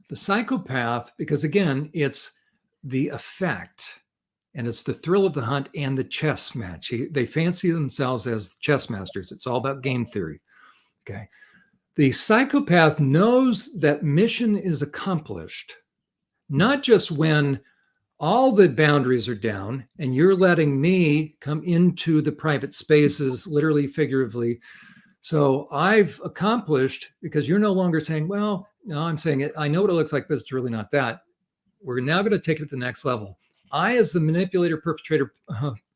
S2: The psychopath, because again, it's the effect and it's the thrill of the hunt and the chess match. They fancy themselves as chess masters. It's all about game theory. Okay. The psychopath knows that mission is accomplished, not just when all the boundaries are down and you're letting me come into the private spaces, literally, figuratively. So I've accomplished, because you're no longer saying, well, no, I'm saying it. I know what it looks like, but it's really not that. We're now going to take it to the next level. I, as the manipulator, perpetrator,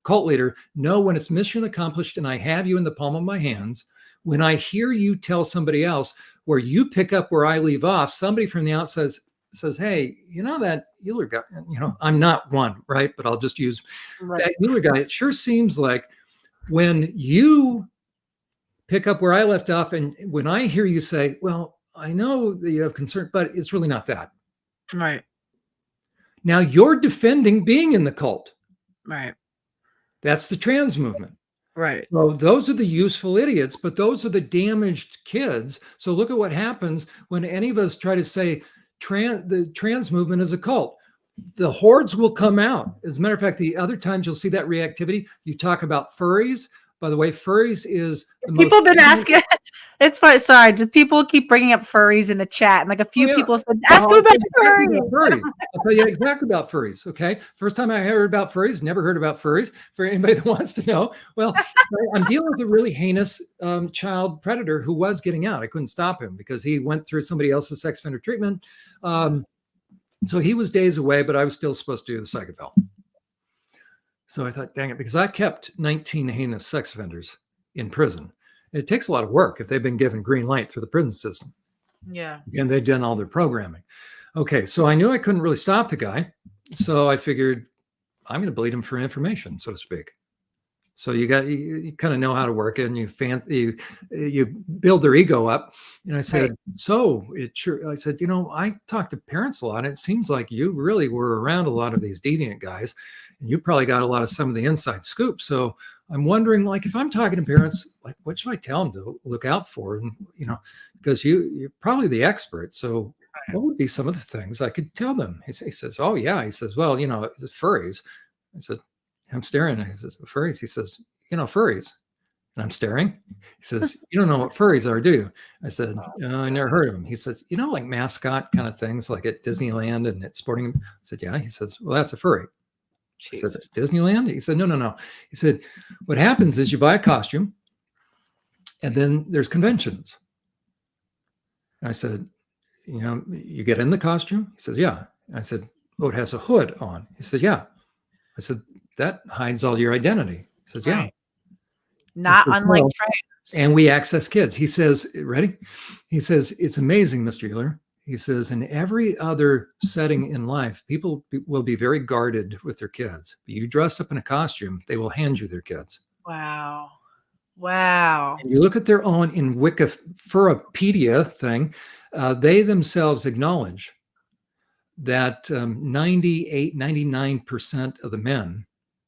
S2: cult leader, know when it's mission accomplished and I have you in the palm of my hands. When I hear you tell somebody else where you pick up where I leave off, somebody from the outside says, hey, that Uhler guy, I'm not one, right? But I'll just use that Uhler guy. It sure seems like when you pick up where I left off, and when I hear you say, well, I know that you have concern, but it's really not that.
S1: Right.
S2: Now you're defending being in the cult.
S1: Right.
S2: That's the trans movement.
S1: Right.
S2: So those are the useful idiots, but those are the damaged kids. So look at what happens when any of us try to say the trans movement is a cult. The hordes will come out. As a matter of fact, the other times you'll see that reactivity, you talk about furries. By the way, furries is the
S1: people have been asking. It's fine. Sorry, just people keep bringing up furries in the chat, and like a few people said, "Ask me about furries."
S2: I'll tell you exactly about furries. Okay, first time I heard about furries, never heard about furries. For anybody that wants to know, well, I'm dealing with a really heinous child predator who was getting out. I couldn't stop him because he went through somebody else's sex offender treatment. So he was days away, but I was still supposed to do the psych eval. So I thought, dang it, because I've kept 19 heinous sex offenders in prison. It takes a lot of work if they've been given green light through the prison system.
S1: Yeah.
S2: And they've done all their programming. Okay, so I knew I couldn't really stop the guy. So I figured I'm going to bleed him for information, so to speak. So you kind of know how to work it, and you build their ego up. And I said, I said, I talked to parents a lot. And it seems like you really were around a lot of these deviant guys, and you probably got a lot of some of the inside scoop. So I'm wondering, like, if I'm talking to parents, like, what should I tell them to look out for? And because you're probably the expert. So what would be some of the things I could tell them? He says, oh yeah. He says, well, it's furries. I said, I'm staring. He says, furries. He says, furries. And I'm staring. He says, you don't know what furries are, do you? I said, I never heard of them. He says, like mascot kind of things like at Disneyland and at sporting. I said, yeah. He says, well, that's a furry.
S1: Jesus.
S2: I said, Disneyland? He said, no. He said, what happens is you buy a costume and then there's conventions. And I said, you get in the costume? He says, yeah. I said, oh, it has a hood on. He said, yeah. I said, that hides all your identity. He says, yeah.
S1: Not unlike trans.
S2: And we access kids. He says, ready? He says, it's amazing, Mr. Uhler. He says, in every other setting in life, people will be very guarded with their kids. But you dress up in a costume, they will hand you their kids.
S1: Wow. And
S2: you look at their own in Wikipedia thing, they themselves acknowledge that 98, 99% of the men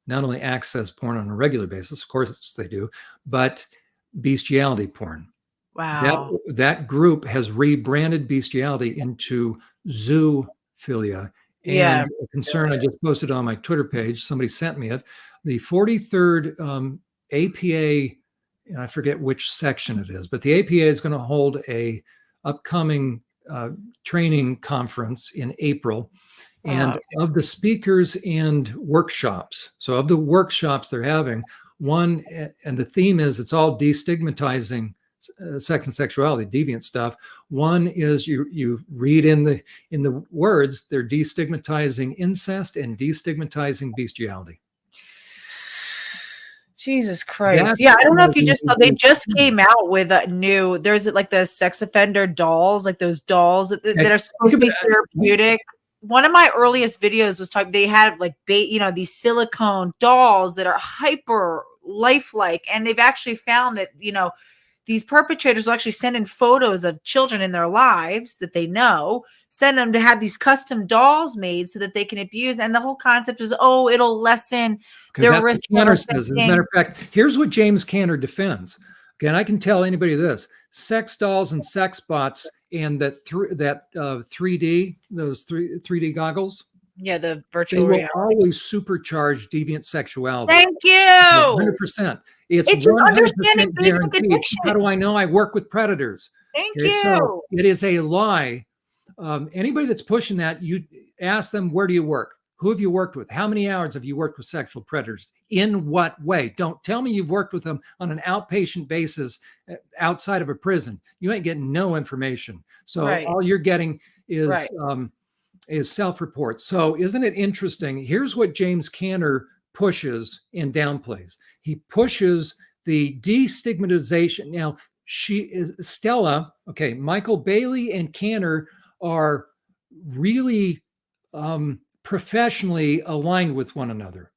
S2: not only access porn on a regular basis, of course they do, but bestiality porn.
S1: Wow.
S2: That group has rebranded bestiality into zoophilia.
S1: Yeah.
S2: And a concern I just posted on my Twitter page, somebody sent me it. The 43rd APA, and I forget which section it is, but the APA is going to hold a upcoming training conference in April. And of the speakers and workshops, so of the workshops they're having, one, and the theme is it's all destigmatizing sex and sexuality, deviant stuff. One is you read in the words, they're destigmatizing incest and destigmatizing bestiality.
S1: Jesus Christ. Yeah, I don't know if you just saw, they just came out with a new, there's like the sex offender dolls, like those dolls that are supposed to be therapeutic. One of my earliest videos was talking, they had like these silicone dolls that are hyper lifelike, and they've actually found that these perpetrators will actually send in photos of children in their lives that they know, send them to have these custom dolls made so that they can abuse. And the whole concept is, it'll lessen their risk.
S2: As a matter of fact, here's what James Cantor defends. Okay, and I can tell anybody this: sex dolls and sex bots and that 3D, those 3D goggles.
S1: Yeah, the virtual
S2: they will
S1: reality.
S2: always supercharge deviant sexuality.
S1: Thank you.
S2: 100%. It's 100% guaranteed. How do I know? I work with predators.
S1: Thank you.
S2: So it is a lie. Anybody that's pushing that, you ask them, where do you work? Who have you worked with? How many hours have you worked with sexual predators? In what way? Don't tell me you've worked with them on an outpatient basis outside of a prison. You ain't getting no information. So all you're getting is self-report. So isn't it interesting? Here's what James Cantor pushes and downplays. He pushes the destigmatization. Now, Stella, okay, Michael Bailey and Cantor are really professionally aligned with one another.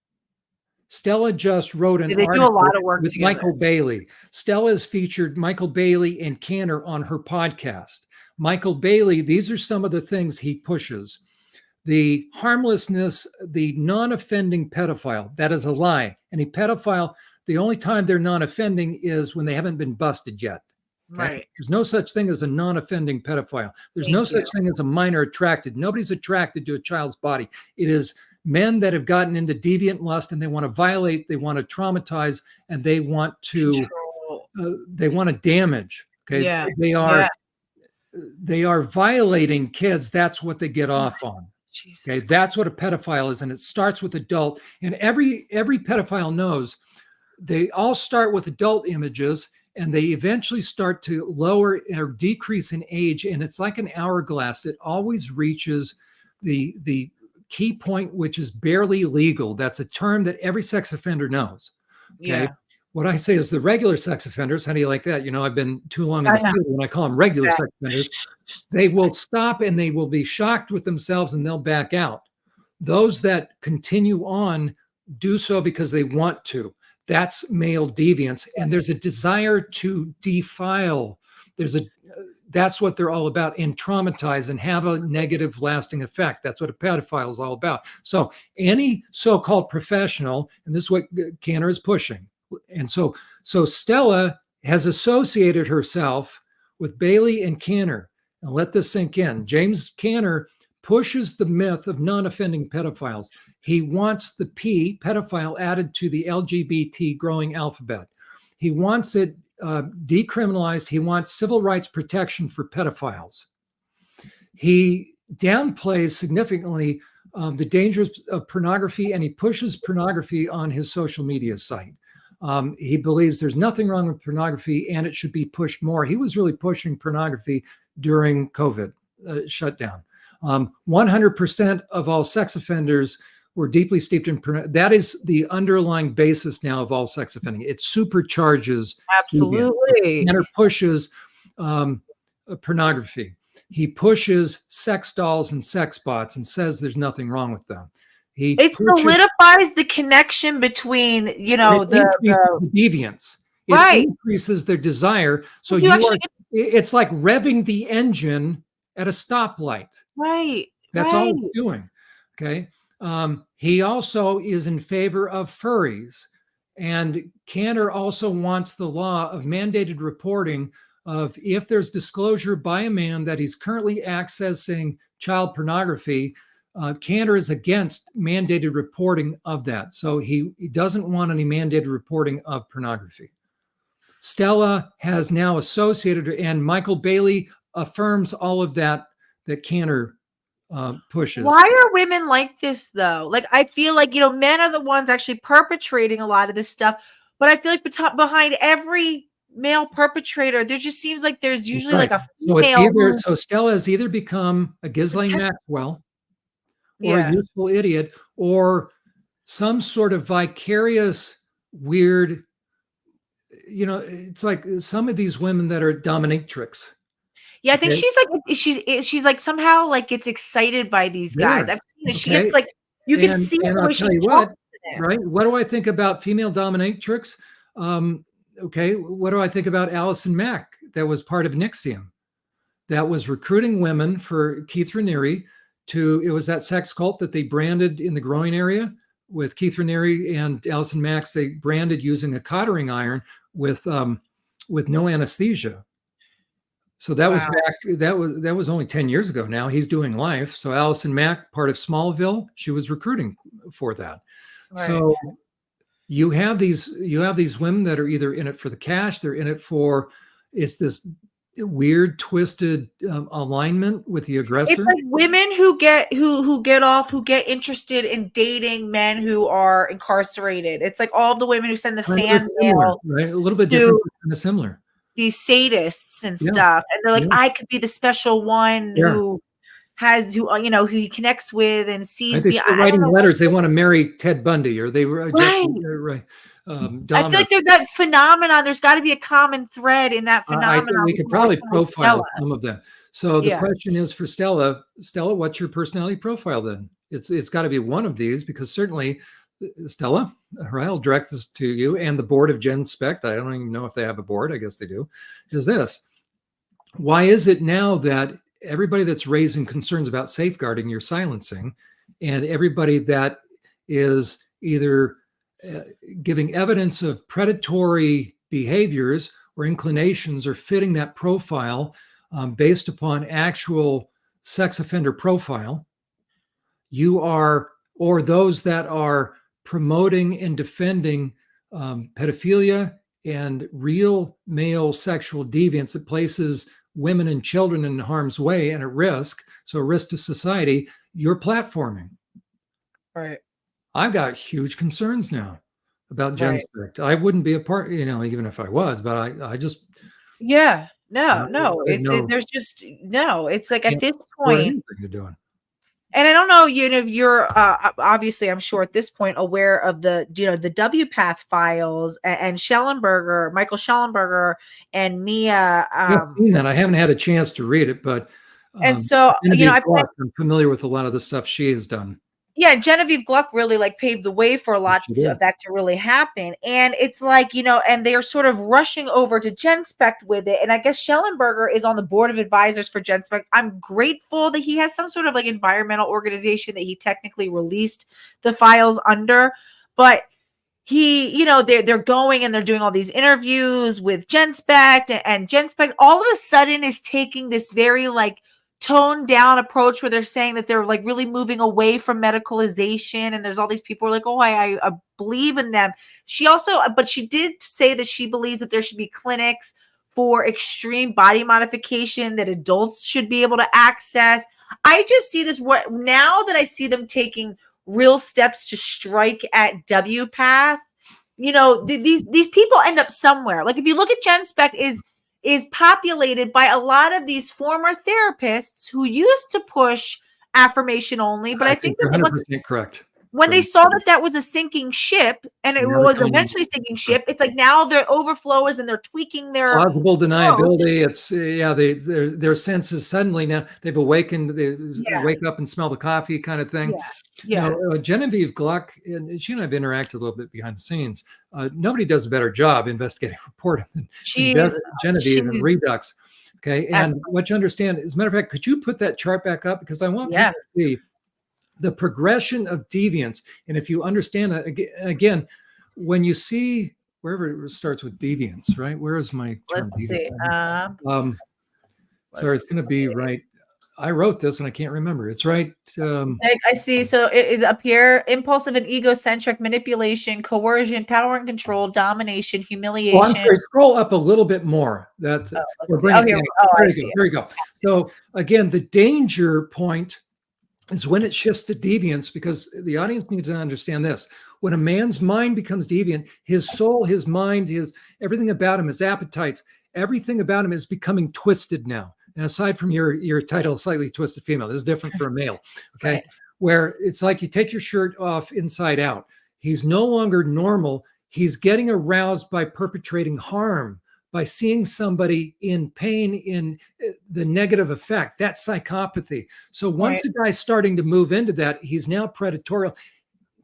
S2: Stella just wrote an article
S1: do a lot of work
S2: with
S1: together.
S2: Michael Bailey. Stella has featured Michael Bailey and Cantor on her podcast. Michael Bailey, these are some of the things he pushes. The harmlessness, the non-offending pedophile, that is a lie. Any pedophile, the only time they're non-offending is when they haven't been busted yet. Okay?
S1: Right.
S2: There's no such thing as a non-offending pedophile. There's no such thing as a minor attracted. Nobody's attracted to a child's body. It is men that have gotten into deviant lust and they want to violate, they want to traumatize, and they want to damage. Okay.
S1: Yeah.
S2: They are violating kids. That's what they get off on.
S1: Jesus
S2: okay. That's what a pedophile is. And it starts with adult. And every pedophile knows they all start with adult images and they eventually start to lower or decrease in age. And it's like an hourglass. It always reaches the key point, which is barely legal. That's a term that every sex offender knows. Okay. Yeah. What I say is the regular sex offenders, how do you like that? I've been too long in the field. When I call them regular sex offenders, they will stop and they will be shocked with themselves and they'll back out. Those that continue on do so because they want to. That's male deviance. And there's a desire to defile. That's what they're all about, and traumatize and have a negative lasting effect. That's what a pedophile is all about. So any so-called professional, and this is what Cantor is pushing. And so Stella has associated herself with Bailey and Cantor. And let this sink in. James Cantor pushes the myth of non-offending pedophiles. He wants the P, pedophile, added to the LGBT growing alphabet. He wants it decriminalized. He wants civil rights protection for pedophiles. He downplays significantly the dangers of pornography, and he pushes pornography on his social media site. He believes there's nothing wrong with pornography and it should be pushed more. He was really pushing pornography during COVID shutdown. 100% of all sex offenders were deeply steeped in pornography. That is the underlying basis now of all sex offending. It supercharges.
S1: Absolutely.
S2: Cantor pushes pornography. He pushes sex dolls and sex bots and says there's nothing wrong with them.
S1: It solidifies the connection between,
S2: the deviance. It increases their desire. So it's like revving the engine at a stoplight.
S1: Right.
S2: That's all it's doing. Okay. He also is in favor of furries. And Cantor also wants the law of mandated reporting of if there's disclosure by a man that he's currently accessing child pornography, Cantor is against mandated reporting of that. So he doesn't want any mandated reporting of pornography. Stella has now associated her, and Michael Bailey affirms all of that Cantor pushes.
S3: Why are women like this though? Like, I feel like, men are the ones actually perpetrating a lot of this stuff, but I feel like behind every male perpetrator, there just seems like there's usually like a female.
S2: So Stella has either become a Ghislaine Maxwell or a useful idiot, or some sort of vicarious weird, it's like some of these women that are dominatrix.
S3: Yeah, I think she's like somehow like gets excited by these guys. I've seen it. She gets like, you can see the way she talks to them.
S2: Right? What do I think about female dominatrix? What do I think about Allison Mack? That was part of NXIVM, that was recruiting women for Keith Raniere it was that sex cult that they branded in the groin area with Keith Raniere and Allison Mack. They branded using a cottering iron with no anesthesia. So that was back, that was only 10 years ago now. He's doing life. So Allison Mack, part of Smallville, she was recruiting for that. Right. So you have these women that are either in it for the cash, they're in it for, it's this weird twisted alignment with the aggressor.
S3: It's like women who get interested in dating men who are incarcerated. It's like all the women who send the fan mail,
S2: right? A little bit different, kind of similar.
S3: These sadists and stuff, and they're like, I could be the special one who he connects with and sees.
S2: They're writing letters. They want to marry Ted Bundy, or they were
S3: right. I feel like there's that phenomenon. There's got to be a common thread in that phenomenon.
S2: We could probably profile some of them. So the question is for Stella, what's your personality profile then? It's got to be one of these, because certainly Stella, right, I'll direct this to you and the board of Gen Spect. I don't even know if they have a board. I guess they do. Is this, why is it now that everybody that's raising concerns about safeguarding, you're silencing, and everybody that is either giving evidence of predatory behaviors or inclinations or fitting that profile based upon actual sex offender profile, or those that are promoting and defending pedophilia and real male sexual deviance that places women and children in harm's way and at risk, so a risk to society, you're platforming.
S3: Right.
S2: I've got huge concerns now about Gen Spect. I wouldn't be a part, even if I was, but I just.
S3: Yeah, no. It's like at this point.
S2: You're doing.
S3: And I don't know, if you're obviously, I'm sure at this point aware of the WPATH files and Michael Schellenberger and Mia.
S2: I've seen that. I haven't had a chance to read it, but
S3: and so
S2: I'm familiar with a lot of the stuff she has done.
S3: Yeah, Genevieve Gluck really paved the way for a lot of that to really happen. And it's like, and they are sort of rushing over to Gen Spect with it. And I guess Schellenberger is on the board of advisors for Gen Spect. I'm grateful that he has some sort of like environmental organization that he technically released the files under. But he, they're going and they're doing all these interviews with Gen Spect, and Gen Spect all of a sudden is taking this very like toned down approach where they're saying that they're like really moving away from medicalization, and there's all these people who are like, oh, I believe in them. But she did say that she believes that there should be clinics for extreme body modification that adults should be able to access. I just see this now that I see them taking real steps to strike at WPATH. These people end up somewhere. Like if you look at Gen Spect is populated by a lot of these former therapists who used to push affirmation only, but I think
S2: you're 100% correct.
S3: When they saw that was a sinking ship, and it was eventually sinking ship, it's like now their overflow is and they're tweaking their
S2: plausible deniability. It's their senses suddenly now they've awakened. They wake up and smell the coffee kind of thing.
S3: Yeah.
S2: Now, Genevieve Gluck, and she and I've interacted a little bit behind the scenes. Nobody does a better job investigating reporting than Genevieve and RouXX. Okay, and what you understand, as a matter of fact, could you put that chart back up, because I want people to see the progression of deviance. And if you understand that, again, when you see wherever it starts with deviance, right? Where is my term?
S3: Let's see.
S2: Sorry, it's going to be right. I wrote this and I can't remember. It's right.
S3: I see. So it is up here: impulsive and egocentric manipulation, coercion, power and control, domination, humiliation.
S2: Oh, I'm sorry. Scroll up a little bit more. That's
S3: here. I see it.
S2: There you go. So again, the danger point is when it shifts to deviance, because the audience needs to understand this. When a man's mind becomes deviant, his soul, his mind, his everything about him, his appetites, everything about him is becoming twisted now. And aside from your title, Slightly Twisted Female, this is different for a male, okay? Right. Where it's like you take your shirt off inside out. He's no longer normal. He's getting aroused by perpetrating harm, by seeing somebody in pain, in the negative effect. That's psychopathy. So once the guy's starting to move into that, he's now predatorial.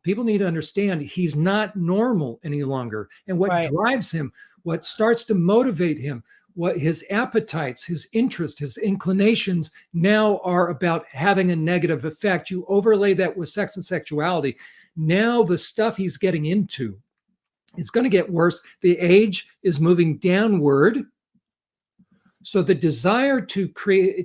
S2: People need to understand he's not normal any longer. And what drives him, what starts to motivate him, what his appetites, his interest, his inclinations now are about having a negative effect. You overlay that with sex and sexuality. Now the stuff he's getting into, it's going to get worse. The age is moving downward. So the desire to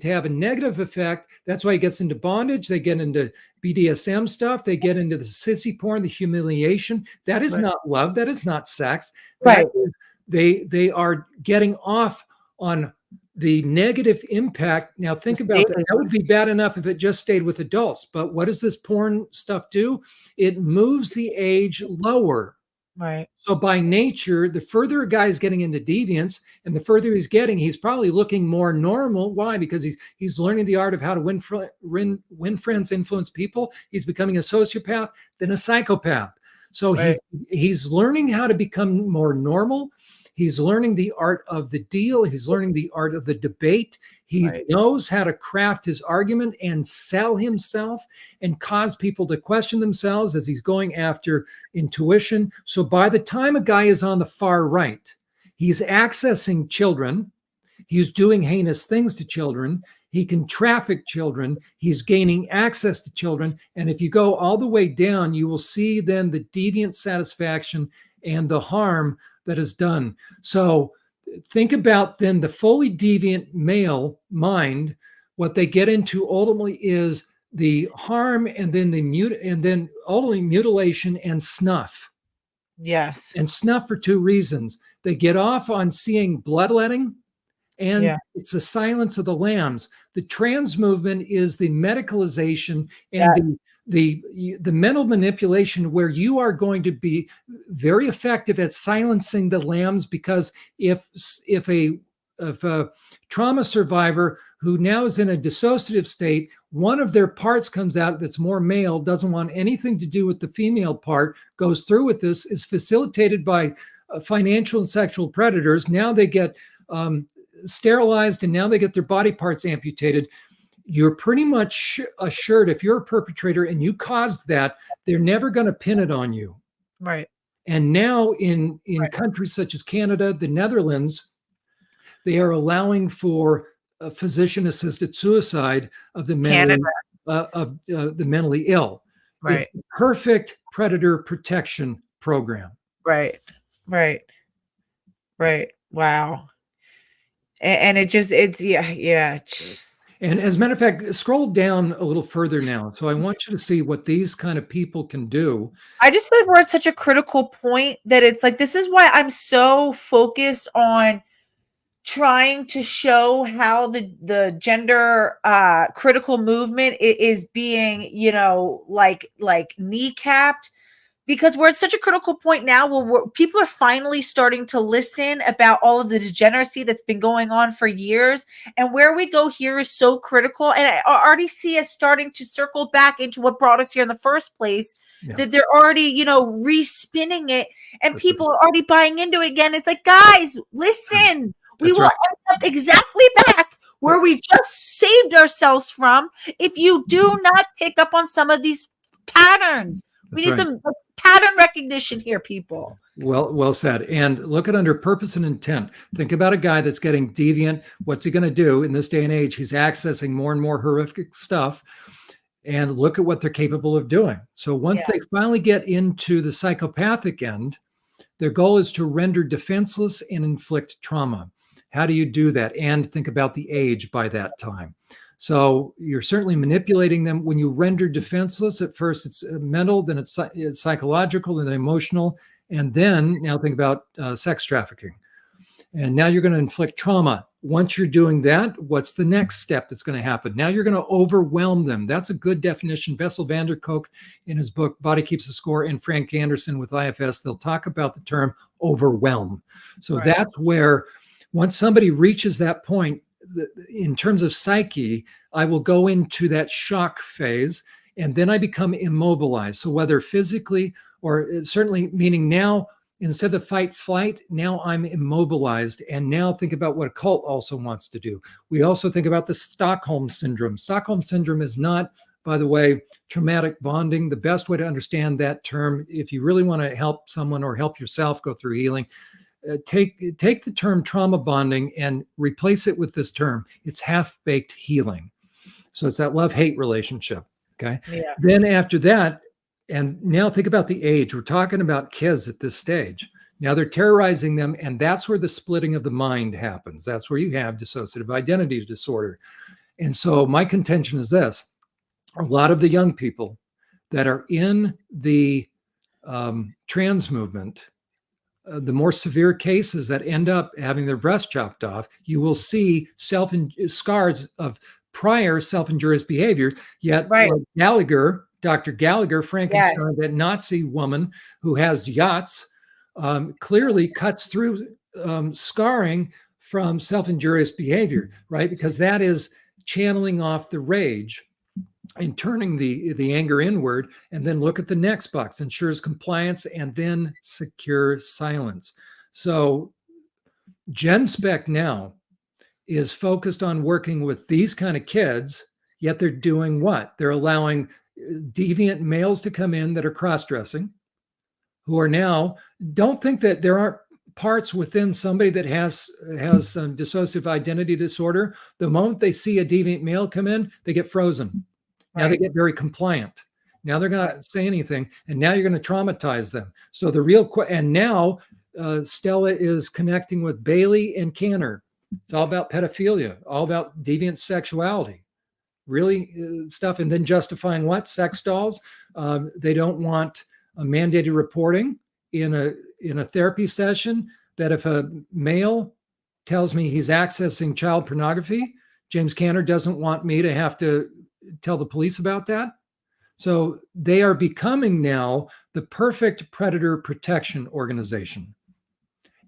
S2: have a negative effect, that's why he gets into bondage. They get into BDSM stuff. They get into the sissy porn, the humiliation. That is not love. That is not sex. Right. They are getting off on the negative impact. Now think about that. That would be bad enough if it just stayed with adults. But what does this porn stuff do? It moves the age lower.
S3: Right.
S2: So by nature, the further a guy is getting into deviance and the further he's getting, he's probably looking more normal. Why? Because he's learning the art of how to win friends, influence people. He's becoming a sociopath, then a psychopath. So he's learning how to become more normal. He's learning the art of the deal. He's learning the art of the debate. He knows how to craft his argument and sell himself and cause people to question themselves as he's going after intuition. So by the time a guy is on the far right, he's accessing children. He's doing heinous things to children. He can traffic children. He's gaining access to children. And if you go all the way down, you will see then the deviant satisfaction and the harm that is done. So think about then the fully deviant male mind. What they get into ultimately is the harm, and then ultimately mutilation and snuff.
S3: Yes.
S2: And snuff for two reasons. They get off on seeing bloodletting, and it's the silence of the lambs. The trans movement is the medicalization and the mental manipulation, where you are going to be very effective at silencing the lambs, because if a trauma survivor who now is in a dissociative state, one of their parts comes out that's more male, doesn't want anything to do with the female part, goes through with this, is facilitated by financial and sexual predators. Now they get sterilized, and now they get their body parts amputated. You're pretty much assured, if you're a perpetrator and you caused that, they're never going to pin it on you.
S3: Right.
S2: And now in countries such as Canada, the Netherlands, they are allowing for physician-assisted suicide of the mentally ill.
S3: Right.
S2: It's the perfect predator protection program.
S3: Right. Wow. And it's.
S2: And as a matter of fact, scroll down a little further now. So I want you to see what these kind of people can do.
S3: I just feel like we're at such a critical point that it's like, this is why I'm so focused on trying to show how the gender critical movement is being, like kneecapped. Because we're at such a critical point now where people are finally starting to listen about all of the degeneracy that's been going on for years. And where we go here is so critical. And I already see us starting to circle back into what brought us here in the first place, that they're already, respinning it, and people are already buying into it again. It's like, guys, listen, we will end up exactly back where we just saved ourselves from if you do not pick up on some of these patterns. We need some pattern recognition here, people.
S2: Well said. And look at under purpose and intent. Think about a guy that's getting deviant. What's he going to do in this day and age? He's accessing more and more horrific stuff. And look at what they're capable of doing. So once they finally get into the psychopathic end, Their goal is to render defenseless and inflict trauma. How do you do that? And think about the age by that time. So you're certainly manipulating them. When you render defenseless, at first it's mental, then it's psychological, and then emotional. And then now think about sex trafficking. And now you're going to inflict trauma. Once you're doing that, what's the next step that's going to happen? Now you're going to overwhelm them. That's a good definition. Bessel van der Kolk in his book, Body Keeps the Score, and Frank Anderson with IFS, they'll talk about the term overwhelm. So that's where once somebody reaches that point, in terms of psyche, I will go into that shock phase, and then I become immobilized. So whether physically or certainly meaning now, instead of fight flight, now I'm immobilized. And now think about what a cult also wants to do. We also think about the Stockholm syndrome. Stockholm syndrome is not, by the way, traumatic bonding. The best way to understand that term, if you really want to help someone or help yourself go through healing, take the term trauma bonding and replace it with this term. It's half-baked healing. So it's that love-hate relationship. Okay. Yeah. Then after that, and now think about the age. We're talking about kids at this stage. Now they're terrorizing them, and that's where the splitting of the mind happens. That's where you have dissociative identity disorder. And so my contention is this. A lot of the young people that are in the trans movement, the more severe cases that end up having their breast chopped off, you will see scars of prior self-injurious behavior. Yet Gallagher, Dr. Gallagher, Frankenstein, that Nazi woman who has yachts, clearly cuts through scarring from self-injurious behavior, right? Because that is channeling off the rage and turning the anger inward. And then look at the next box: ensures compliance and then secure silence. So GenSpec now is focused on working with these kind of kids, yet they're doing what? They're allowing deviant males to come in that are cross-dressing, who are now, don't think that there aren't parts within somebody that has dissociative identity disorder. The moment they see a deviant male come in, they get frozen. Now they get very compliant. Now they're going to say anything, and now you're going to traumatize them. So the real, and now Stella is connecting with Bailey and Canner. It's all about pedophilia, all about deviant sexuality. Really stuff. And then justifying what? Sex dolls. They don't want a mandated reporting in a therapy session, that if a male tells me he's accessing child pornography, James Canner doesn't want me to have to tell the police about that. So they are becoming now the perfect predator protection organization.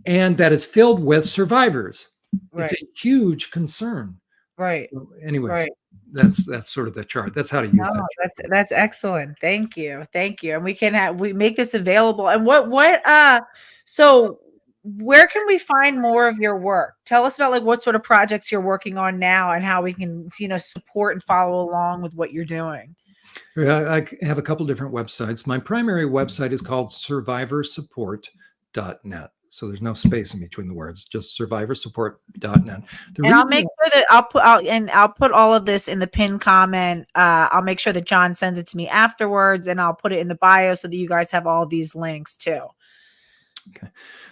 S2: And that is filled with survivors. It's a huge concern.
S1: Right.
S2: So anyways, that's sort of the chart. That's how to use that.
S1: That's excellent. Thank you. And we make this available. And so where can we find more of your work? Tell us about like what sort of projects you're working on now and how we can, support and follow along with what you're doing.
S2: I have a couple different websites. My primary website is called survivorsupport.net. So there's no space in between the words, just survivorsupport.net.
S1: And I'll make sure that I'll put all of this in the pinned comment. I'll make sure that Jon sends it to me afterwards, and I'll put it in the bio so that you guys have all these links too.
S2: Okay.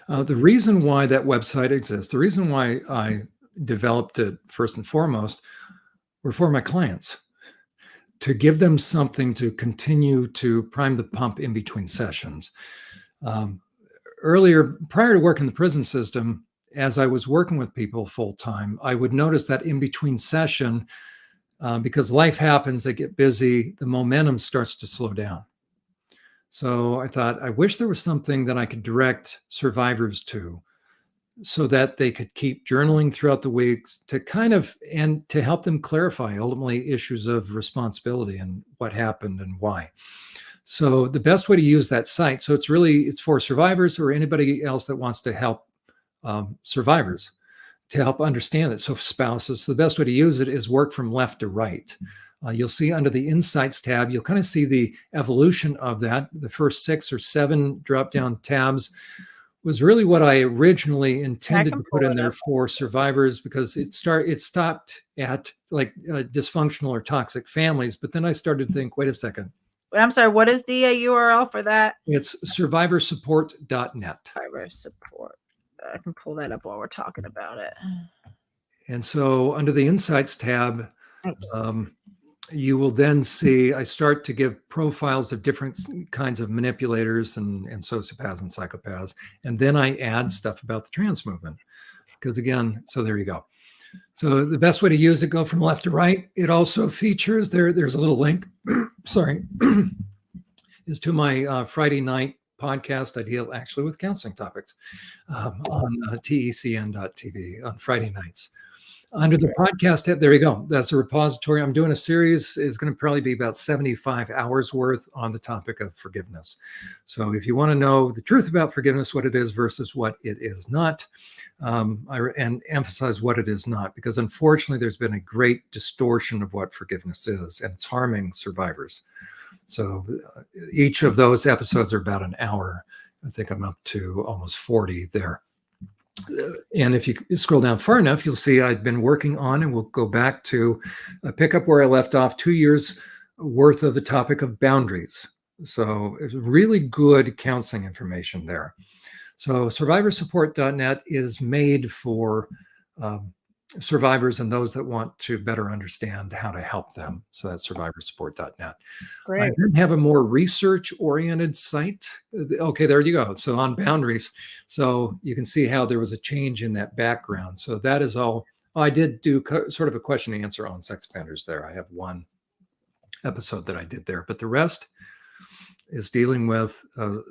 S2: The reason why that website exists, the reason why I developed it first and foremost, were for my clients, to give them something to continue to prime the pump in between sessions. Earlier, prior to working in the prison system, as I was working with people full time, I would notice that in between session, because life happens, they get busy, the momentum starts to slow down. So I thought, I wish there was something that I could direct survivors to, so that they could keep journaling throughout the weeks and to help them clarify ultimately issues of responsibility and what happened and why. So the best way to use that site, so it's for survivors or anybody else that wants to help survivors to help understand it. So spouses, the best way to use it is work from left to right. You'll see under the Insights tab, you'll kind of see the evolution of that. The first 6 or 7 drop-down tabs was really what I originally intended to put in there for survivors, because it stopped at like dysfunctional or toxic families. But then I started to think, wait a second,
S3: I'm sorry, what is the URL for that?
S2: It's survivorsupport.net.
S3: Survivor support. I can pull that up while we're talking about it.
S2: And so under the Insights tab, you will then see I start to give profiles of different kinds of manipulators and sociopaths and psychopaths. And then I add stuff about the trans movement. Because again, so there you go. So the best way to use it, go from left to right. It also features, there's a little link, sorry, is to my Friday night podcast. I deal actually with counseling topics on tecn.tv on Friday nights. Under the podcast tab, there you go. That's a repository. I'm doing a series. It's going to probably be about 75 hours worth on the topic of forgiveness. So if you want to know the truth about forgiveness, what it is versus what it is not, and emphasize what it is not, because unfortunately there's been a great distortion of what forgiveness is, and it's harming survivors. So each of those episodes are about an hour. I think I'm up to almost 40 there. And if you scroll down far enough, you'll see I've been working on, and we'll go back to pick up where I left off, 2 years worth of the topic of boundaries. So it's really good counseling information there. So survivorsupport.net is made for survivors and those that want to better understand how to help them. So that's survivorsupport.net.
S3: Great.
S2: I then have a more research-oriented site. Okay, there you go. So on boundaries, so you can see how there was a change in that background. So that is all. I did do sort of a question and answer on sex offenders there. I have one episode that I did there, but the rest is dealing with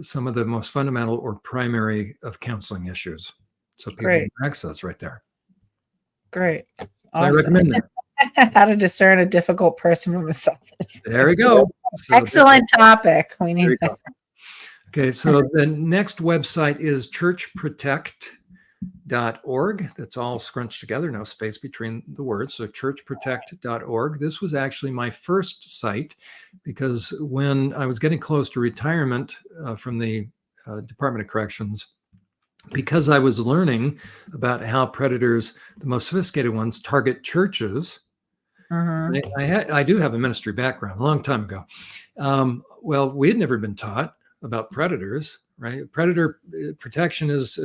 S2: some of the most fundamental or primary of counseling issues. So people can access right there.
S3: Great.
S2: Awesome. So I recommend that.
S3: How to discern a difficult person from a selfish.
S2: There we go.
S3: So excellent topic. We need that.
S2: Okay, so the next website is churchprotect.org. That's all scrunched together, no space between the words. So churchprotect.org. This was actually my first site because when I was getting close to retirement from the Department of Corrections, because I was learning about how predators, the most sophisticated ones, target churches. I do have a ministry background a long time ago. Well, we had never been taught about predators, right? Predator protection is,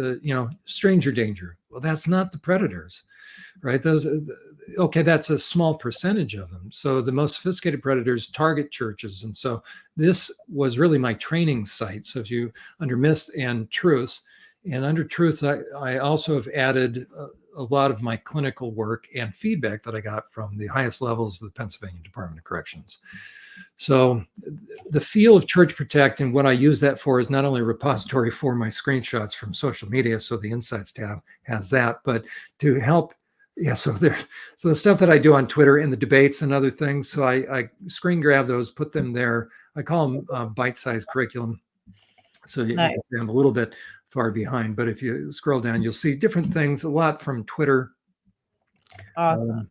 S2: stranger danger. Well, that's not the predators, right? Okay, that's a small percentage of them. So the most sophisticated predators target churches. And so this was really my training site. So if you, under myths and truths, and under truth, I also have added a lot of my clinical work and feedback that I got from the highest levels of the Pennsylvania Department of Corrections. So the feel of Church Protect and what I use that for is not only a repository for my screenshots from social media, so the Insights tab has that, but to help. Yeah, so the stuff that I do on Twitter and the debates and other things, so I screen grab those, put them there. I call them bite-sized curriculum. So you can see I'm a little bit far behind, but if you scroll down, you'll see different things, a lot from Twitter.
S3: Awesome.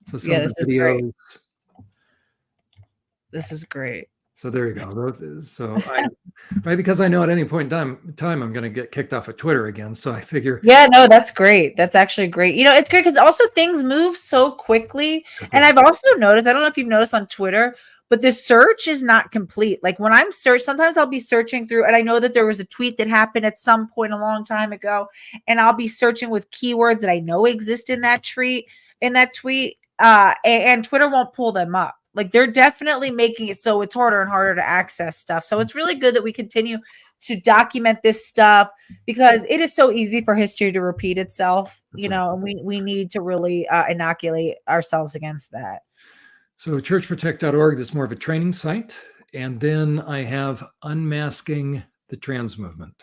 S2: So some of the videos.
S3: This is great.
S2: So there you go. Right, because I know at any point in time I'm going to get kicked off of Twitter again. So I figure.
S3: Yeah, no, that's great. That's actually great. It's great because also things move so quickly. And I've also noticed, I don't know if you've noticed on Twitter, but the search is not complete. Like when I'm sometimes I'll be searching through, and I know that there was a tweet that happened at some point a long time ago, and I'll be searching with keywords that I know exist in that tweet, and Twitter won't pull them up. Like they're definitely making it so it's harder and harder to access stuff. So it's really good that we continue to document this stuff because it is so easy for history to repeat itself, and we need to really inoculate ourselves against that.
S2: So churchprotect.org, that's more of a training site. And then I have Unmasking the Trans Movement.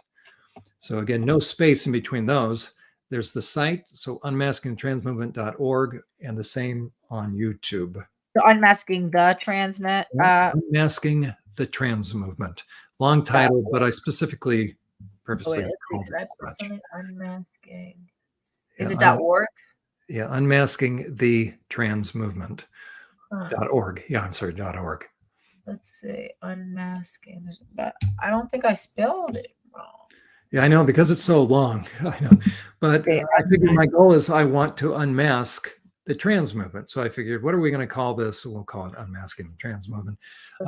S2: So again, no space in between those. There's the site, so unmaskingthetransmovement.org, and the same on YouTube.
S3: So Unmasking the Transmit.
S2: Unmasking the Trans Movement. Long title, but I specifically purposely called it
S3: Unmasking. Is it .org?
S2: Yeah, Unmasking the Trans Movement. .org. Yeah, I'm sorry, .org.
S3: Let's see, Unmasking. But I don't think I spelled it wrong.
S2: Yeah, I know, because it's so long. I know. But I figure my goal is I want to unmask the trans movement. So I figured, what are we going to call this? So we'll call it Unmasking the Trans Movement.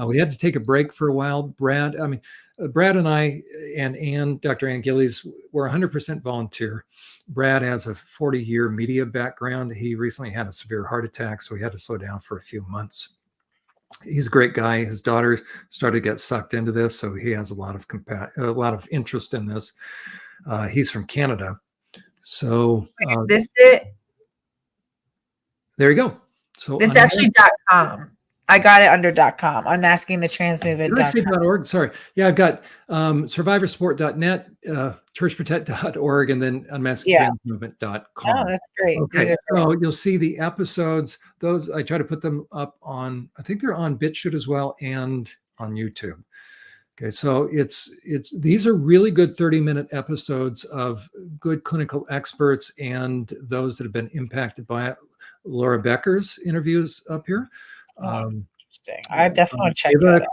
S2: We had to take a break for a while. Brad and I and Dr. Ann Gillies were 100% volunteer. Brad has a 40-year media background. He recently had a severe heart attack, so he had to slow down for a few months. He's a great guy. His daughter started to get sucked into this, so he has a lot of interest in this. He's from Canada. So
S3: is this it?
S2: There you go. So
S3: it's actually .com. I got it under .com. Unmaskingthetransmovement.com.
S2: Did I say .org? Sorry. Yeah, I've got survivorsupport.net, churchprotect.org, and then unmaskingthetransmovement.com.
S3: Oh, that's great.
S2: Okay, so you'll see the episodes. Those I try to put them up on. I think they're on BitChute as well and on YouTube. Okay, so these are really good 30-minute episodes of good clinical experts and those that have been impacted by it. Laura Becker's interviews up here.
S3: Interesting. I definitely want to check that out.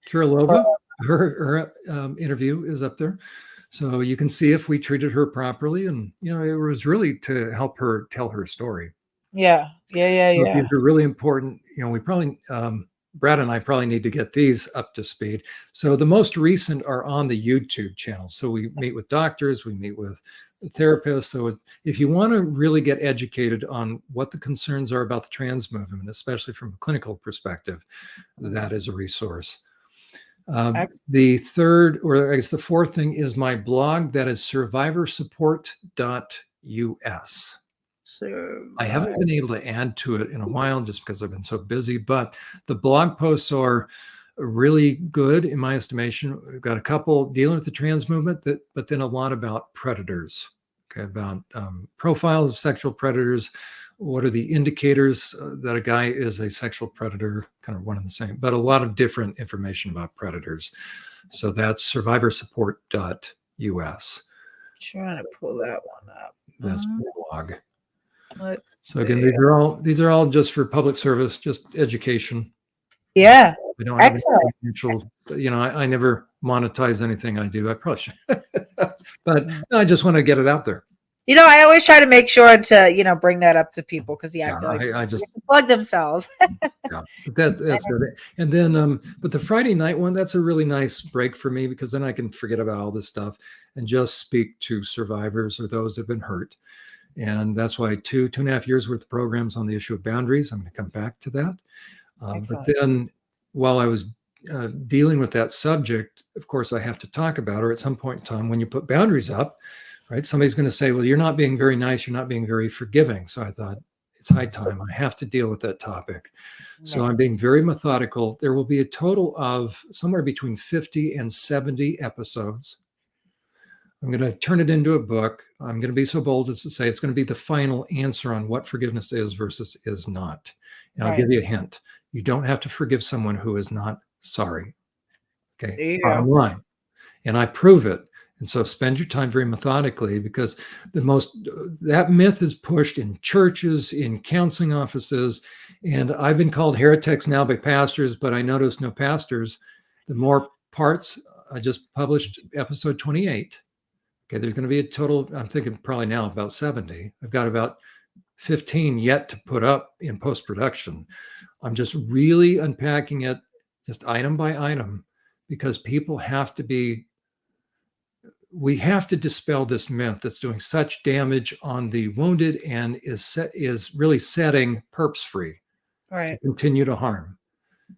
S2: Kirilova, her interview is up there. So you can see if we treated her properly. And, it was really to help her tell her story.
S3: Yeah.
S2: So these are really important. We probably, Brad and I probably need to get these up to speed. So the most recent are on the YouTube channel. So we meet with doctors, we meet with therapists. So if you want to really get educated on what the concerns are about the trans movement, especially from a clinical perspective, that is a resource. The third, or I guess the fourth thing is my blog that is survivorsupport.us. I haven't been able to add to it in a while just because I've been so busy, but the blog posts are really good in my estimation. We've got a couple dealing with the trans movement, but then a lot about predators, about profiles of sexual predators. What are the indicators that a guy is a sexual predator? Kind of one and the same, but a lot of different information about predators. So that's survivorsupport.us.
S3: Trying to pull that one up.
S2: That's the blog.
S3: So
S2: again, these are all just for public service, just education.
S3: Yeah.
S2: We don't have financial, I never monetize anything I do. I probably should, but I just want to get it out there.
S3: I always try to make sure to, bring that up to people because I feel like
S2: I just
S3: plug themselves.
S2: That's it. And then, but the Friday night one, that's a really nice break for me because then I can forget about all this stuff and just speak to survivors or those that have been hurt. And that's why 2.5 years worth of programs on the issue of boundaries. I'm going to come back to that. But then while I was dealing with that subject, of course, I have to talk about, or at some point in time, when you put boundaries up, right, somebody's going to say, well, you're not being very nice. You're not being very forgiving. So I thought it's high time. I have to deal with that topic. So I'm being very methodical. There will be a total of somewhere between 50 and 70 episodes. I'm going to turn it into a book. I'm going to be so bold as to say it's going to be the final answer on what forgiveness is versus is not. And I'll give you a hint. You don't have to forgive someone who is not sorry. Okay. Bottom line. And I prove it. And so spend your time very methodically because that myth is pushed in churches, in counseling offices. And I've been called heretics now by pastors, but I noticed no pastors. The more parts, I just published episode 28. Okay, there's going to be a total, I'm thinking probably now about 70. I've got about 15 yet to put up in post-production. I'm just really unpacking it just item by item because we have to dispel this myth that's doing such damage on the wounded and is really setting perps free to continue to harm.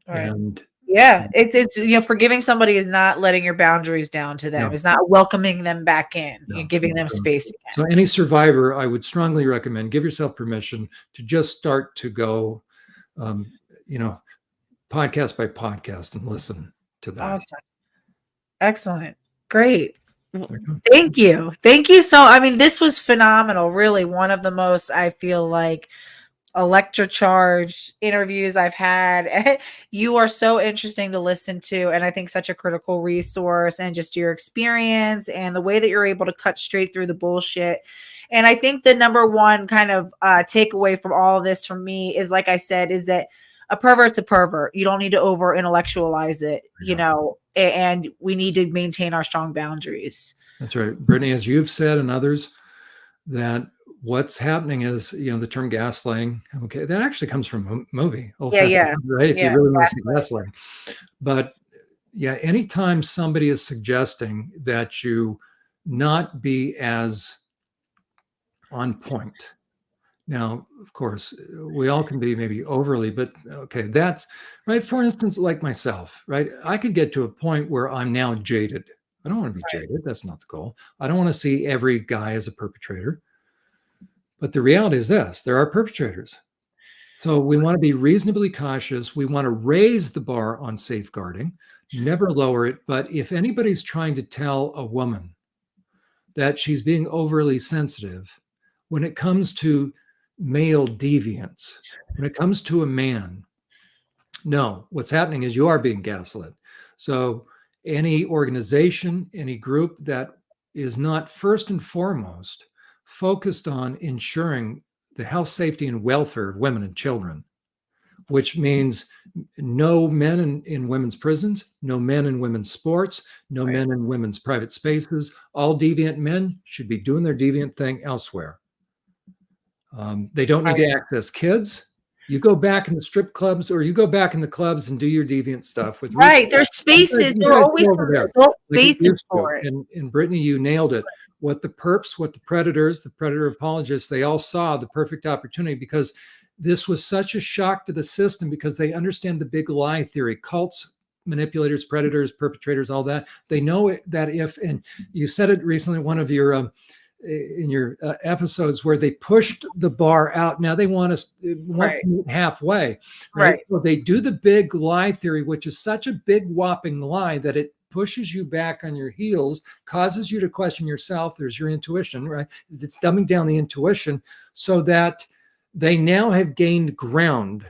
S2: And
S3: it's forgiving somebody is not letting your boundaries down to them. It's not welcoming them back in. You're giving them space again.
S2: So any survivor, I would strongly recommend give yourself permission to just start to go, podcast by podcast and listen to that.
S3: Awesome. Excellent. Great. Thank you. This was phenomenal. Really one of the most, I feel like, electrocharged interviews I've had. You are so interesting to listen to, and I think such a critical resource, and just your experience and the way that you're able to cut straight through the bullshit. And I think the number one kind of takeaway from all of this from me is, like I said, is that a pervert's a pervert. You don't need to over intellectualize it, and we need to maintain our strong boundaries.
S2: That's right. Brittany, as you've said and others, that what's happening is, the term gaslighting, okay, that actually comes from a movie,
S3: Yeah.
S2: right? If
S3: Yeah.
S2: you really want to see gaslighting. But yeah, anytime somebody is suggesting that you not be as on point. Now, of course, we all can be maybe overly, but okay, that's right. For instance, like myself, right? I could get to a point where I'm now jaded. I don't want to be jaded. That's not the goal. I don't want to see every guy as a perpetrator. But the reality is this, there are perpetrators. So we want to be reasonably cautious. We want to raise the bar on safeguarding, never lower it. But if anybody's trying to tell a woman that she's being overly sensitive, when it comes to male deviance, when it comes to a man, no, what's happening is you are being gaslit. So any organization, any group that is not first and foremost focused on ensuring the health, safety, and welfare of women and children, which means no men in women's prisons, no men in women's sports, no men in women's private spaces. All deviant men should be doing their deviant thing elsewhere. They don't need to access kids. You go back in the strip clubs, or you go back in the clubs and do your deviant stuff with
S3: There's spaces. There are always adult spaces for it.
S2: And Brittany, you nailed it. What the perps, what the predators, the predator apologists, they all saw the perfect opportunity, because this was such a shock to the system, because they understand the big lie theory, cults, manipulators, predators, perpetrators, all that. They know that if, and you said it recently, one of your in your episodes, where they pushed the bar out. Now they want to meet halfway, right? So they do the big lie theory, which is such a big whopping lie that it pushes you back on your heels, causes you to question yourself. There's your intuition, right? It's dumbing down the intuition so that they now have gained ground.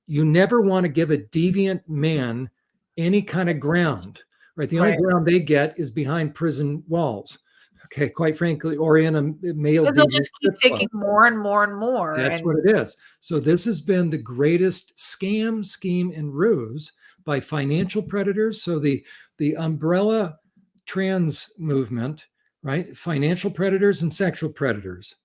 S2: You never want to give a deviant man any kind of ground, right? The only ground they get is behind prison walls. Okay, quite frankly, or in a male.
S3: They'll just keep taking more and more and more.
S2: That's what it is. So this has been the greatest scam, scheme, and ruse by financial predators. So the umbrella trans movement, right? Financial predators and sexual predators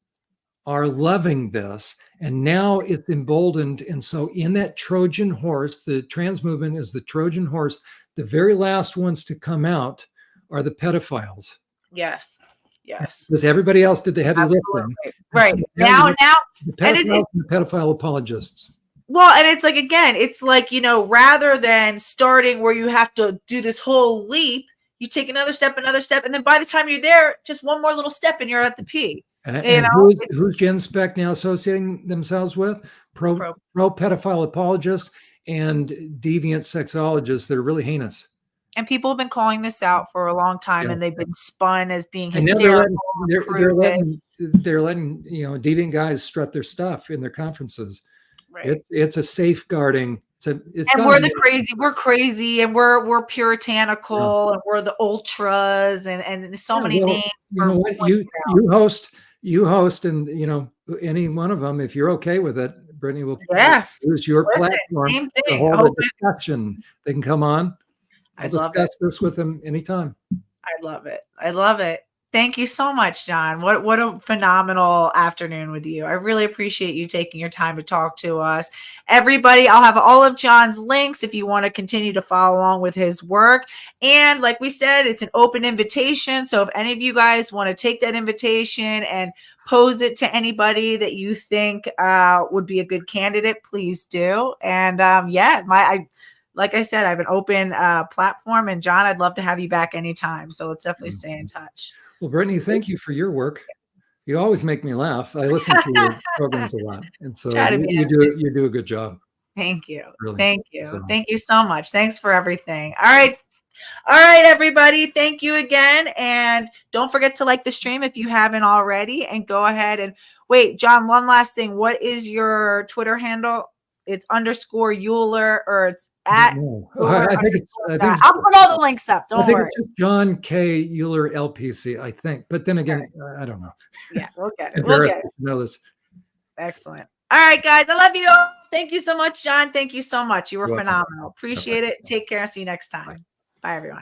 S2: are loving this, and now it's emboldened. And so in that Trojan horse, the trans movement is the Trojan horse. The very last ones to come out are the pedophiles.
S3: Yes.
S2: Because everybody else did the heavy lifting.
S3: Right. So now,
S2: the pedophiles and the pedophile apologists.
S3: Well, and it's like, again, it's like, rather than starting where you have to do this whole leap, you take another step, and then by the time you're there, just one more little step and you're at the P.
S2: And who's Gen Spec now associating themselves with? Pro pedophile apologists and deviant sexologists that are really heinous.
S3: And people have been calling this out for a long time, and they've been spun as being hysterical.
S2: They're letting deviant guys strut their stuff in their conferences. Right. It's a safeguarding. And we're crazy, and we're puritanical, and we're the ultras, and so many names. You know what? You host, and any one of them, if you're okay with it, Brittany will use your platform to hold a discussion. They can come on. I'll discuss this with them anytime.
S3: I love it. Thank you so much, Jon. What a phenomenal afternoon with you. I really appreciate you taking your time to talk to us. Everybody, I'll have all of Jon's links if you want to continue to follow along with his work. And like we said, it's an open invitation. So if any of you guys want to take that invitation and pose it to anybody that you think would be a good candidate, please do. And like I said, I have an open platform, and Jon, I'd love to have you back anytime. So let's definitely stay in touch.
S2: Well, Brittany, thank you for your work. You always make me laugh. I listen to your programs a lot, and so you do a good job.
S3: Thank you.
S2: Really.
S3: Thank you. So. Thank you so much. Thanks for everything. All right, everybody. Thank you again, and don't forget to like the stream if you haven't already, and go ahead and wait, Jon. One last thing. What is your Twitter handle? It's _Uhler, or it's at.
S2: I think it's
S3: I'll put all the links up. Don't worry.
S2: It's just Jon K Uhler LPC, I think. But then again, I don't know.
S3: Yeah, we'll get it. We'll get it.
S2: Know this.
S3: Excellent. All right, guys. I love you all. Thank you so much, Jon. Thank you so much. You were phenomenal. Appreciate it. Take care. See you next time. Bye everyone.